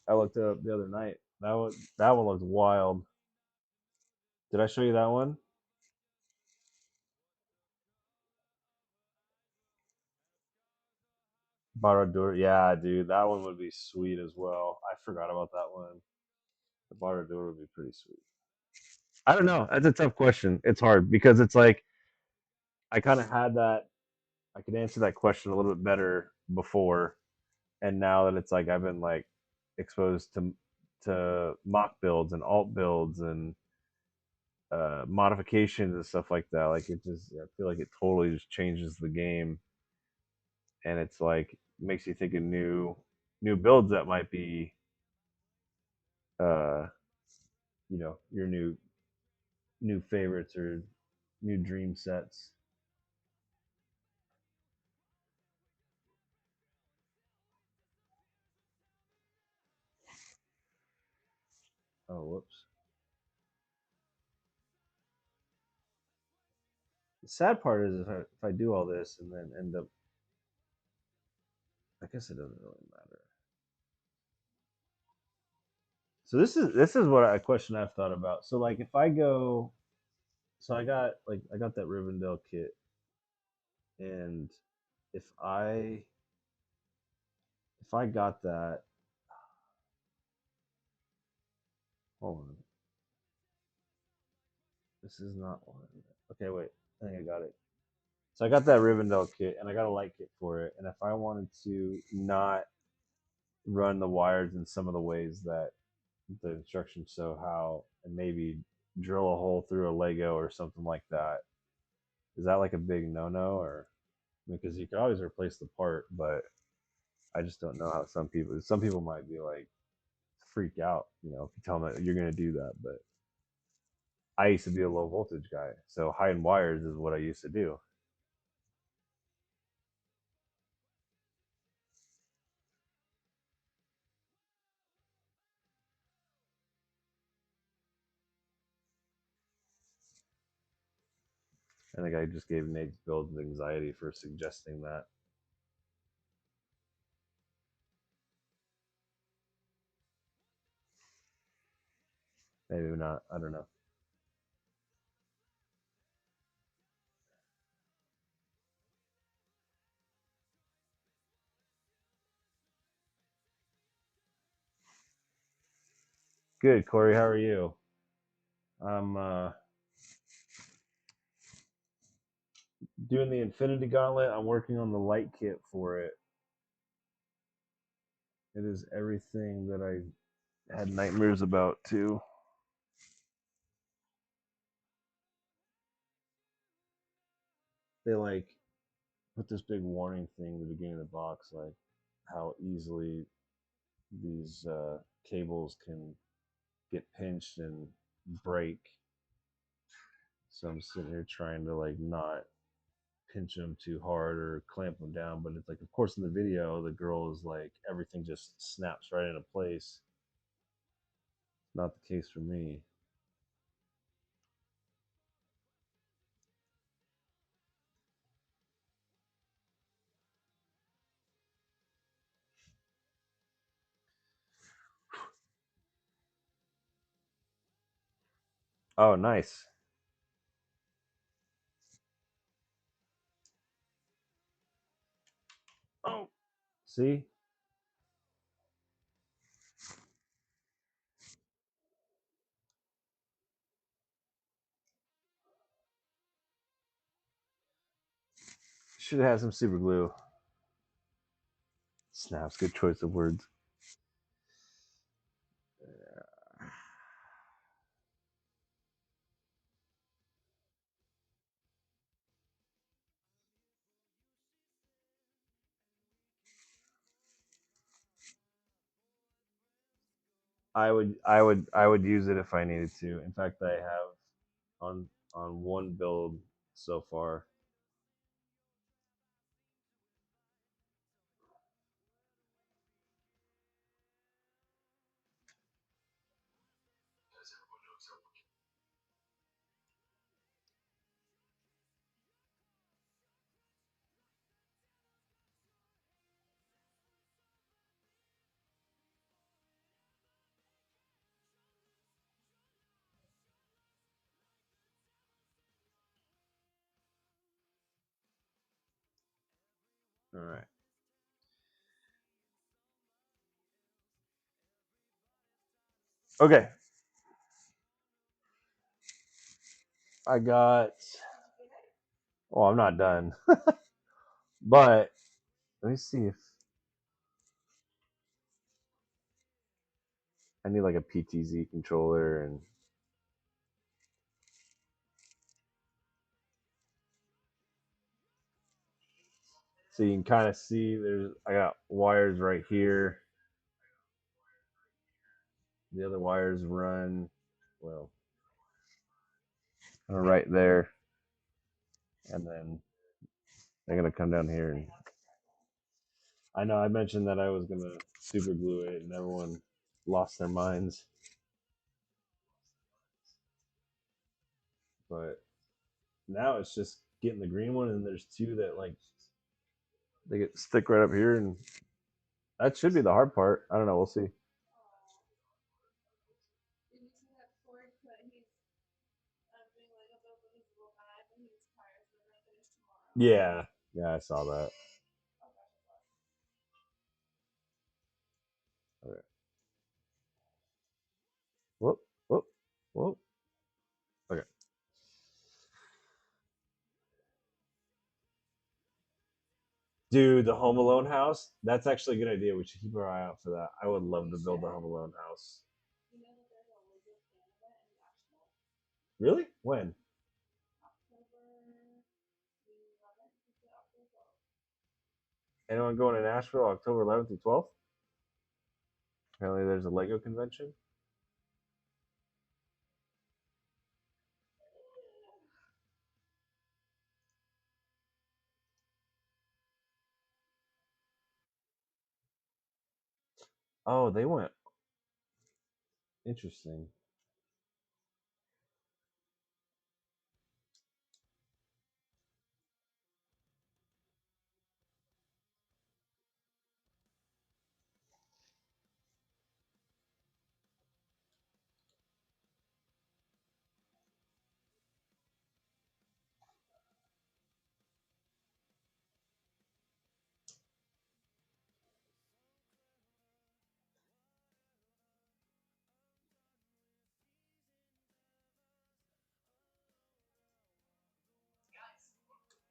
I looked up the other night. That one looked wild. Did I show you that one? Baradur. Yeah, dude, that one would be sweet as well. I forgot about that one. The Baradur would be pretty sweet. I don't know. That's a tough question. It's hard because it's like I kind of had that. I could answer that question a little bit better before, and now that it's like I've been like exposed to mock builds and alt builds and modifications and stuff like that. Like it just, I feel like it totally just changes the game, and it's like makes you think of new builds that might be, uh, your new favorites or new dream sets. Oh, whoops. The sad part is if I do all this and then end up, I guess it doesn't really matter. So this is what a question I've thought about. So like if I go, so I got that Rivendell kit, and if I if I got that, Hold on. This is not one. Okay, wait. I think I got it. So I got that Rivendell kit, and I got a light kit for it. And if I wanted to not run the wires in some of the ways that the instructions show how, and maybe drill a hole through a Lego or something like that, is that like a big no-no? Or because you can always replace the part, but I just don't know how some people might be like freak out, if you tell them that you're going to do that. But I used to be a low voltage guy, so hiding wires is what I used to do. I think I just gave Nate's build anxiety for suggesting that. Maybe not. I don't know. Good, Corey. How are you? I'm doing the Infinity Gauntlet. I'm working on the light kit for it. It is everything that I had nightmares about too. They like put this big warning thing at the beginning of the box, like how easily these cables can get pinched and break. So I'm sitting here trying to like not pinch them too hard or clamp them down. But it's like, of course, in the video, the girl is like everything just snaps right into place. Not the case for me. Oh, nice. Oh, see, should have had some super glue. Snaps, good choice of words. I would use it if I needed to. In fact, I have on one build so far. All right. Okay. I got. Oh, I'm not done, but let me see if I need like a PTZ controller and so you can kind of see I got wires right here. The other wires run well right there, and then they're gonna come down here. And I know I mentioned that I was gonna super glue it, and everyone lost their minds. But now it's just getting the green one, and there's two that like they get stick right up here, and that should be the hard part. I don't know. We'll see. Did you see that Ford put he's doing Lego build with his little bag and his tires are gonna finish tomorrow? Yeah, yeah, I saw that. Okay. Whoop. Dude, the Home Alone house. That's actually a good idea. We should keep our eye out for that. I would love to build the Home Alone house. You know that there's a Lego Canada in Nashville? Really? When? October 11th to October 12th. Anyone going to Nashville October 11th through 12th? Apparently, there's a Lego convention. Oh, they went. Interesting.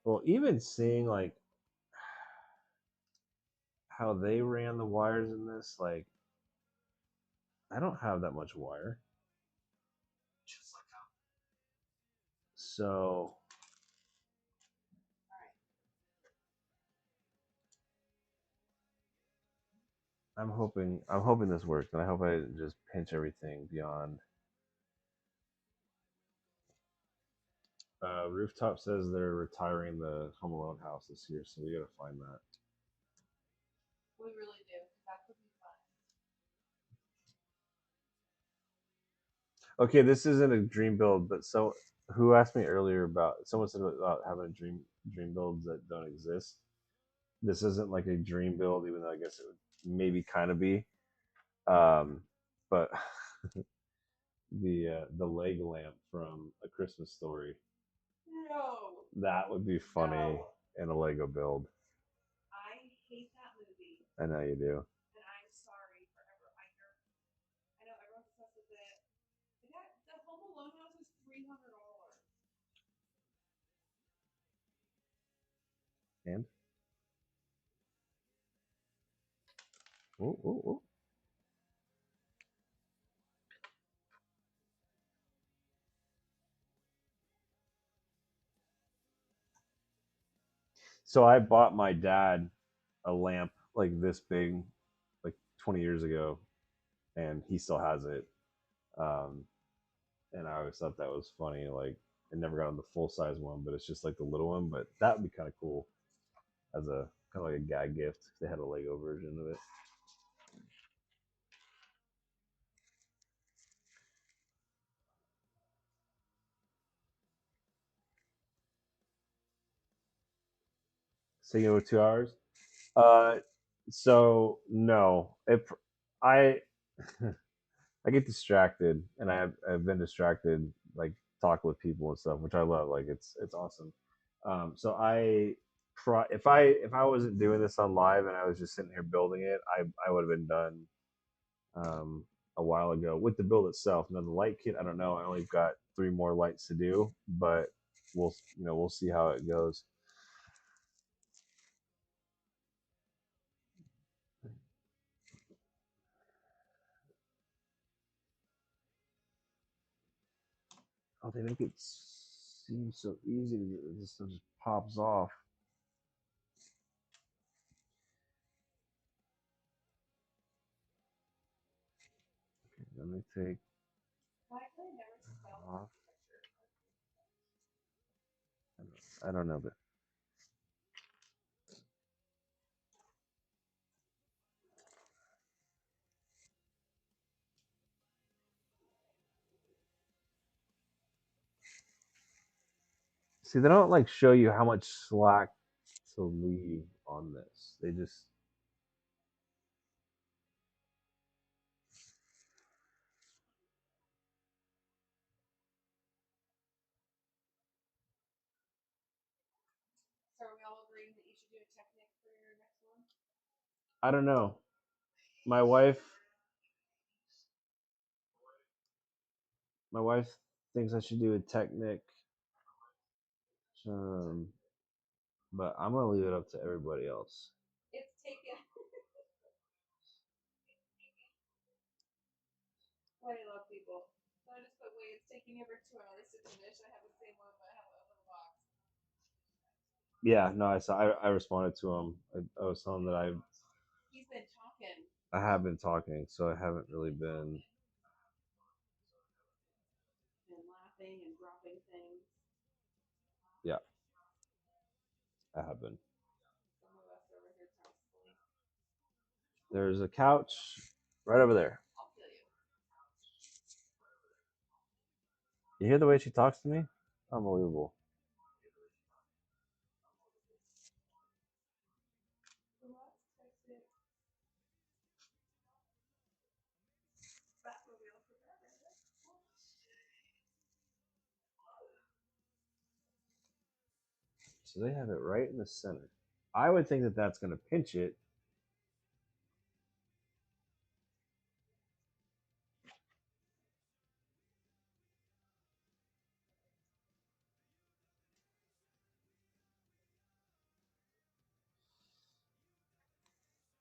Well, even seeing like how they ran the wires in this, like I don't have that much wire, so I'm hoping this works, and I hope I didn't just pinch everything beyond. Rooftop says they're retiring the Home Alone house this year, so we gotta find that. We really do. That could be fun. Okay, this isn't a dream build, but so who asked me earlier about someone said about having dream builds that don't exist. This isn't like a dream build, even though I guess it would maybe kind of be. Um, but the leg lamp from A Christmas Story, No. that would be funny No. in a Lego build. I hate that movie, I know you do. and I'm sorry for ever. I know everyone's obsessed with it. The Home Alone house is $300. And ooh, ooh, ooh. So I bought my dad a lamp like this big, like 20 years ago, and he still has it. Um, and I always thought that was funny. Like, I never got on the full size one, but it's just like the little one. But that would be kind of cool as a kind of like a gag gift. They had a Lego version of it. Singing with 2 hours. Uh, so no, I I get distracted, and I've been distracted like talking with people and stuff, which I love. Like it's awesome. So if I wasn't doing this on live and I was just sitting here building it, I would have been done um, a while ago with the build itself. Now the light kit, I don't know. I only got 3 more lights to do, but we'll see how it goes. Oh, they make it seem so easy to get this stuff just pops off. Let me take Why could I never spell off. picture? I don't know, but see, they don't like show you how much slack to leave on this. They just So are we all agreeing that you should do a Technic for your next one? I don't know. My wife my wife thinks I should do a Technic. Um, but I'm gonna leave it up to everybody else. It's taken. Why I love people. So I just put, wait, it's taking over 2 hours to finish. I have the same one, but I have a little box. Yeah, no, I saw. I responded to him. I was telling him that He's been talking I have been talking, so I haven't really been. and laughing and dropping things. Yeah, I have been. Some of us over here trying to sleep. There's a couch right over there. I'll kill you. You hear the way she talks to me? Unbelievable. Let's text it. Batmobile forever. So they have it right in the center. I would think that that's gonna pinch it.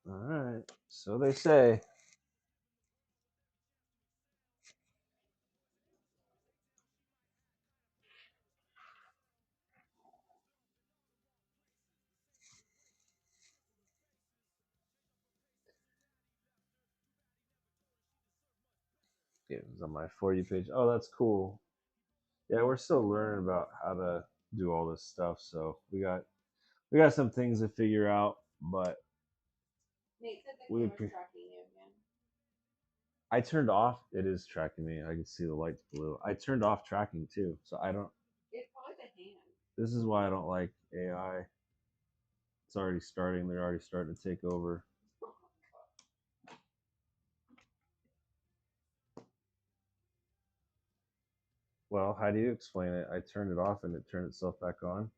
All right. So they say. It was on my For You page. Oh, that's cool. Yeah, we're still learning about how to do all this stuff, so we got some things to figure out, but Nate said the we camera's tracking you again. I turned off. It is tracking me. I can see the lights blue. I turned off tracking too, so I don't. It's probably the hand. This is why I don't like AI. It's already starting. They're already starting to take over. Well, how do you explain it? I turned it off and it turned itself back on.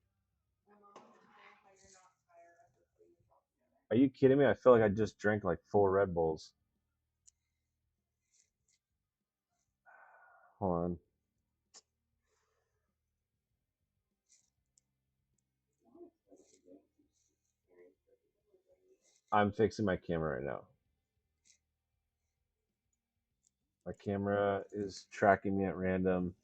My mom wants to know how you're not tired after putting this all together. Are you kidding me? I feel like I just drank like 4 Red Bulls. Hold on. I'm fixing my camera right now. My camera is tracking me at random.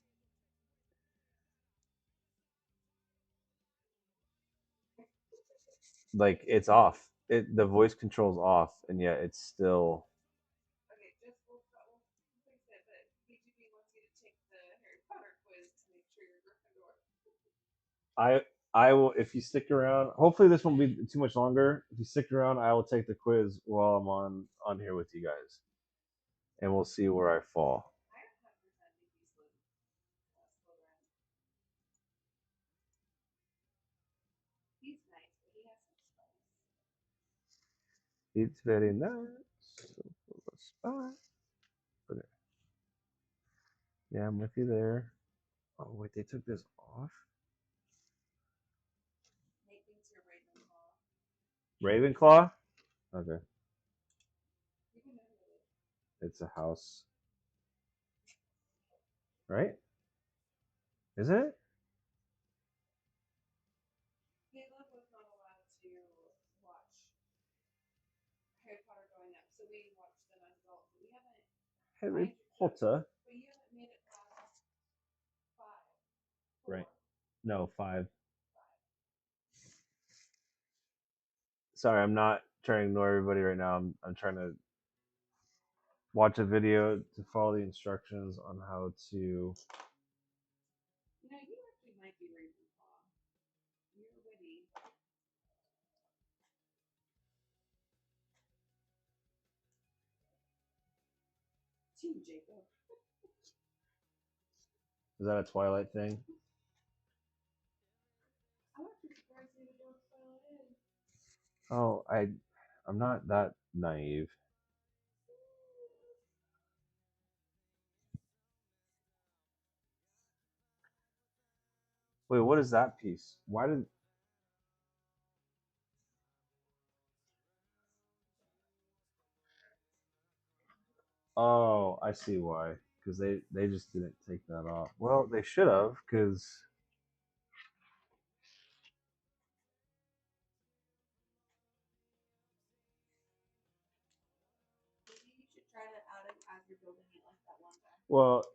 Like it's off. The voice control's off, and yet it's still. Okay, just we'll fix it, but BGB wants you to take the Harry Potter quiz to make sure you're Gryffindor. I I will if you stick around. Hopefully this won't be too much longer. If you stick around, I will take the quiz while I'm on here with you guys, and we'll see where I fall. I 100% think he's Slytherin. He's nice, but he has some spice. It's very nice. So full of spice. Okay. Yeah, I'm with you there. Oh wait, they took this off. Nate thinks you're Ravenclaw. Ravenclaw. Okay, You can know who it is. it's a house, right? Is it? Caleb was not allowed to watch Harry Potter growing up, so we watched them as adults. We haven't. Harry I Potter. But you haven't made it past 5. Right. 4. No, 5. 5. Sorry, I'm not trying to ignore everybody right now. I'm trying to watch a video to follow the instructions on how to. You actually might be Ravenclaw. You're witty. Team Jacob. Is that a Twilight thing? I'm actually surprised you know what style it is. Oh, I'm not that naive. Wait, what is that piece? Why did? Oh, I see why. Because they just didn't take that off. Well, they should have. Because Well,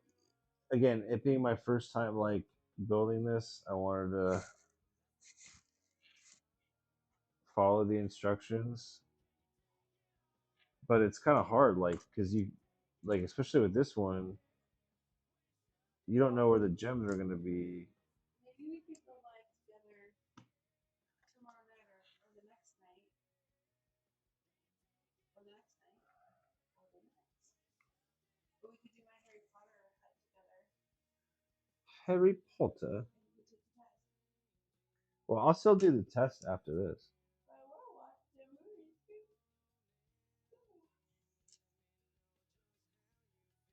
again, it being my first time like building this, I wanted to follow the instructions, but it's kind of hard, like because you, like especially with this one, you don't know where the gems are gonna be. Maybe we could go live together tomorrow night or the next night or the next night or the next. But we could do my Harry Potter hut together Harry Potter. and we could take the test. Well, I'll still do the test after this. But I want to watch the movie too.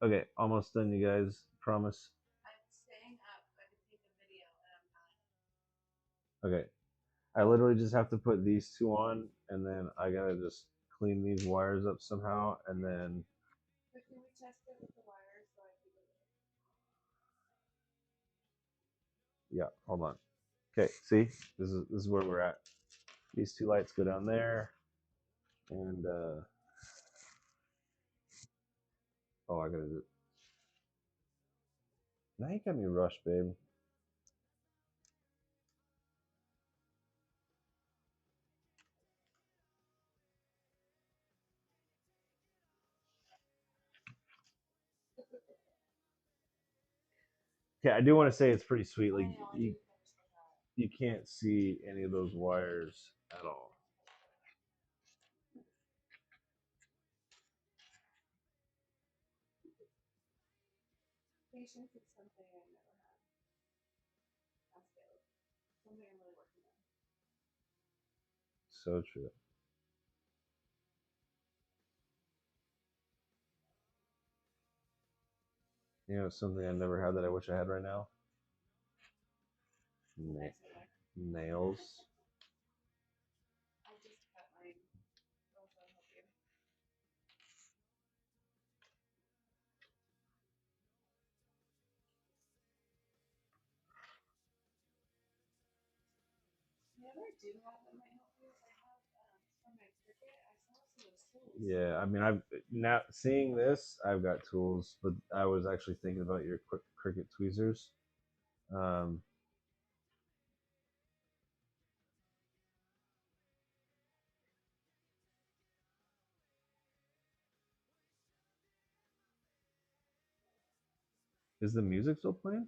Okay, almost done, you guys. Promise. I'm staying up so I can take a video and I'm not. Okay, I literally just have to put these two on, and then I gotta just clean these wires up somehow, and then But can we test it with the wires so I can do it? yeah, hold on. Okay, see, this is where we're at. These two lights go down there, and oh, I gotta do. Now you got me rushed, babe. Yeah, I do want to say it's pretty sweet. Like I know, I you, need to finish the hut. you can't see any of those wires at all. Patience is something I've never had. I'm scared. Something I'm really working on. So true. You know, something I never had that I wish I had right now. Nice one. Nails. I just cut mine. I'll try to help you. The other I do have that might help you is I have from my cricket. I still have some of those tools. Yeah, I mean, I've now seeing this, I've got tools, but I was actually thinking about your quick cricket tweezers. Um, is the music still playing?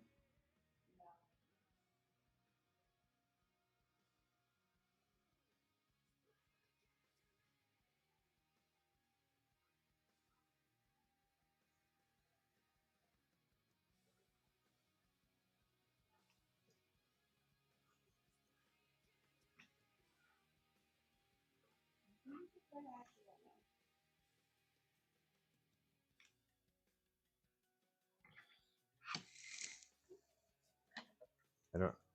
No. I think it's quite accurate right now.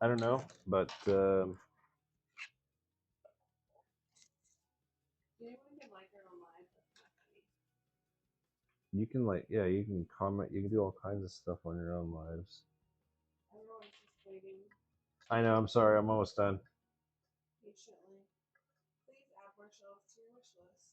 I don't know, but Anyone can like their own live. That's not funny. you can like, yeah, you can comment, you can do all kinds of stuff on your own lives. Everyone's just waiting I know. I'm sorry. I'm almost done. patiently. Please add more shelves to your wish list.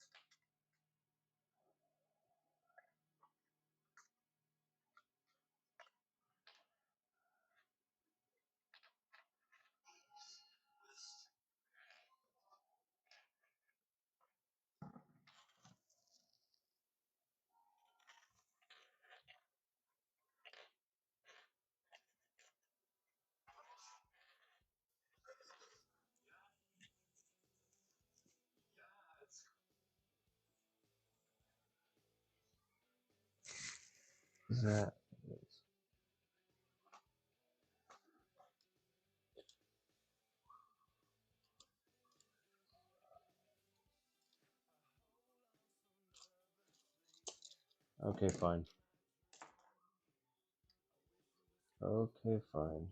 That okay, fine. Okay, fine.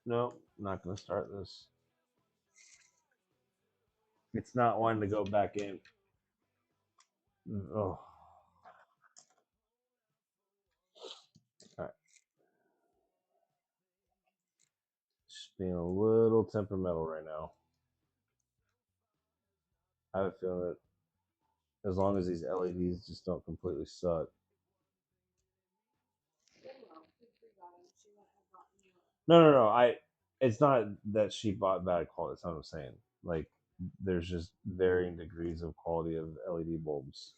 Nope, not gonna start this. It's not wanting to go back in. Oh, all right. Just being a little temperamental right now. I have a feeling that as long as these LEDs just don't completely suck. No, no, no. It's not that she bought bad quality. That's not what I'm saying. Like, there's just varying degrees of quality of LED bulbs.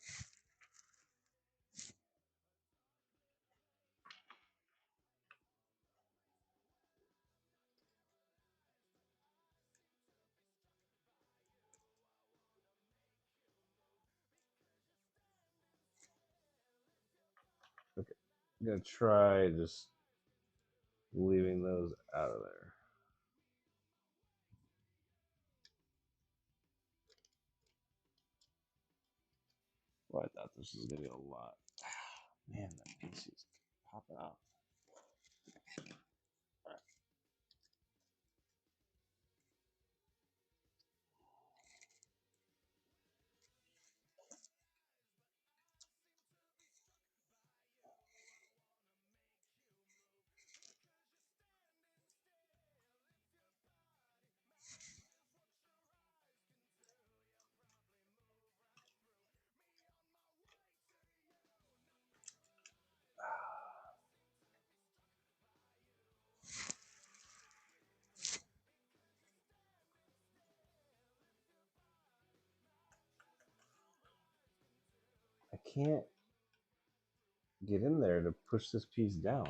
Okay, I'm gonna try just leaving those out of there. Well, I thought this was gonna be a lot. Man, that PC's popping out. I can't get in there to push this piece down.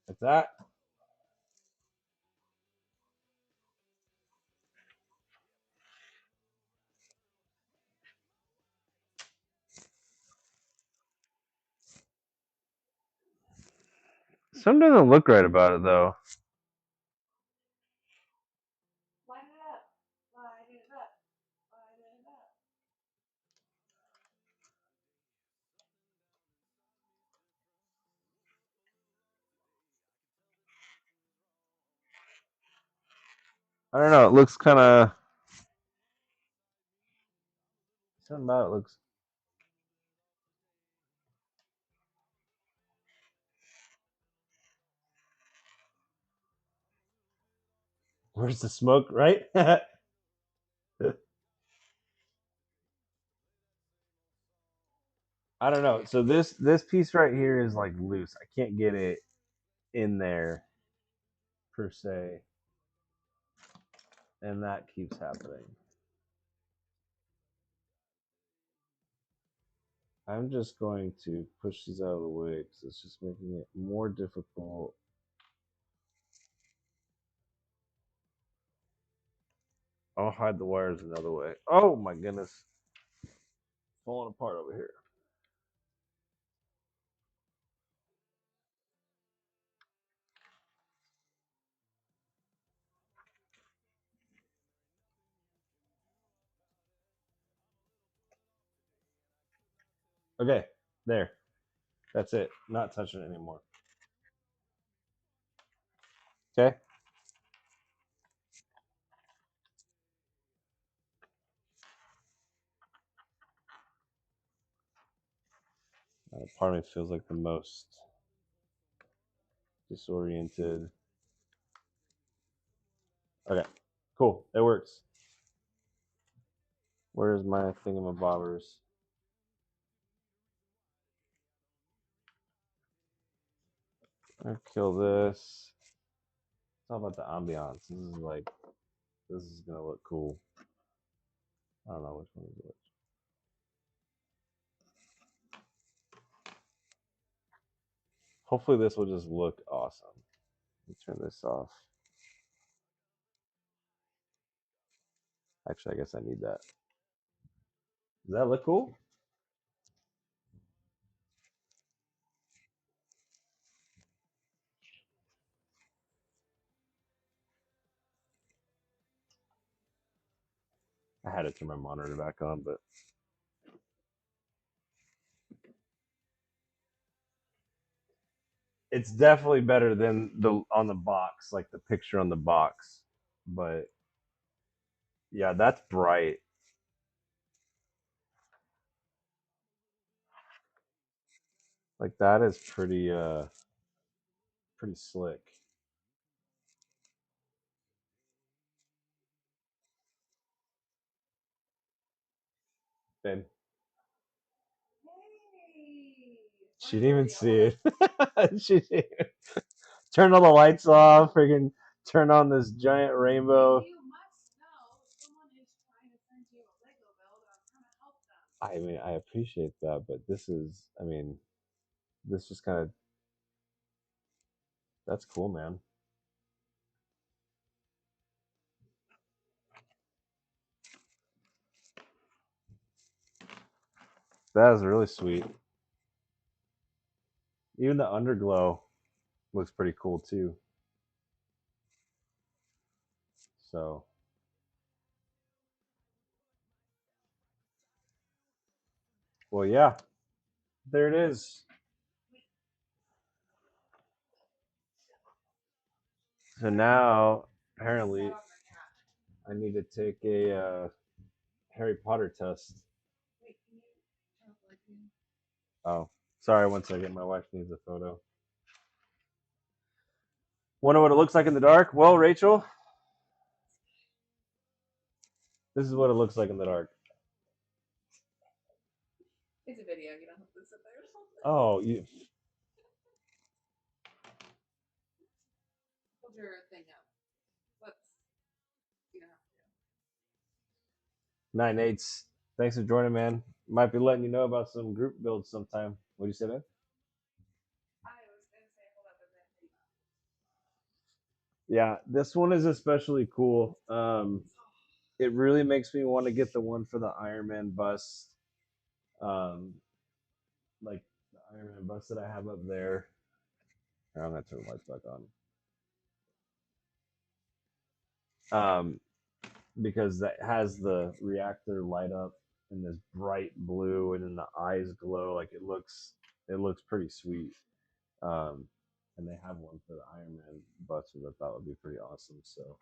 Like that. Something doesn't look right about it though. Light it up. Light it up. Light it up. I don't know. It looks kind of. Something about it looks. Where's the smoke? Right. I don't know. So this piece right here is like loose. I can't get it in there per se, and that keeps happening. I'm just going to push these out of the way because it's just making it more difficult. I'll hide the wires another way. Oh my goodness. Falling apart over here. Okay, there. That's it. Not touching it anymore. Okay. Part of me feels like the most disoriented. Okay, cool. It works. Where's my thingamabobbers? I'll kill this. It's all about the ambiance. This is gonna look cool. I don't know which one is which. Hopefully this will just look awesome. Let me turn this off. Actually, I guess I need that. Does that look cool? I had to turn my monitor back on, but it's definitely better than the on the box, like the picture on the box. But yeah, that's bright. Like that is pretty slick. Ben, Hey, she didn't even see it. She didn't. Turn all the lights off. Freaking turn on this giant rainbow. you must know someone is trying to send you a Lego build. I'm trying to help them. I mean, I appreciate that, but this is, I mean, this just kind of, that's cool, man. That is really sweet. Even the underglow looks pretty cool too. So, well, yeah, there it is. So now, apparently, I need to take a Harry Potter test. Wait, can you turn off the light again? Oh, sorry, one second. My wife needs a photo. Wonder what it looks like in the dark? Well, Rachel, this is what it looks like in the dark. It's a video. You don't have to sit there. Oh, you, Hold your thing up. Whoops. You don't have to. 9/8. Thanks for joining, man. Might be letting you know about some group builds sometime. What do you say, man? I was gonna say hold up a bit. Yeah, this one is especially cool. It really makes me want to get the one for the Iron Man bust. Um, like the Iron Man bust that I have up there. Here, I'm gonna turn the lights back on. Because that has the reactor light up in this bright blue, and then the eyes glow. Like it looks pretty sweet. Um, and they have one for the Iron Man bust, which I thought would be pretty awesome. So